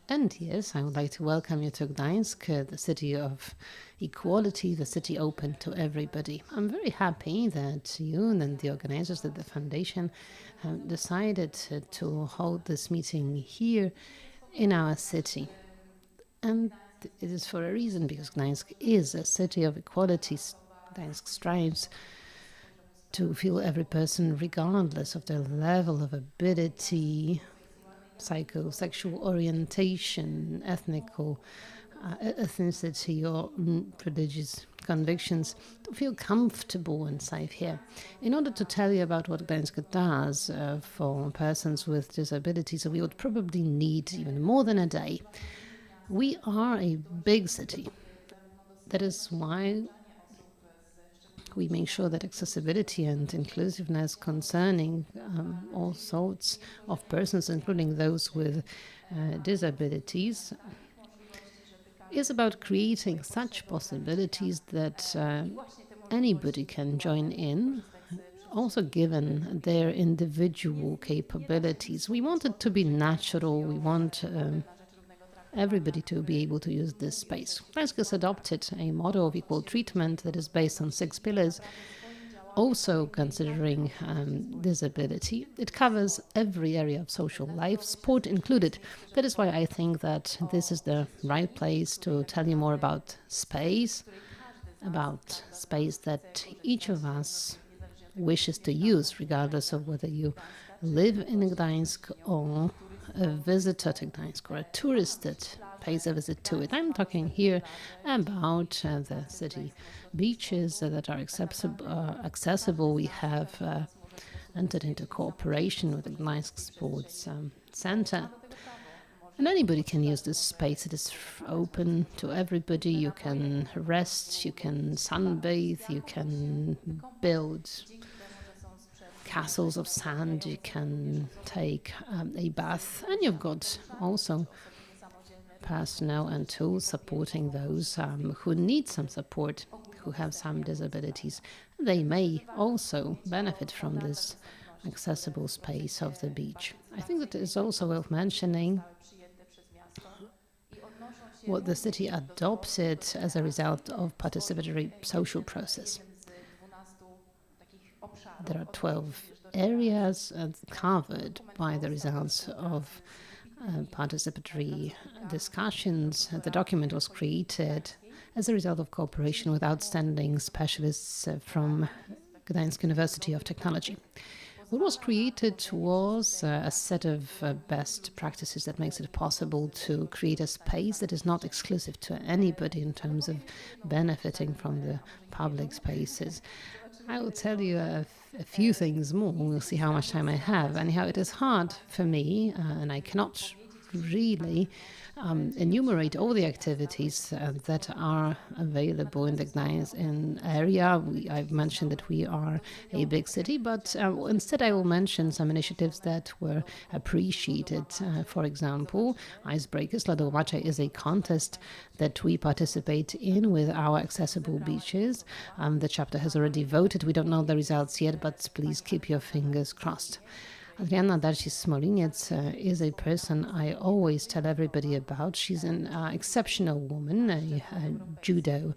S18: and yes, I would like to welcome you to Gdańsk, the city of equality, the city open to everybody. I'm very happy that you and the organizers of the foundation have decided to hold this meeting here in our city. And it is for a reason, because Gdańsk is a city of equality. Gdańsk strives to feel every person, regardless of their level of ability, psychosexual orientation, ethnicity, or religious convictions, to feel comfortable and safe here. In order to tell you about what Gdańsk does for persons with disabilities, we would probably need even more than a day. We are a big city. That is why we make sure that accessibility and inclusiveness concerning all sorts of persons, including those with disabilities, is about creating such possibilities that anybody can join in, also given their individual capabilities. We want it to be natural. We want everybody to be able to use this space. Gdańsk has adopted a model of equal treatment that is based on 6 pillars, also considering disability. It covers every area of social life, sport included. That is why I think that this is the right place to tell you more about space that each of us wishes to use, regardless of whether you live in Gdańsk or a visitor to Gdańsk or a tourist that pays a visit to it. I'm talking here about the city beaches that are accessible. We have entered into cooperation with the Gdańsk Sports Center. And anybody can use this space. It is open to everybody. You can rest, you can sunbathe, you can build castles of sand, you can take a bath, and you've got also personnel and tools supporting those who need some support, who have some disabilities. They may also benefit from this accessible space of the beach. I think that it is also worth mentioning what the city adopted as a result of participatory social process. There are 12 areas covered by the results of participatory discussions. The document was created as a result of cooperation with outstanding specialists from Gdańsk University of Technology. What was created was a set of best practices that makes it possible to create a space that is not exclusive to anybody in terms of benefiting from the public spaces. I will tell you a few things more. We'll see how much time I have. Anyhow, it is hard for me, and I cannot really enumerate all the activities that are available in the Gdańsk area. I've mentioned that we are a big city, but instead I will mention some initiatives that were appreciated. For example, Icebreakers. Lodomacze is a contest that we participate in with our accessible beaches. The chapter has already voted. We don't know the results yet, but please keep your fingers crossed. Adriana Darcis-Smoliniec is a person I always tell everybody about. She's an exceptional woman, a judo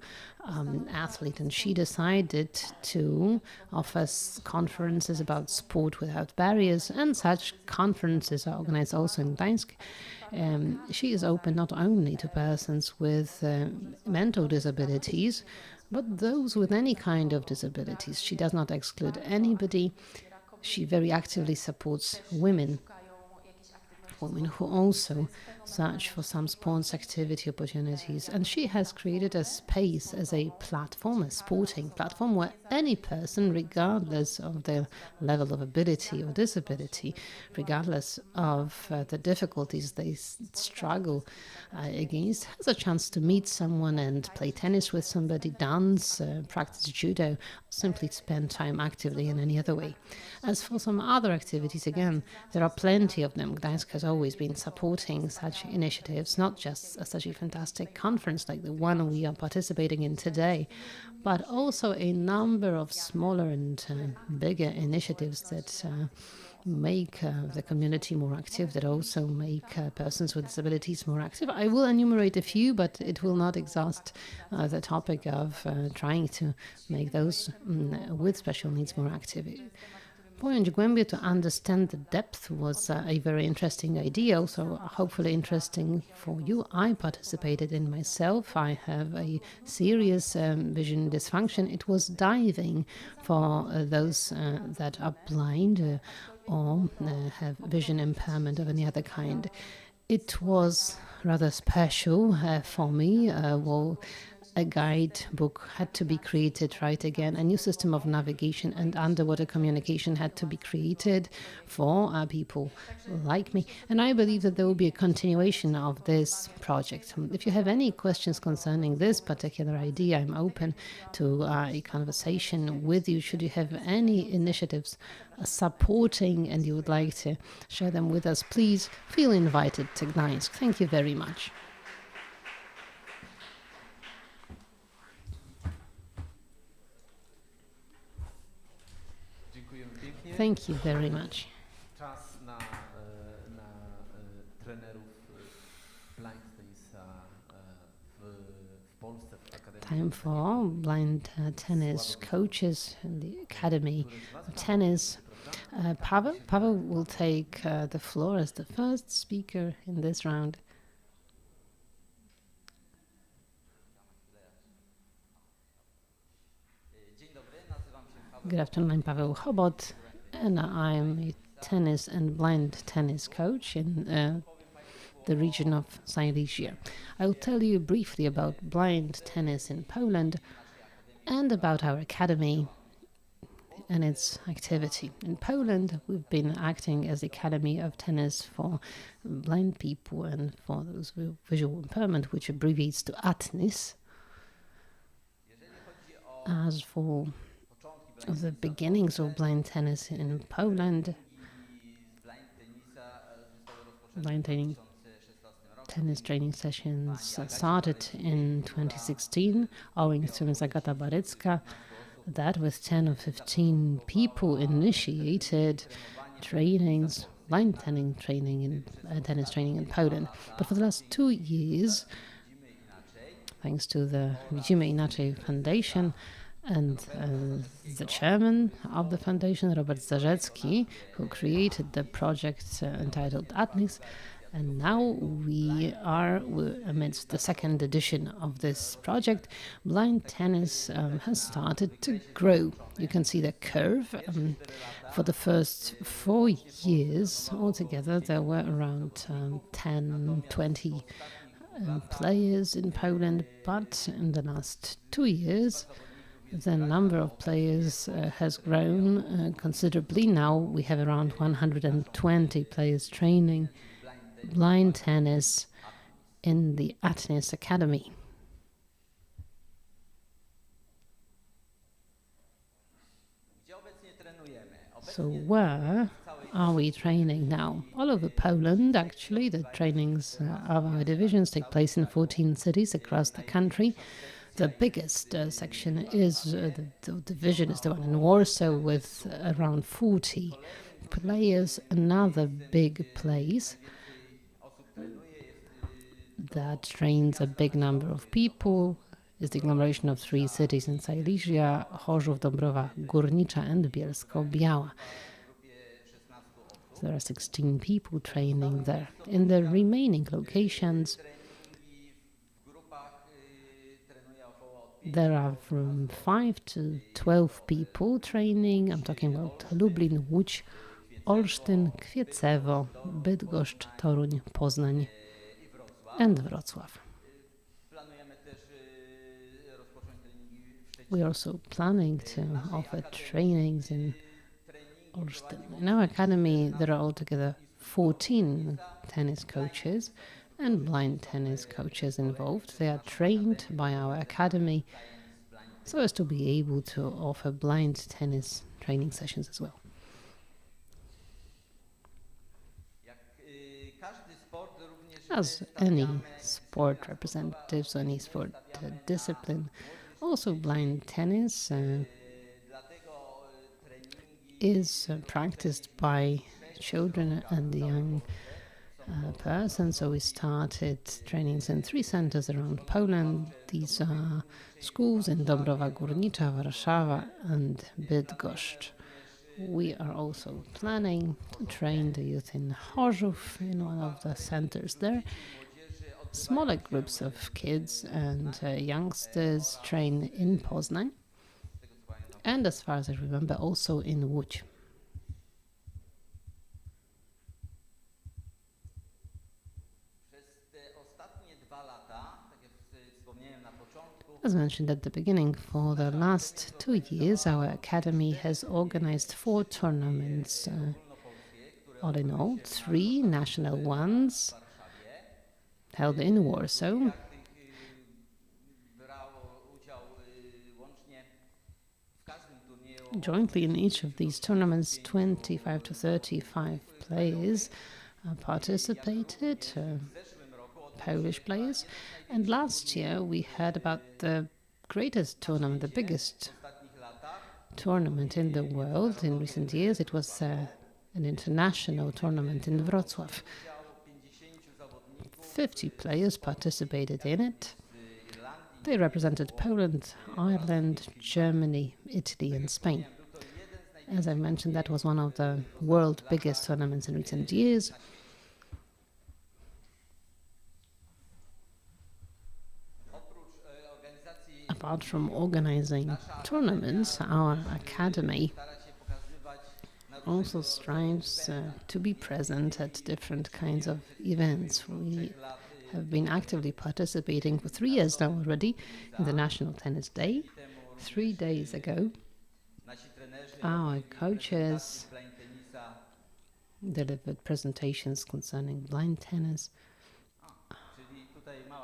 S18: athlete, and she decided to offer conferences about sport without barriers, and such conferences are organized also in Gdańsk. She is open not only to persons with mental disabilities, but those with any kind of disabilities. She does not exclude anybody. She very actively supports women who also search for some sports activity opportunities, and she has created a space as a platform, a sporting platform, where any person, regardless of their level of ability or disability, regardless of the difficulties they struggle against, has a chance to meet someone and play tennis with somebody, dance, practice judo, simply spend time actively in any other way. As for some other activities, again, there are plenty of them. Gdańsk has always been supporting such initiatives, not just such a fantastic conference like the one we are participating in today, but also a number of smaller and bigger initiatives that make the community more active, that also make persons with disabilities more active. I will enumerate a few, but it will not exhaust the topic of trying to make those with special needs more active. Pojąć głębiej, to understand the depth, was a very interesting idea, also hopefully interesting for you. I participated in myself. I have a serious vision dysfunction. It was diving for those that are blind or have vision impairment of any other kind. It was rather special for me. A guidebook had to be created, right again. A new system of navigation and underwater communication had to be created for people like me. And I believe that there will be a continuation of this project. If you have any questions concerning this particular idea, I'm open to a conversation with you. Should you have any initiatives supporting and you would like to share them with us, please feel invited to Gdańsk. Thank you very much. Thank you very much. Time for blind tennis coaches in the Academy of Tennis. Paweł will take the floor as the first speaker in this round. Good afternoon, I'm Paweł Chobot, and I'm a tennis and blind tennis coach in the region of Silesia. I will tell you briefly about blind tennis in Poland and about our academy and its activity. In Poland, we've been acting as the Academy of Tennis for blind people and for those with visual impairment, which abbreviates to ATNIS. As for the beginnings of blind tennis in Poland, blind tennis training sessions started in 2016, owing to Ms. Agata Barycka, that with 10 or 15 people initiated trainings, blind tennis training in Poland. But for the last 2 years, thanks to the Widzimy Inaczej Foundation and the chairman of the foundation, Robert Zarzecki, who created the project entitled ATNIS, and now we're amidst the second edition of this project. Blind tennis has started to grow. You can see the curve. For the first 4 years altogether, there were around 10, 20 players in Poland, but in the last 2 years, the number of players has grown considerably. Now we have around 120 players training blind tennis in the ATNIS Academy. So where are we training now? All over Poland, actually. The trainings of our divisions take place in 14 cities across the country. The biggest section is the division is the one in Warsaw with around 40 players. Another big place that trains a big number of people is the agglomeration of 3 cities in Silesia: Chorzów, Dąbrowa Górnicza and Bielsko-Biała. There are 16 people training there. In the remaining locations, there are from 5 to 12 people training. I'm talking about Lublin, Łódź, Olsztyn, Kwiecewo, Bydgoszcz, Toruń, Poznań. and Wrocław. We're also planning to offer trainings in Olsztyn. In our academy, there are altogether 14 tennis coaches and blind tennis coaches involved. They are trained by our academy so as to be able to offer blind tennis training sessions as well. As any sport representatives, any sport discipline, also blind tennis is practiced by children and young persons. So we started trainings in 3 centers around Poland. These are schools in Dąbrowa Górnicza, Warszawa and Bydgoszcz. We are also planning to train the youth in Chorzów, in one of the centers there. Smaller groups of kids and youngsters train in Poznań, and as far as I remember, also in Łódź. As mentioned at the beginning, for the last 2 years, our academy has organized 4 tournaments. All in all, 3 national ones held in Warsaw. Jointly in each of these tournaments, 25 to 35 players participated, Polish players. And last year we had about the greatest tournament, the biggest tournament in the world in recent years. It was an international tournament in Wrocław. 50 players participated in it. They represented Poland, Ireland, Germany, Italy and Spain. As I mentioned, that was one of the world's biggest tournaments in recent years. Apart from organizing tournaments, our academy also strives to be present at different kinds of events. We have been actively participating for 3 years now already in the National Tennis Day. 3 days ago, our coaches delivered presentations concerning blind tennis.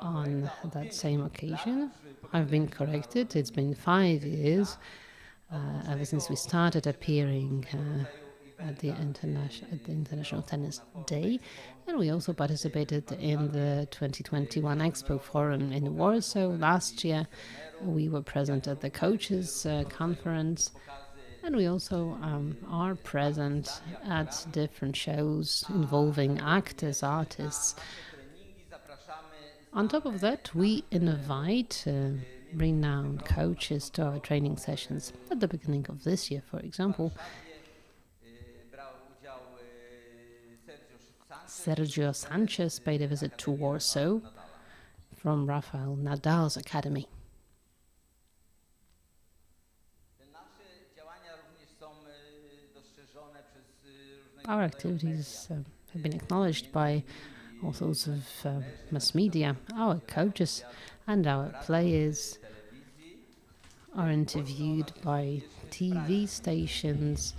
S18: On that same occasion, I've been corrected. It's been 5 years ever since we started appearing at the International Tennis Day, and we also participated in the 2021 Expo Forum in Warsaw. Last year, we were present at the Coaches Conference, and we also are present at different shows involving actors, artists. On top of that, we invite renowned coaches to our training sessions. At the beginning of this year, for example, Sergio Sanchez paid a visit to Warsaw from Rafael Nadal's academy. Our activities have been acknowledged by all sorts of mass media. Our coaches and our players are interviewed by TV stations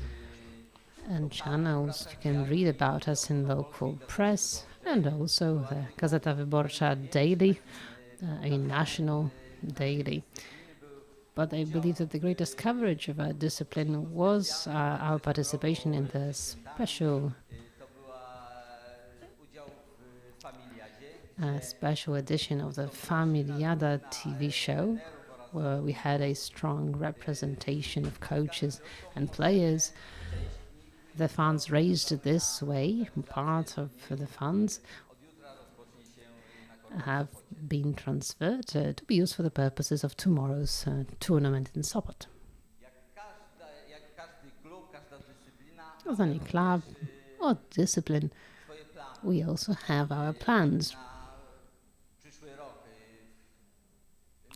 S18: and channels. You can read about us in local press, and also the Gazeta Wyborcza daily, a national daily. But I believe that the greatest coverage of our discipline was our participation in the special edition of the Familiada TV show, where we had a strong representation of coaches and players. The funds raised this way, part of the funds, have been transferred to be used for the purposes of tomorrow's tournament in Sopot. As any club or discipline, we also have our plans.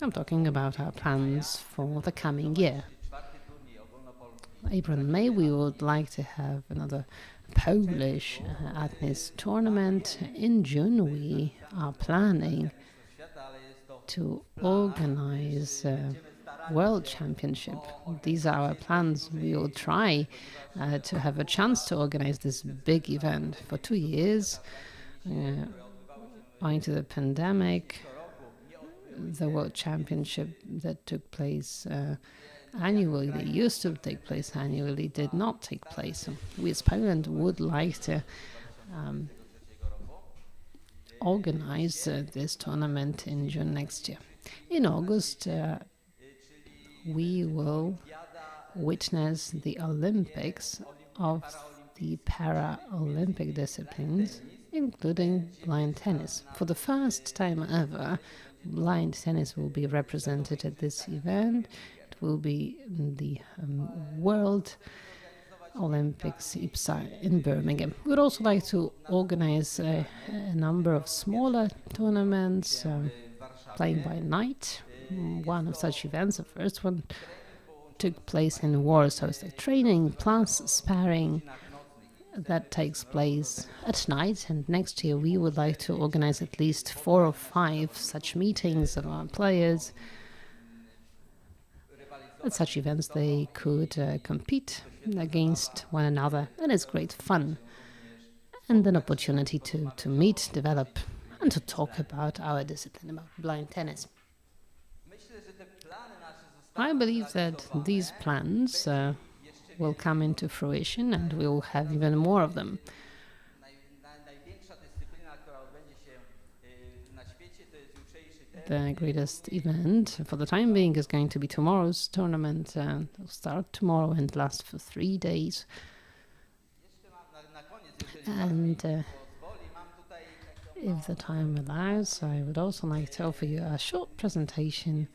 S18: I'm talking about our plans for the coming year. April and May, we would like to have another Polish tennis tournament. In June, we are planning to organize a World Championship. These are our plans. We will try to have a chance to organize this big event for 2 years. Owing to the pandemic, the World Championship that took place annually, they used to take place annually, did not take place. We as Poland would like to organize this tournament in June next year. In August, we will witness the Olympics of the Paralympic disciplines, including blind tennis. For the first time ever, blind tennis will be represented at this event. It will be the World Olympics in Birmingham. We'd also like to organize a number of smaller tournaments, playing by night. One of such events, the first one, took place in Warsaw. It's like training plus sparring that takes place at night, and next year we would like to organize at least 4 or 5 such meetings of our players. At such events they could compete against one another, and it's great fun and an opportunity to meet, develop, and to talk about our discipline, about blind tennis. I believe that these plans will come into fruition, and we will have even more of them. The greatest event for the time being is going to be tomorrow's tournament. It'll start tomorrow and last for 3 days. And if the time allows, I would also like to offer you a short presentation.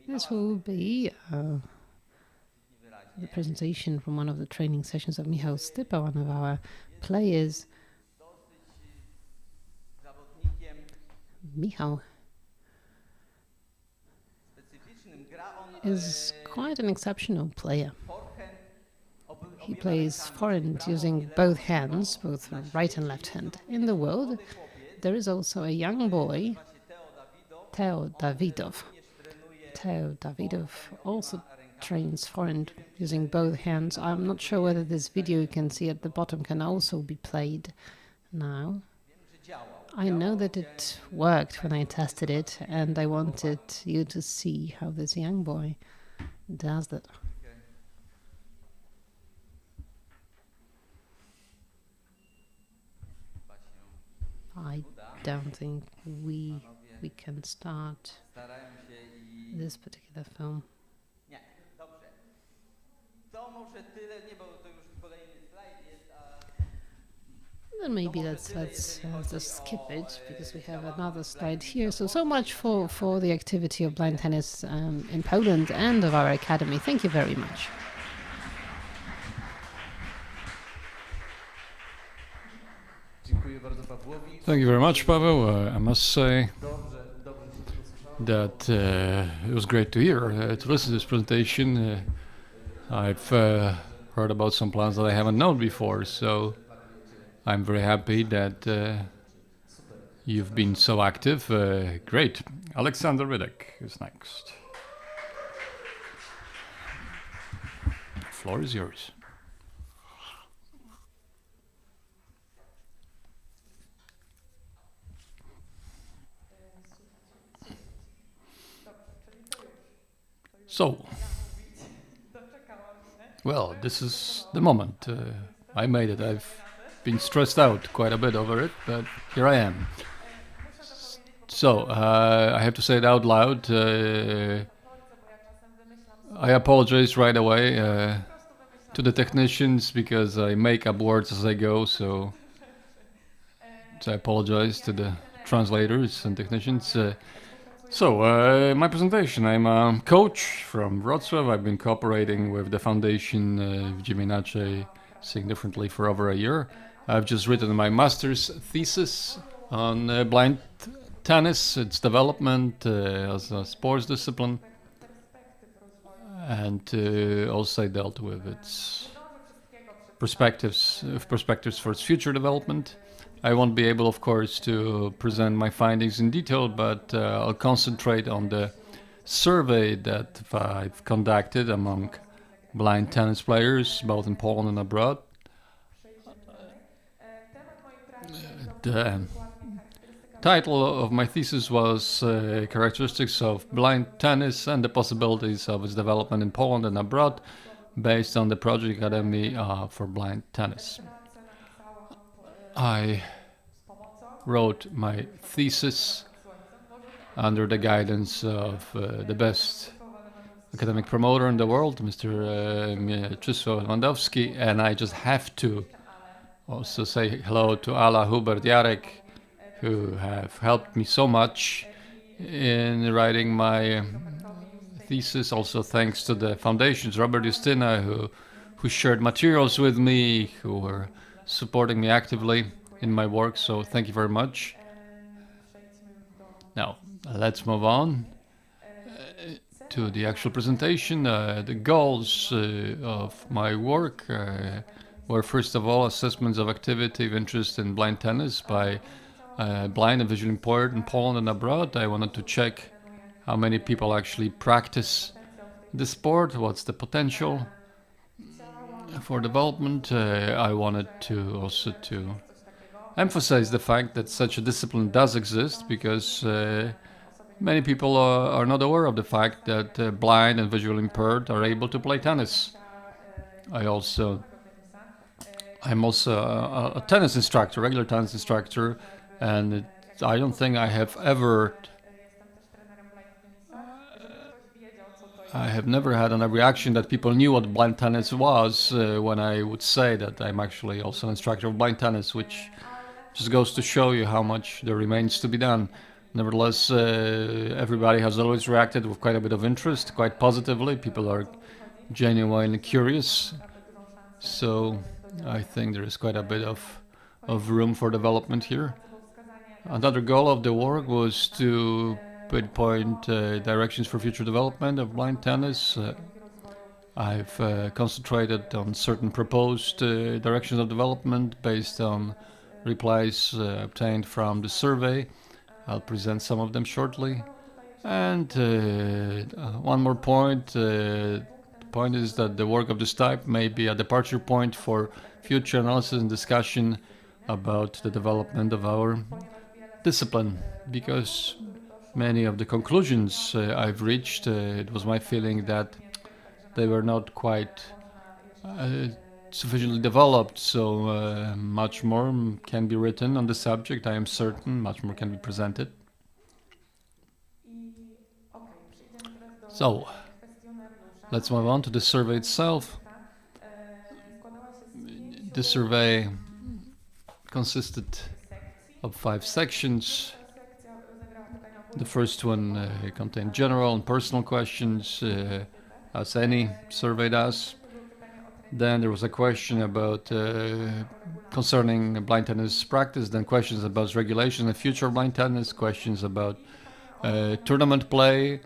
S18: This will be the presentation from one of the training sessions of Michał Stypa, one of our players. Michał is quite an exceptional player. He plays forehand using both hands, both right and left hand. In the world, there is also a young boy, Theo Dawidow. Theo Dawidow also trains forehand using both hands. I'm not sure whether this video you can see at the bottom can also be played now. I know that it worked when I tested it, and I wanted you to see how this young boy does that. I don't think we can start this particular film. Then maybe let's just skip it, because we have another slide here. So much for the activity of blind tennis in Poland and of our academy. Thank you very much.
S9: Thank you very much, Paweł. I must say that it was great to hear, to listen to this presentation. I've heard about some plans that I haven't known before, so I'm very happy that you've been so active. Great. Alexander Rydek is next. The floor is yours. So, well, this is the moment. I made it. I've been stressed out quite a bit over it, but here I am. So, I have to say it out loud. I apologize right away to the technicians, because I make up words as I go, so I apologize to the translators and technicians. My presentation. I'm a coach from Wrocław. I've been cooperating with the foundation Widzimy Inaczej, Seeing Differently, for over a year. I've just written my master's thesis on blind tennis, its development as a sports discipline. and also I dealt with its perspectives for its future development. I won't be able, of course, to present my findings in detail, but I'll concentrate on the survey that I've conducted among blind tennis players, both in Poland and abroad. The title of my thesis was Characteristics of Blind Tennis and the Possibilities of its Development in Poland and Abroad, based on the Project Academy for Blind Tennis. I wrote my thesis under the guidance of the best academic promoter in the world, Mr. Mieczysław Lewandowski, and I just have to also say hello to Ala, Hubert, Jarek, who have helped me so much in writing my thesis. Also thanks to the foundations, Robert Justyna, who shared materials with me, who were supporting me actively in my work, so thank you very much. Now, let's move on to the actual presentation. The goals of my work were, first of all, assessments of activity of interest in blind tennis by blind and visually impaired in Poland and abroad. I wanted to check how many people actually practice the sport, what's the potential for development. I wanted to also to emphasize the fact that such a discipline does exist, because many people are not aware of the fact that blind and visually impaired are able to play tennis. I'm also a tennis instructor, regular tennis instructor, and I don't think I have never had a reaction that people knew what blind tennis was when I would say that I'm actually also an instructor of blind tennis, which just goes to show you how much there remains to be done. Nevertheless, everybody has always reacted with quite a bit of interest, quite positively. People are genuinely curious, so I think there is quite a bit of room for development here. Another goal of the work was to pinpoint directions for future development of blind tennis. I've concentrated on certain proposed directions of development based on replies obtained from the survey. I'll present some of them shortly. And one more point. The point is that the work of this type may be a departure point for future analysis and discussion about the development of our discipline, because many of the conclusions I've reached, it was my feeling that they were not quite sufficiently developed, so much more can be written on the subject. I am certain much more can be presented. So let's move on to the survey itself. The survey consisted of 5 sections. The first one contained general and personal questions, as any survey does. Then there was a question about concerning blind tennis practice, then questions about regulation and future of blind tennis, questions about tournament play,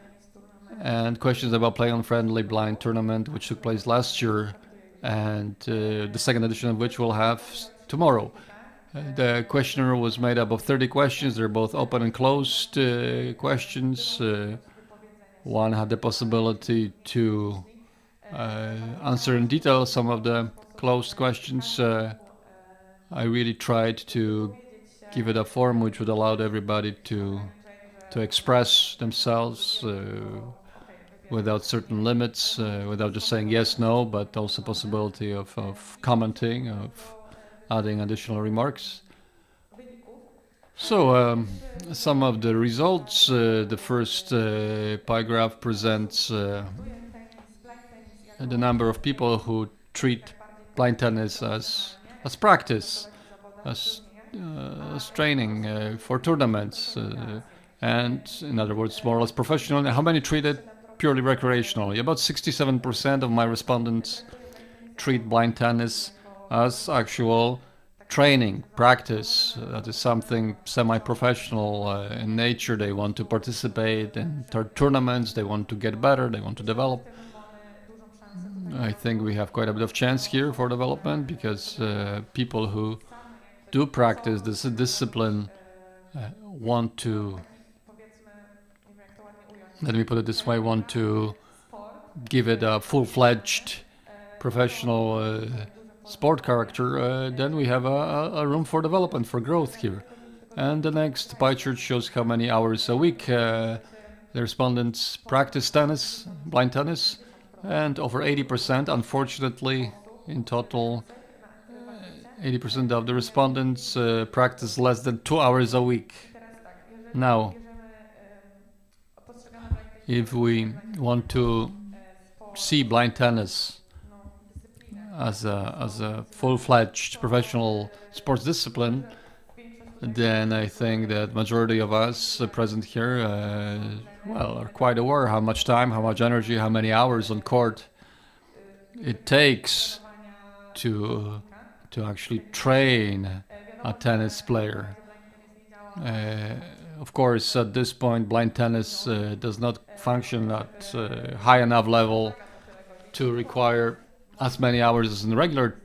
S9: and questions about play on friendly blind tournament, which took place last year, and the second edition of which we'll have tomorrow. The questionnaire was made up of 30 questions. They're both open and closed questions. One had the possibility to answer in detail some of the closed questions. I really tried to give it a form which would allow everybody to express themselves without certain limits, without just saying yes, no, but also possibility of commenting, of adding additional remarks. So some of the results. The first pie graph presents the number of people who treat blind tennis as practice, as training for tournaments, and in other words, more or less professional. How many treat it purely recreationally? About 67% of my respondents treat blind tennis as actual training, practice. That is something semi-professional in nature. They want to participate in tournaments, they want to get better, they want to develop. I think we have quite a bit of chance here for development because people who do practice this discipline want to, let me put it this way, want to give it a full-fledged professional sport character, then we have a room for development, for growth here. And the next pie chart shows how many hours a week the respondents practice tennis, blind tennis, and over 80%, unfortunately, in total, 80% of the respondents practice less than 2 hours a week. Now, if we want to see blind tennis as a full-fledged professional sports discipline, then I think that majority of us present here, are quite aware how much time, how much energy, how many hours on court it takes to actually train a tennis player. Of course, at this point, blind tennis does not function at high enough level to require as many hours as in regular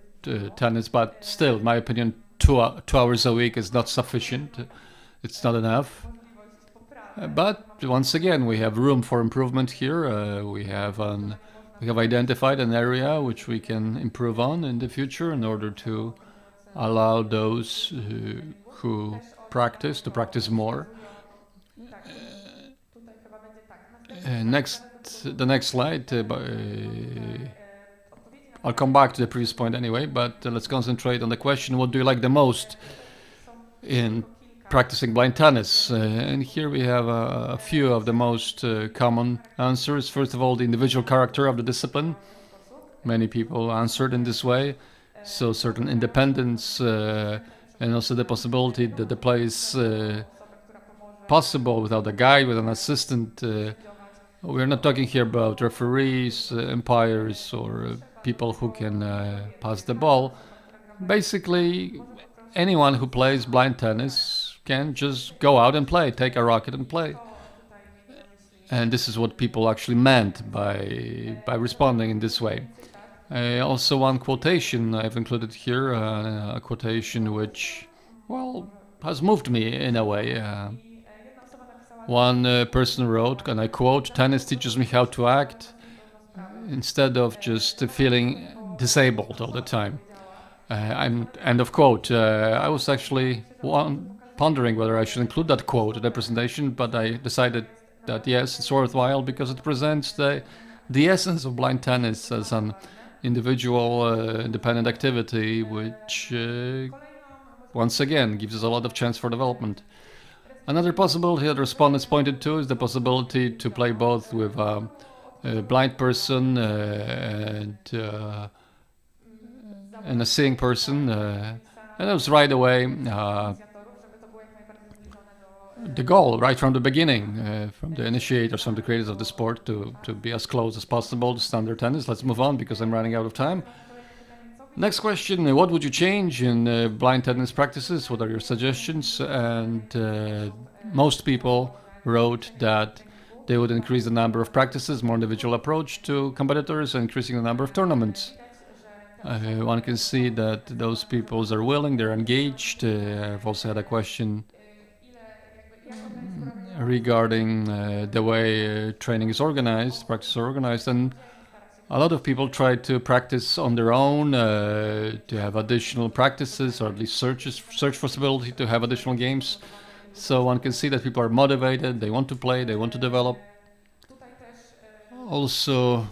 S9: tennis, but still, in my opinion, 2 hours a week is not sufficient. It's not enough. But once again, we have room for improvement here. We have identified an area which we can improve on in the future in order to allow those who practice to practice more. The next slide. I'll come back to the previous point anyway, but let's concentrate on the question, what do you like the most in practicing blind tennis? And here we have a few of the most common answers. First of all, the individual character of the discipline. Many people answered in this way. So certain independence and also the possibility that the play is possible without a guide, with an assistant. We're not talking here about referees, umpires, or people who can pass the ball. Basically, anyone who plays blind tennis can just go out and play, take a racket and play. And this is what people actually meant by responding in this way. Also, one quotation I've included here, a quotation which, has moved me in a way. One person wrote, and I quote, "Tennis teaches me how to act instead of just feeling disabled all the time." End of quote. I was actually pondering whether I should include that quote in the presentation, but I decided that yes, it's worthwhile because it presents the essence of blind tennis as an individual, independent activity, which once again gives us a lot of chance for development. Another possibility that respondents pointed to is the possibility to play both with a blind person and a seeing person, and it was right away the goal, right from the beginning, from the initiators, from the creators of the sport, to be as close as possible to standard tennis. Let's move on because I'm running out of time. Next question, what would you change in blind tennis practices? What are your suggestions? And most people wrote that they would increase the number of practices, more individual approach to competitors, and increasing the number of tournaments. One can see that those people are willing, they're engaged. I've also had a question regarding the way training is organized, practices are organized, and a lot of people try to practice on their own, to have additional practices, or at least search possibility to have additional games. So one can see that people are motivated, they want to play, they want to develop. Also,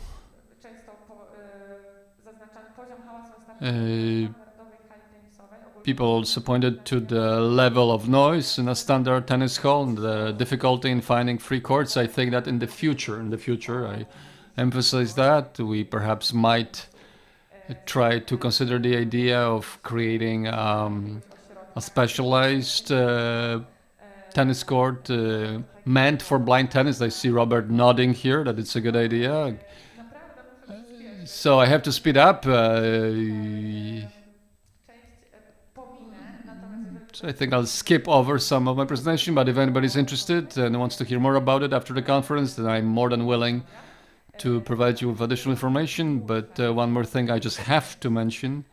S9: people also pointed to the level of noise in a standard tennis hall and the difficulty in finding free courts. I think that in the future, I emphasize that we perhaps might try to consider the idea of creating a specialized tennis court meant for blind tennis. I see Robert nodding here that it's a good idea. So I have to speed up. So I think I'll skip over some of my presentation, but if anybody's interested and wants to hear more about it after the conference, then I'm more than willing to provide you with additional information, but one more thing I just have to mention,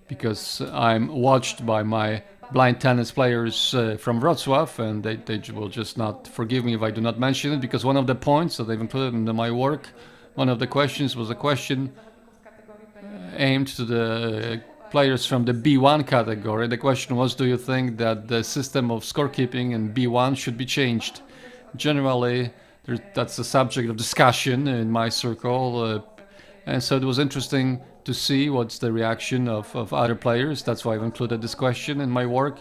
S9: because I'm watched by my blind tennis players from Wrocław, and they will just not forgive me if I do not mention it, because one of the points that they've included in my work, one of the questions was a question aimed to the players from the B1 category. The question was, do you think that the system of scorekeeping in B1 should be changed? Generally, that's the subject of discussion in my circle, and so it was interesting to see what's the reaction of other players. That's why I've included this question in my work.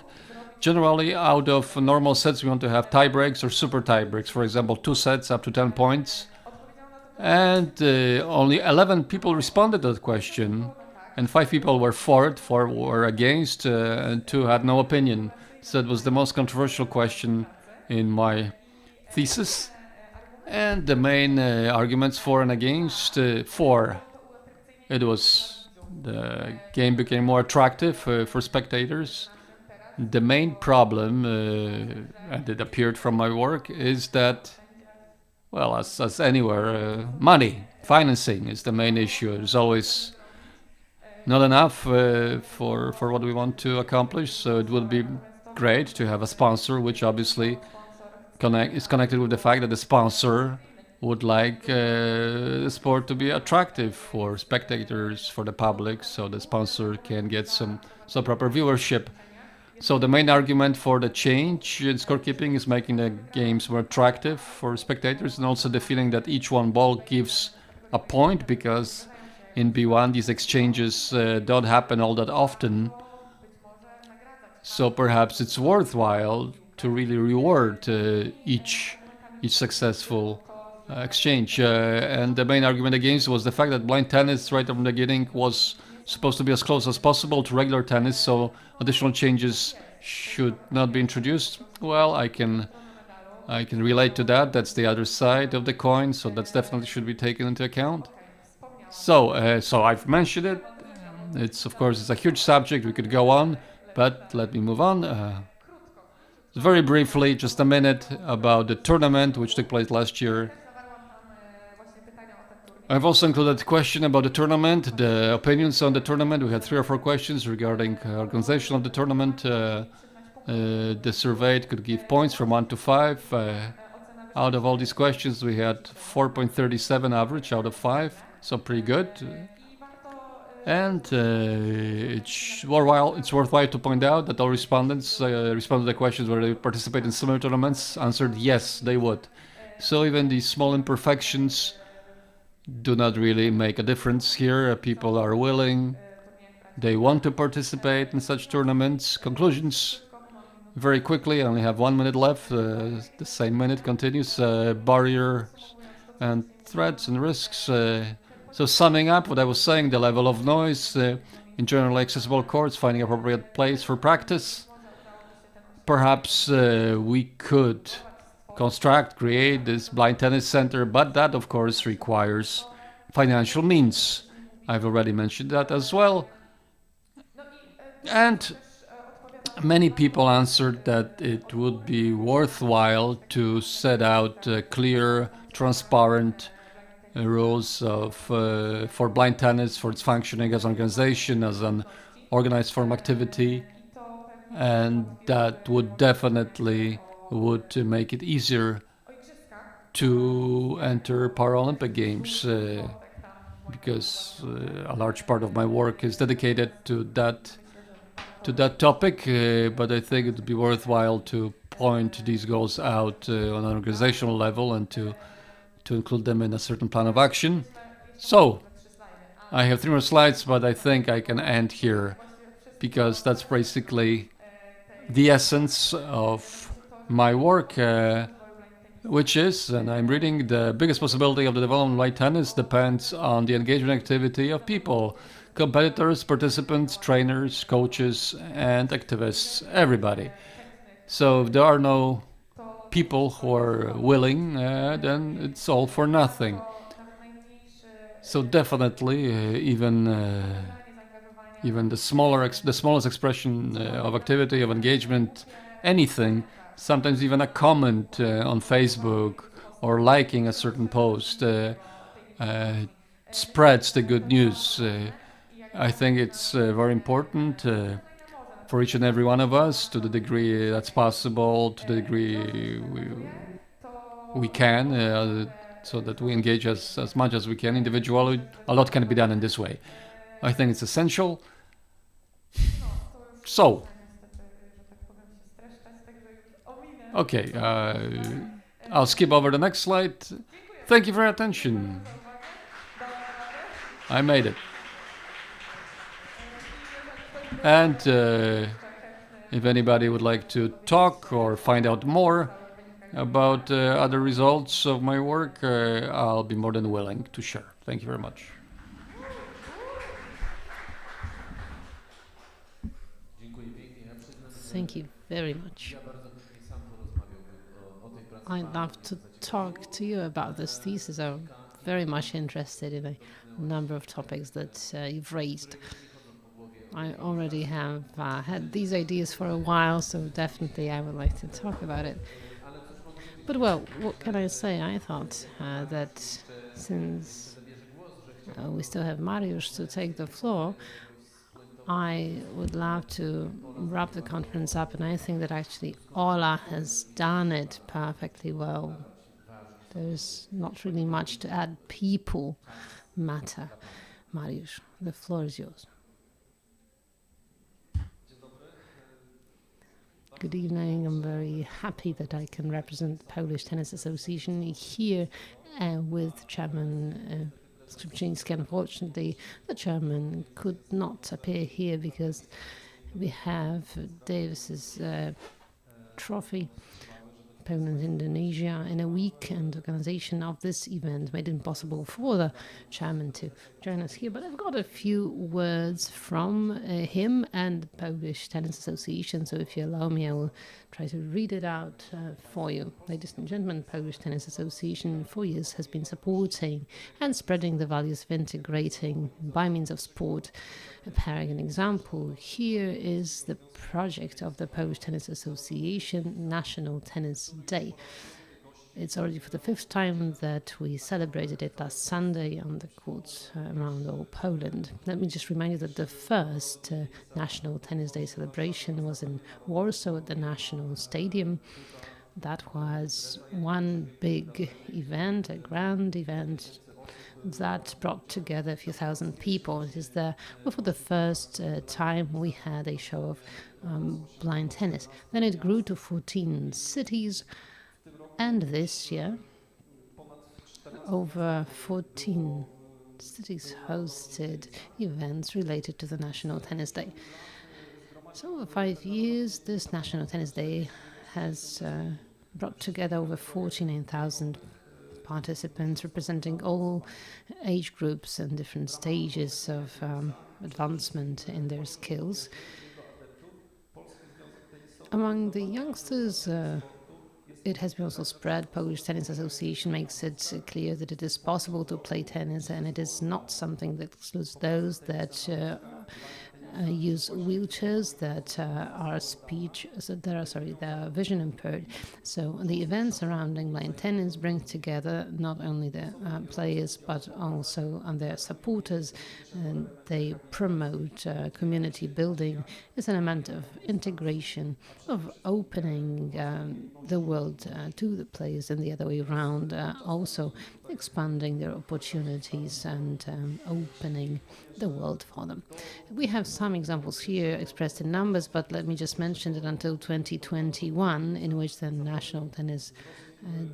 S9: Generally, out of normal sets, we want to have tie breaks or super tie breaks. For example, 2 sets up to 10 points. And only 11 people responded to that question, and 5 people were for it, 4 were against, and 2 had no opinion. So it was the most controversial question in my thesis. And the main arguments for and against, for it was the game became more attractive for spectators. The main problem, and it appeared from my work, is that, well, as anywhere, money, financing is the main issue. There's always not enough for what we want to accomplish, so it would be great to have a sponsor, which obviously is connected with the fact that the sponsor would like the sport to be attractive for spectators, for the public, so the sponsor can get some proper viewership. So the main argument for the change in scorekeeping is making the games more attractive for spectators, and also the feeling that each one ball gives a point, because in B1 these exchanges don't happen all that often. So perhaps it's worthwhile to really reward each successful exchange. And the main argument against was the fact that blind tennis right from the beginning was supposed to be as close as possible to regular tennis, so additional changes should not be introduced. Well, I can relate to that. That's the other side of the coin, so that's definitely should be taken into account. So I've mentioned it. It's a huge subject. We could go on, but let me move on. Very briefly, just a minute about the tournament which took place last year. I've also included a question about the tournament, the opinions on the tournament. We had 3 or 4 questions regarding organization of the tournament. The survey could give points from 1 to 5. Out of all these questions, we had 4.37 average out of 5, so pretty good. And it's worthwhile to point out that all respondents responded to the questions whether they would participate in similar tournaments, answered yes, they would. So even these small imperfections do not really make a difference here. People are willing, they want to participate in such tournaments. Conclusions, very quickly, I only have 1 minute left. The same minute continues. Barriers and threats and risks. So summing up what I was saying, the level of noise in generally accessible courts, finding appropriate place for practice. Perhaps we could create this blind tennis center, but that of course requires financial means. I've already mentioned that as well. And many people answered that it would be worthwhile to set out clear, transparent rules for blind tennis, for its functioning as an organization, as an organized form activity, and that would definitely make it easier to enter Paralympic Games, because a large part of my work is dedicated to that topic, but I think it would be worthwhile to point these goals out on an organizational level and to include them in a certain plan of action. So I have 3 more slides, but I think I can end here, because that's basically the essence of my work, which is, and I'm reading, the biggest possibility of the development of blind tennis depends on the engagement activity of people, competitors, participants, trainers, coaches, and activists, everybody. So if there are no people who are willing, then it's all for nothing. So definitely, even the smallest expression of activity, of engagement, anything, sometimes even a comment on Facebook or liking a certain post spreads the good news. I think it's very important for each and every one of us, to the degree that's possible, to the degree we can, so that we engage as much as we can individually. A lot can be done in this way. I think it's essential. So, okay, I'll skip over the next slide. Thank you for your attention. I made it. And if anybody would like to talk or find out more about other results of my work, I'll be more than willing to share. Thank you very much.
S18: Thank you very much. I'd love to talk to you about this thesis. I'm very much interested in a number of topics that you've raised. I already have had these ideas for a while, so definitely I would like to talk about it. But well, what can I say? I thought that since we still have Mariusz to take the floor, I would love to wrap the conference up, and I think that actually Ola has done it perfectly well. There's not really much to add. People matter. Mariusz, the floor is yours. Good evening. I'm very happy that I can represent the Polish Tennis Association here with Chairman Skripczyński. Unfortunately, the chairman could not appear here because we have Davis's trophy, Poland, Indonesia, in a week, and organization of this event made it impossible for the chairman to join us here. But I've got a few words from him and the Polish Tennis Association, so if you allow me, I will try to read it out for you. Ladies and gentlemen, Polish Tennis Association for years has been supporting and spreading the values of integrating by means of sport. A pagan example here is the project of the Polish Tennis Association National Tennis Day. It's already for the 5th time that we celebrated it last Sunday on the courts around all Poland. Let me just remind you that the first National Tennis Day celebration was in Warsaw at the National Stadium. That was one big event, a grand event that brought together a few thousand people. It is there. Well, for the first time we had a show of blind tennis. Then it grew to 14 cities, and this year over 14 cities hosted events related to the National Tennis Day. So over 5 years, this National Tennis Day has brought together over 49,000 participants representing all age groups and different stages of advancement in their skills. Among the youngsters, it has been also spread. Polish Tennis Association makes it clear that it is possible to play tennis, and it is not something that excludes those that use wheelchairs, that are vision impaired. So the events surrounding blind tennis bring together not only the players but also their supporters, and they promote community building. It's an element of integration, of opening the world to the players, and the other way around, also expanding their opportunities and opening the world for them. We have some examples here expressed in numbers, but let me just mention that until 2021, in which the National Tennis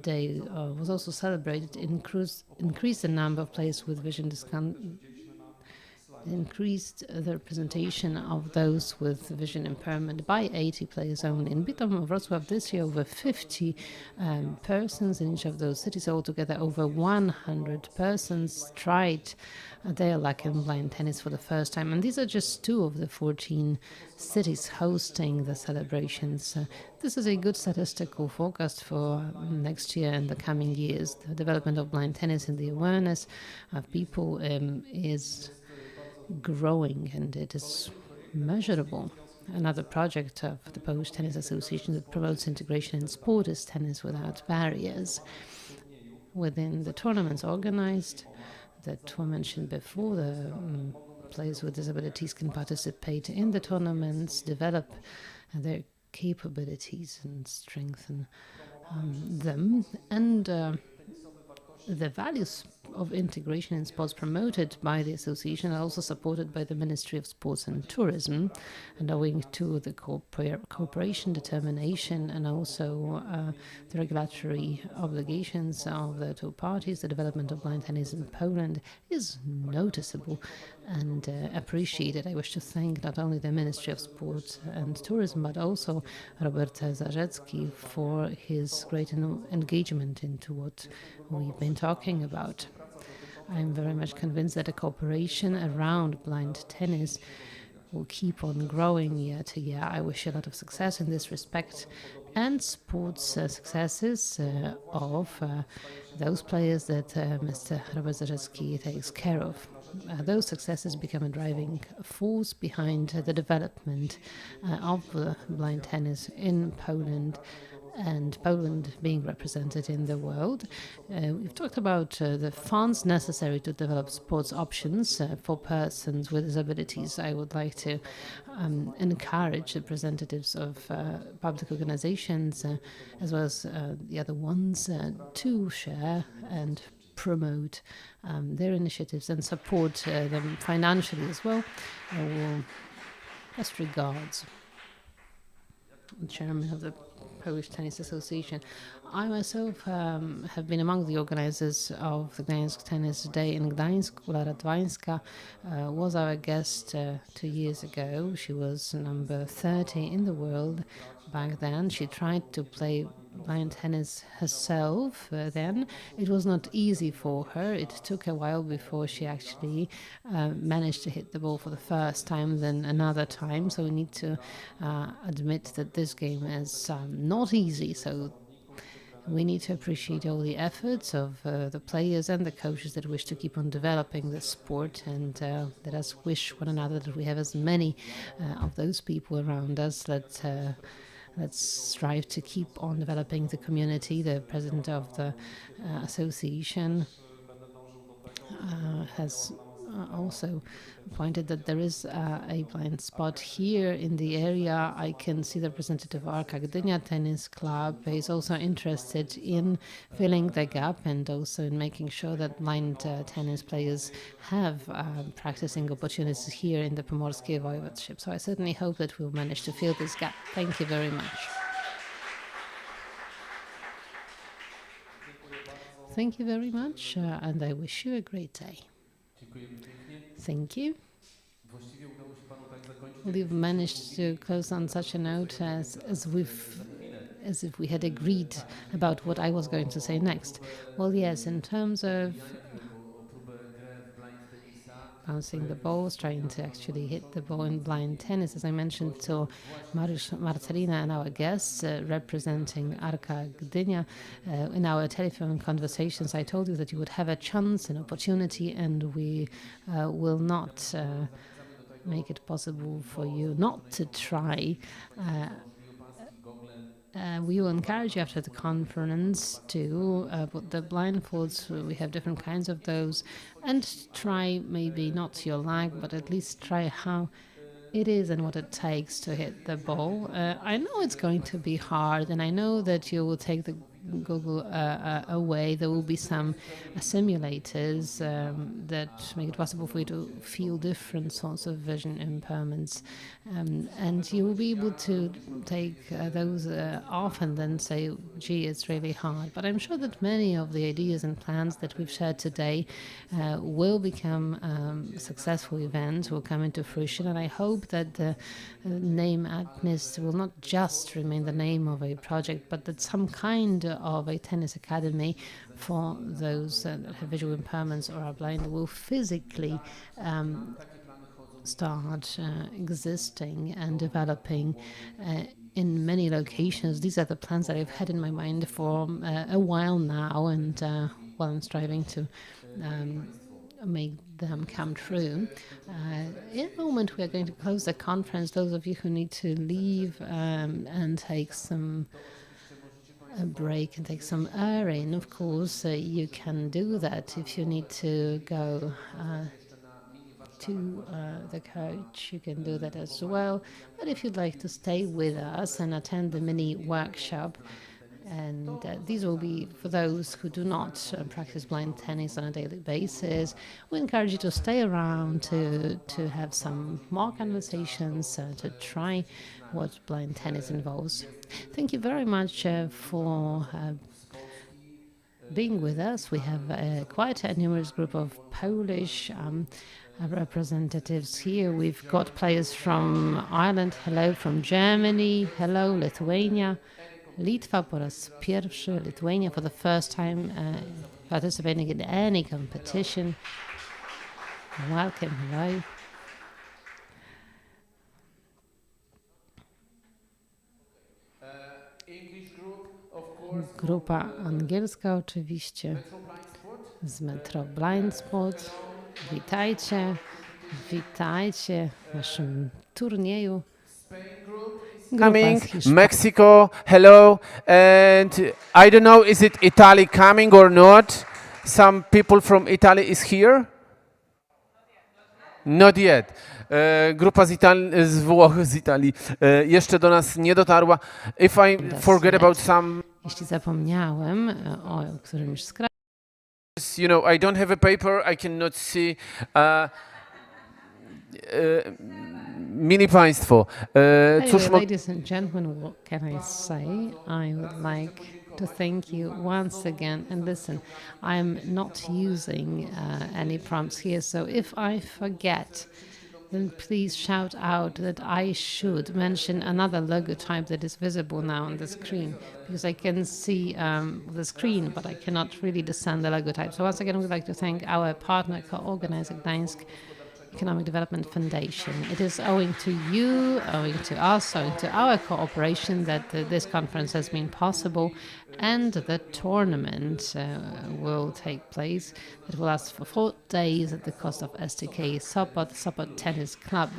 S18: Day was also celebrated, increased the number of players with vision increased the representation of those with vision impairment by 80 players only. In Bytom, Wrocław, this year over 50 persons in each of those cities. Altogether over 100 persons tried their luck in blind tennis for the first time. And these are just 2 of the 14 cities hosting the celebrations. This is a good statistical forecast for next year and the coming years. The development of blind tennis and the awareness of people is growing, and it is measurable. Another project of the Polish Tennis Association that promotes integration in sport is Tennis Without Barriers. within the tournaments organized that were mentioned before. The players with disabilities can participate in the tournaments, develop their capabilities and strengthen them. And the values of integration in sports promoted by the association are also supported by the Ministry of Sports and Tourism, and owing to the cooperation, determination, and also the regulatory obligations of the two parties, the development of blind tennis in Poland is noticeable and appreciated. I wish to thank not only the Ministry of Sport and Tourism, but also Robert Zarzecki for his great engagement into what we've been talking about. I'm very much convinced that the cooperation around blind tennis will keep on growing year to year. I wish you a lot of success in this respect and sports successes of those players that Mr. Robert Zarzecki takes care of. Those successes become a driving force behind the development of blind tennis in Poland, and Poland being represented in the world. We've talked about the funds necessary to develop sports options for persons with disabilities. I would like to encourage representatives of public organizations as well as the other ones to share and promote their initiatives and support them financially as well. Best regards, Chairman of the Polish Tennis Association. I myself have been among the organizers of the Gdańsk Tennis Day in Gdańsk. Ula Radwańska was our guest 2 years ago. She was number 30 in the world back then. She tried to play blind tennis herself then. It was not easy for her. It took a while before she actually managed to hit the ball for the first time, then another time. So we need to admit that this game is not easy. So we need to appreciate all the efforts of the players and the coaches that wish to keep on developing the sport, and let us wish one another that we have as many of those people around us. Let's strive to keep on developing the community. The president of the association has also pointed that there is a blind spot here in the area. I can see the representative of Arka Gdynia Tennis Club is also interested in filling the gap and also in making sure that blind tennis players have practicing opportunities here in the Pomorskie Voivodeship. So I certainly hope that we'll manage to fill this gap. Thank you very much. Thank you very much, and I wish you a great day. Thank you. We've managed to close on such a note as if we had agreed about what I was going to say next. Well, yes, in terms of bouncing the balls, trying to actually hit the ball in blind tennis, as I mentioned to Mariusz Marcelina and our guests representing Arka Gdynia. In our telephone conversations, I told you that you would have a chance, an opportunity, and we will not make it possible for you not to try. We will encourage you after the conference to put the blindfolds. We have different kinds of those, and try maybe not your lag, but at least try how it is and what it takes to hit the ball. I know it's going to be hard, and I know that you will take the Google away. There will be some simulators that make it possible for you to feel different sorts of vision impairments, and you will be able to take those off and then say, gee, it's really hard. But I'm sure that many of the ideas and plans that we've shared today will become successful events, will come into fruition, and I hope that the name ATNIS will not just remain the name of a project, but that some kind of a tennis academy for those that have visual impairments or are blind will physically start existing and developing in many locations. These are the plans that I've had in my mind for a while now, and while I'm striving to make them come true. In a moment we are going to close the conference. Those of you who need to leave and take some a break and take some air in. Of course, you can do that if you need to go to the coach. You can do that as well. But if you'd like to stay with us and attend the mini workshop, and these will be for those who do not practice blind tennis on a daily basis. We encourage you to stay around to have some more conversations, to try what blind tennis involves. Thank you very much for being with us. We have quite a numerous group of Polish representatives here. We've got players from Ireland, hello, from Germany, hello, Lithuania, Litwa po raz pierwszy, Lithuania for the first time participating in any competition. Welcome, hello. Grupa angielska oczywiście z Metro Blind Sport. Witajcie, witajcie w naszym turnieju.
S7: Coming, Mexico, hello, and I don't know, is it Italy coming or not? Some people from Italy is here? Not yet. Grupa z Włoch, z Italii jeszcze do nas nie dotarła. If I forget about some...
S18: Jeśli zapomniałem o którymś z krajów,
S7: you know, I don't have a paper, I cannot see... Mili Państwo, cóż
S18: ladies and gentlemen, what can I say? I would like to thank you once again. And listen, I'm not using any prompts here, so if I forget, then please shout out that I should mention another logotype that is visible now on the screen, because I can see the screen, but I cannot really discern the logotype. So once again, we'd like to thank our partner, co-organizer Gdańsk Economic Development Foundation. It is owing to you, owing to us, owing to our cooperation that this conference has been possible, and the tournament will take place. It will last for 4 days at the cost of STK Sopot Tennis Club.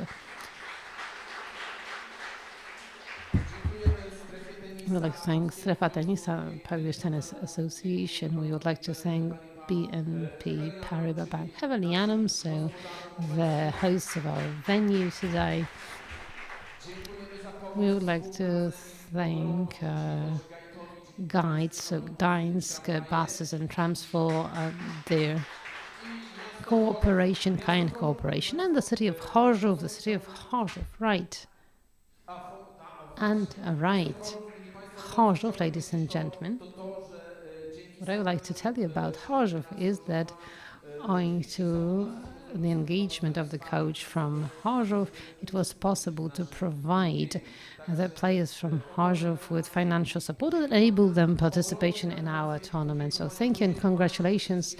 S18: We would like to thank Strefa Tenisa, Polish Tennis Association. We would like to thank BNP Paribas Bank Hevelianum, so the hosts of our venue today. We would like to thank guides, so Gdańsk buses and trams for their cooperation, kind cooperation, and the city of Chorzów, right. And right, Chorzów, ladies and gentlemen. What I would like to tell you about Chorzów is that owing to the engagement of the coach from Chorzów, it was possible to provide the players from Chorzów with financial support that enabled them participation in our tournament. So thank you and congratulations.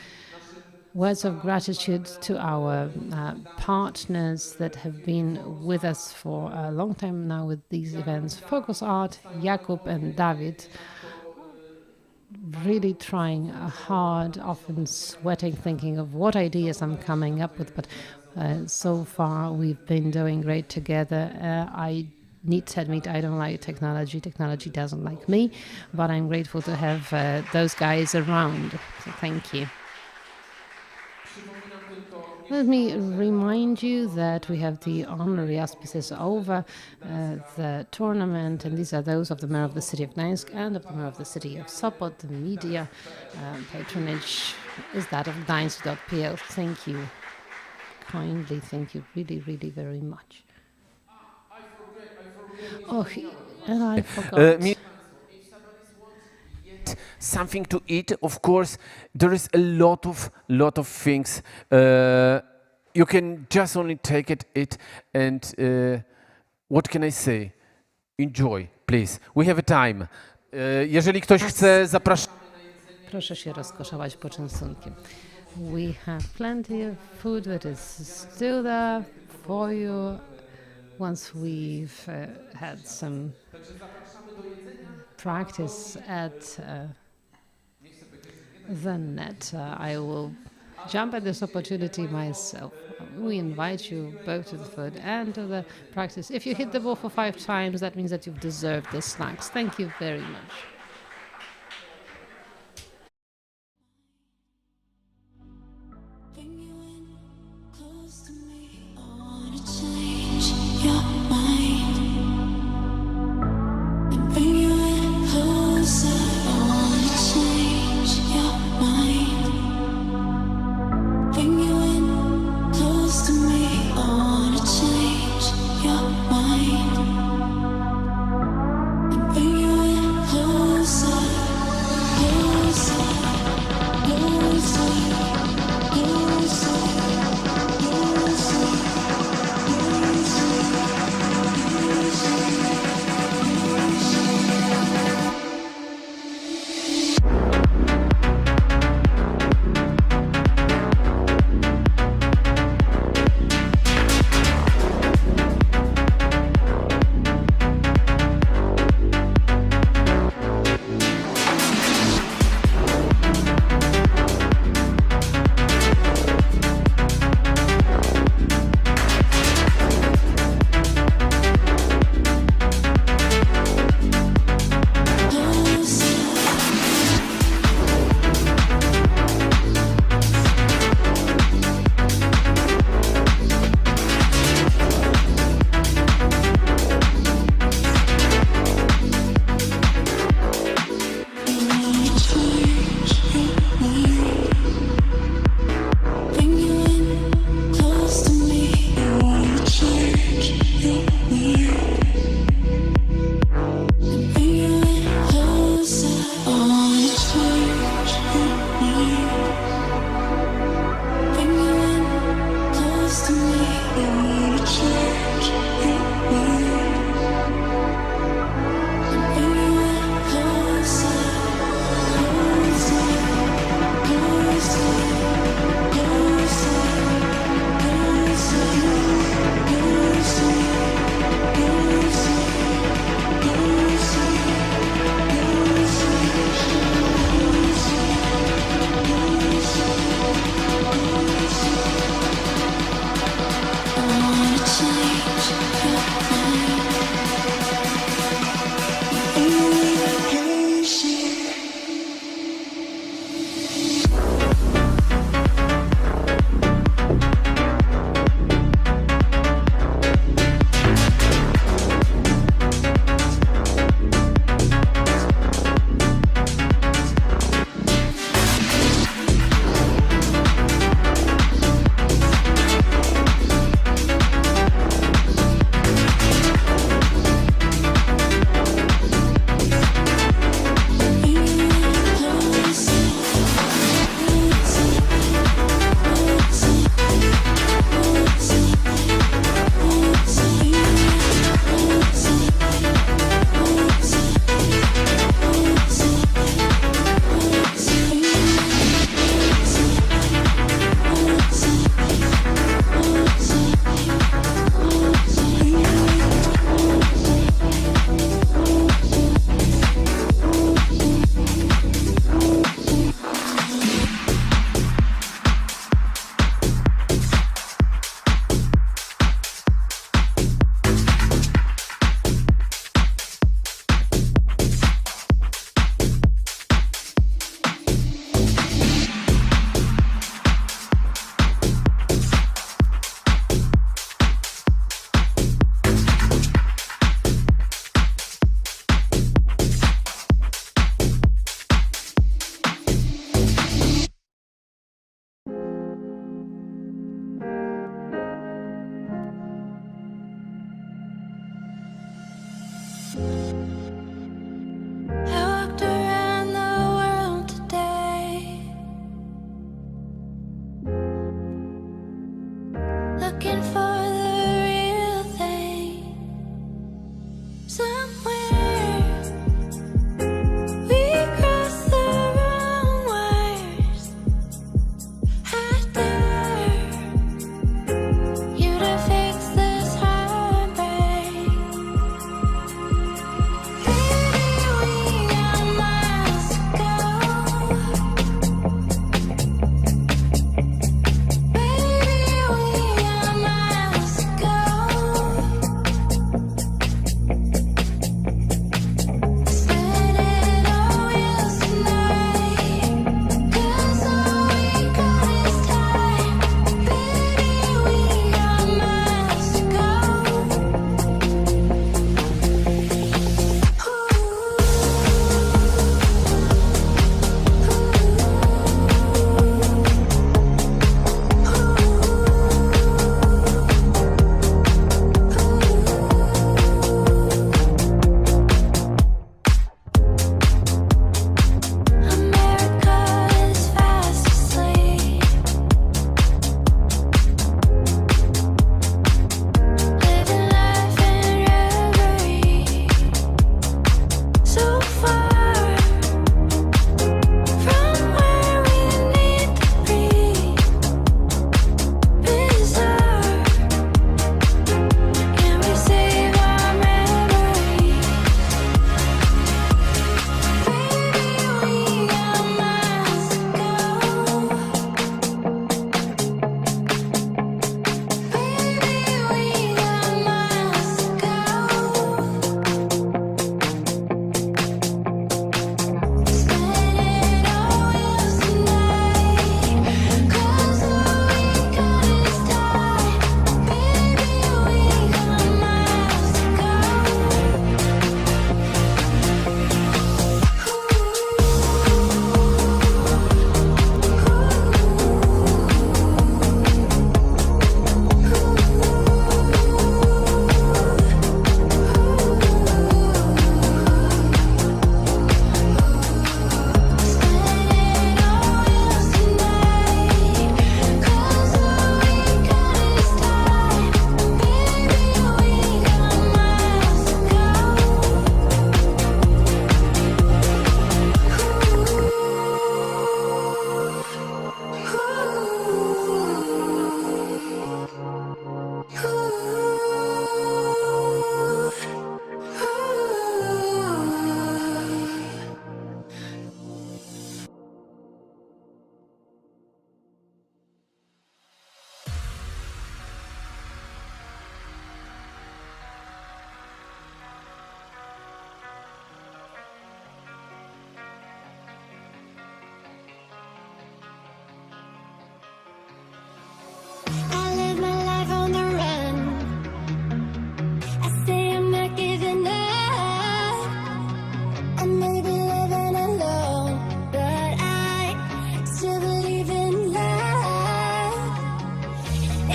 S18: Words of gratitude to our partners that have been with us for a long time now with these events. Focus Art, Jakub and David, really trying hard, often sweating, thinking of what ideas I'm coming up with, but so far we've been doing great together. I need to admit I don't like technology doesn't like me, but I'm grateful to have those guys around, so thank you. Let me remind you that we have the honorary auspices over the tournament, and these are those of the mayor of the city of Gdańsk and of the mayor of the city of Sopot. The media patronage is that of Gdańsk.pl. Thank you kindly, thank you really, really very much. Oh, and I forgot.
S7: Something to eat, of course, there is a lot of things. You can just only take it and what can I say? Enjoy, please. We have a time. Jeżeli ktoś chce, zapraszamy.
S18: Proszę się rozkoszować poczęstunkiem. We have plenty of food that is still there for you once we've had some practice at the net. I will jump at this opportunity myself. We invite you both to the food and to the practice. If you hit the ball for 5 times, that means that you've deserved the snacks. Thank you very much.
S2: looking for the real thing. Somewhere we crossed the wrong wires. I dare you to fix this heartbreak. Baby, we got miles to go. Baby, we got miles to go. Spend it all with tonight, 'cause all we got is time. Baby, we got miles to go. America is fast asleep, living life in reverie. So far from where we need to be, bizarre. Can we save our memory? Baby, we got miles to go. Baby, we got miles to go. Spend it all with tonight, 'cause all we got is time. Baby, we got miles to go. I live my life on the run. I say I'm not giving up. I may be living alone, but I still believe in love.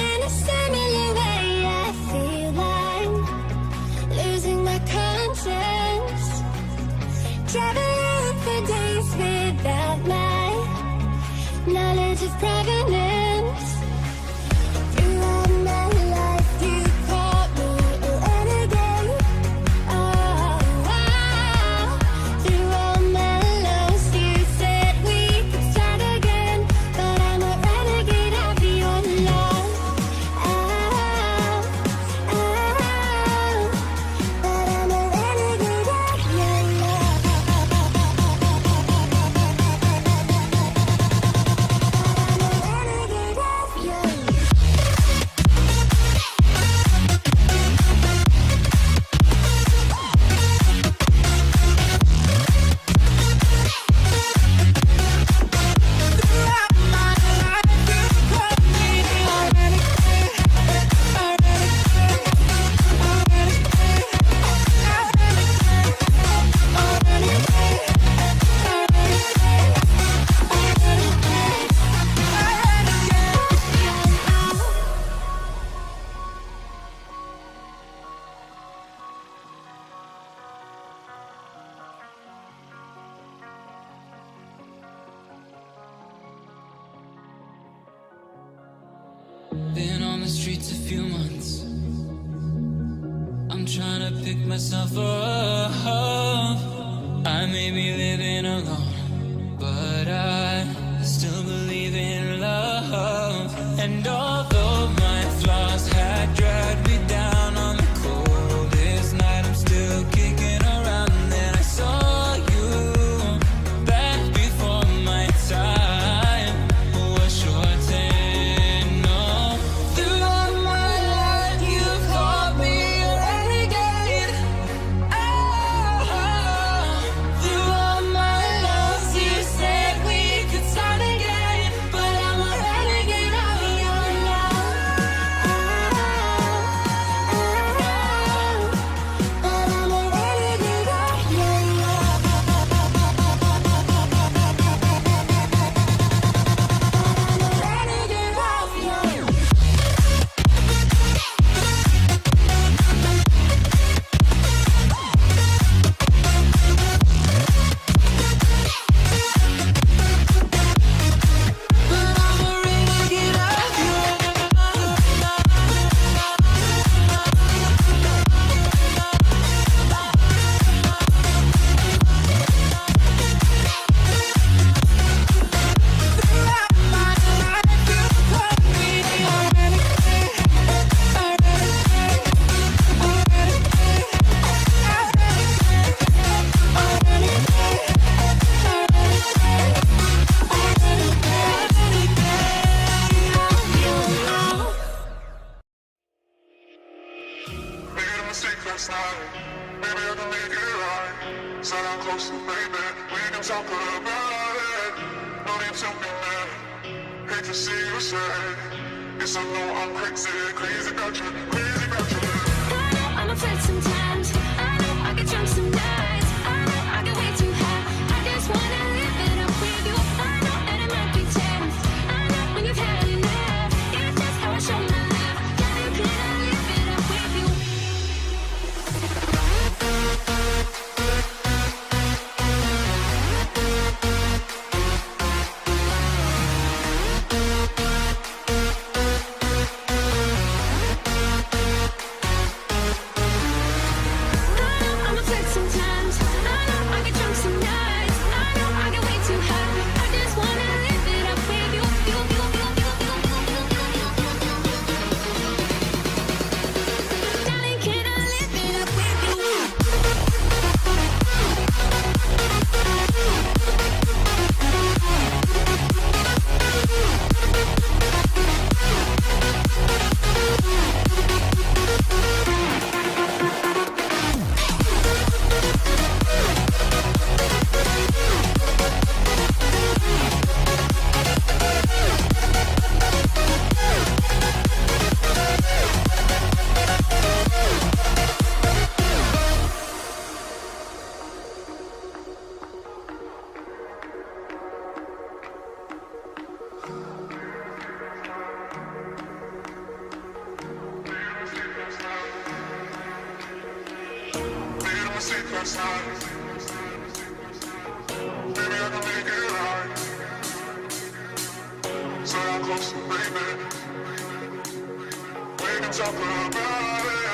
S2: In a similar way, I feel I'm losing my conscience. Traveling for days without my knowledge of provenance. Throughout my life, you called me a renegade. Oh, wow. Through all my lows, you said we could start again. But I'm a renegade of your love. But I'm a renegade of your love. But I'm a renegade.
S4: the streets a few months. I'm trying to pick myself up. I may be living alone, but I still believe in love. And although my flaws had dragged me down on the coldest night, I'm still kicking around. And then I saw you back before my time was shortened. No, throughout my life you've called me a renegade. Throughout my loves you said we could start again, but I'm a renegade of you now. But I'm a renegade of you now. Renegade of you.
S19: Made a mistake last night. Maybe I can make it right. Sit down closer, baby. We can talk about it. No need to be mad. Hate to see you sad. Yes, I know I'm crazy, crazy about you, crazy about you.
S2: I know I'm upset sometimes. I know I get drunk some nights. I know I get way too high. I just wanna live it up with you. I know that it might be tense. I know when you've had enough. It's just how I show my love. Yeah, you can't live it up with you. I'm upset sometimes. I know I get drunk some nights. I know I get way too high. I just wanna live it up with you. Darling, can I live it up with you?
S19: Made a mistake last night. Maybe I can make it right. Sit down closer, baby. We can talk about it.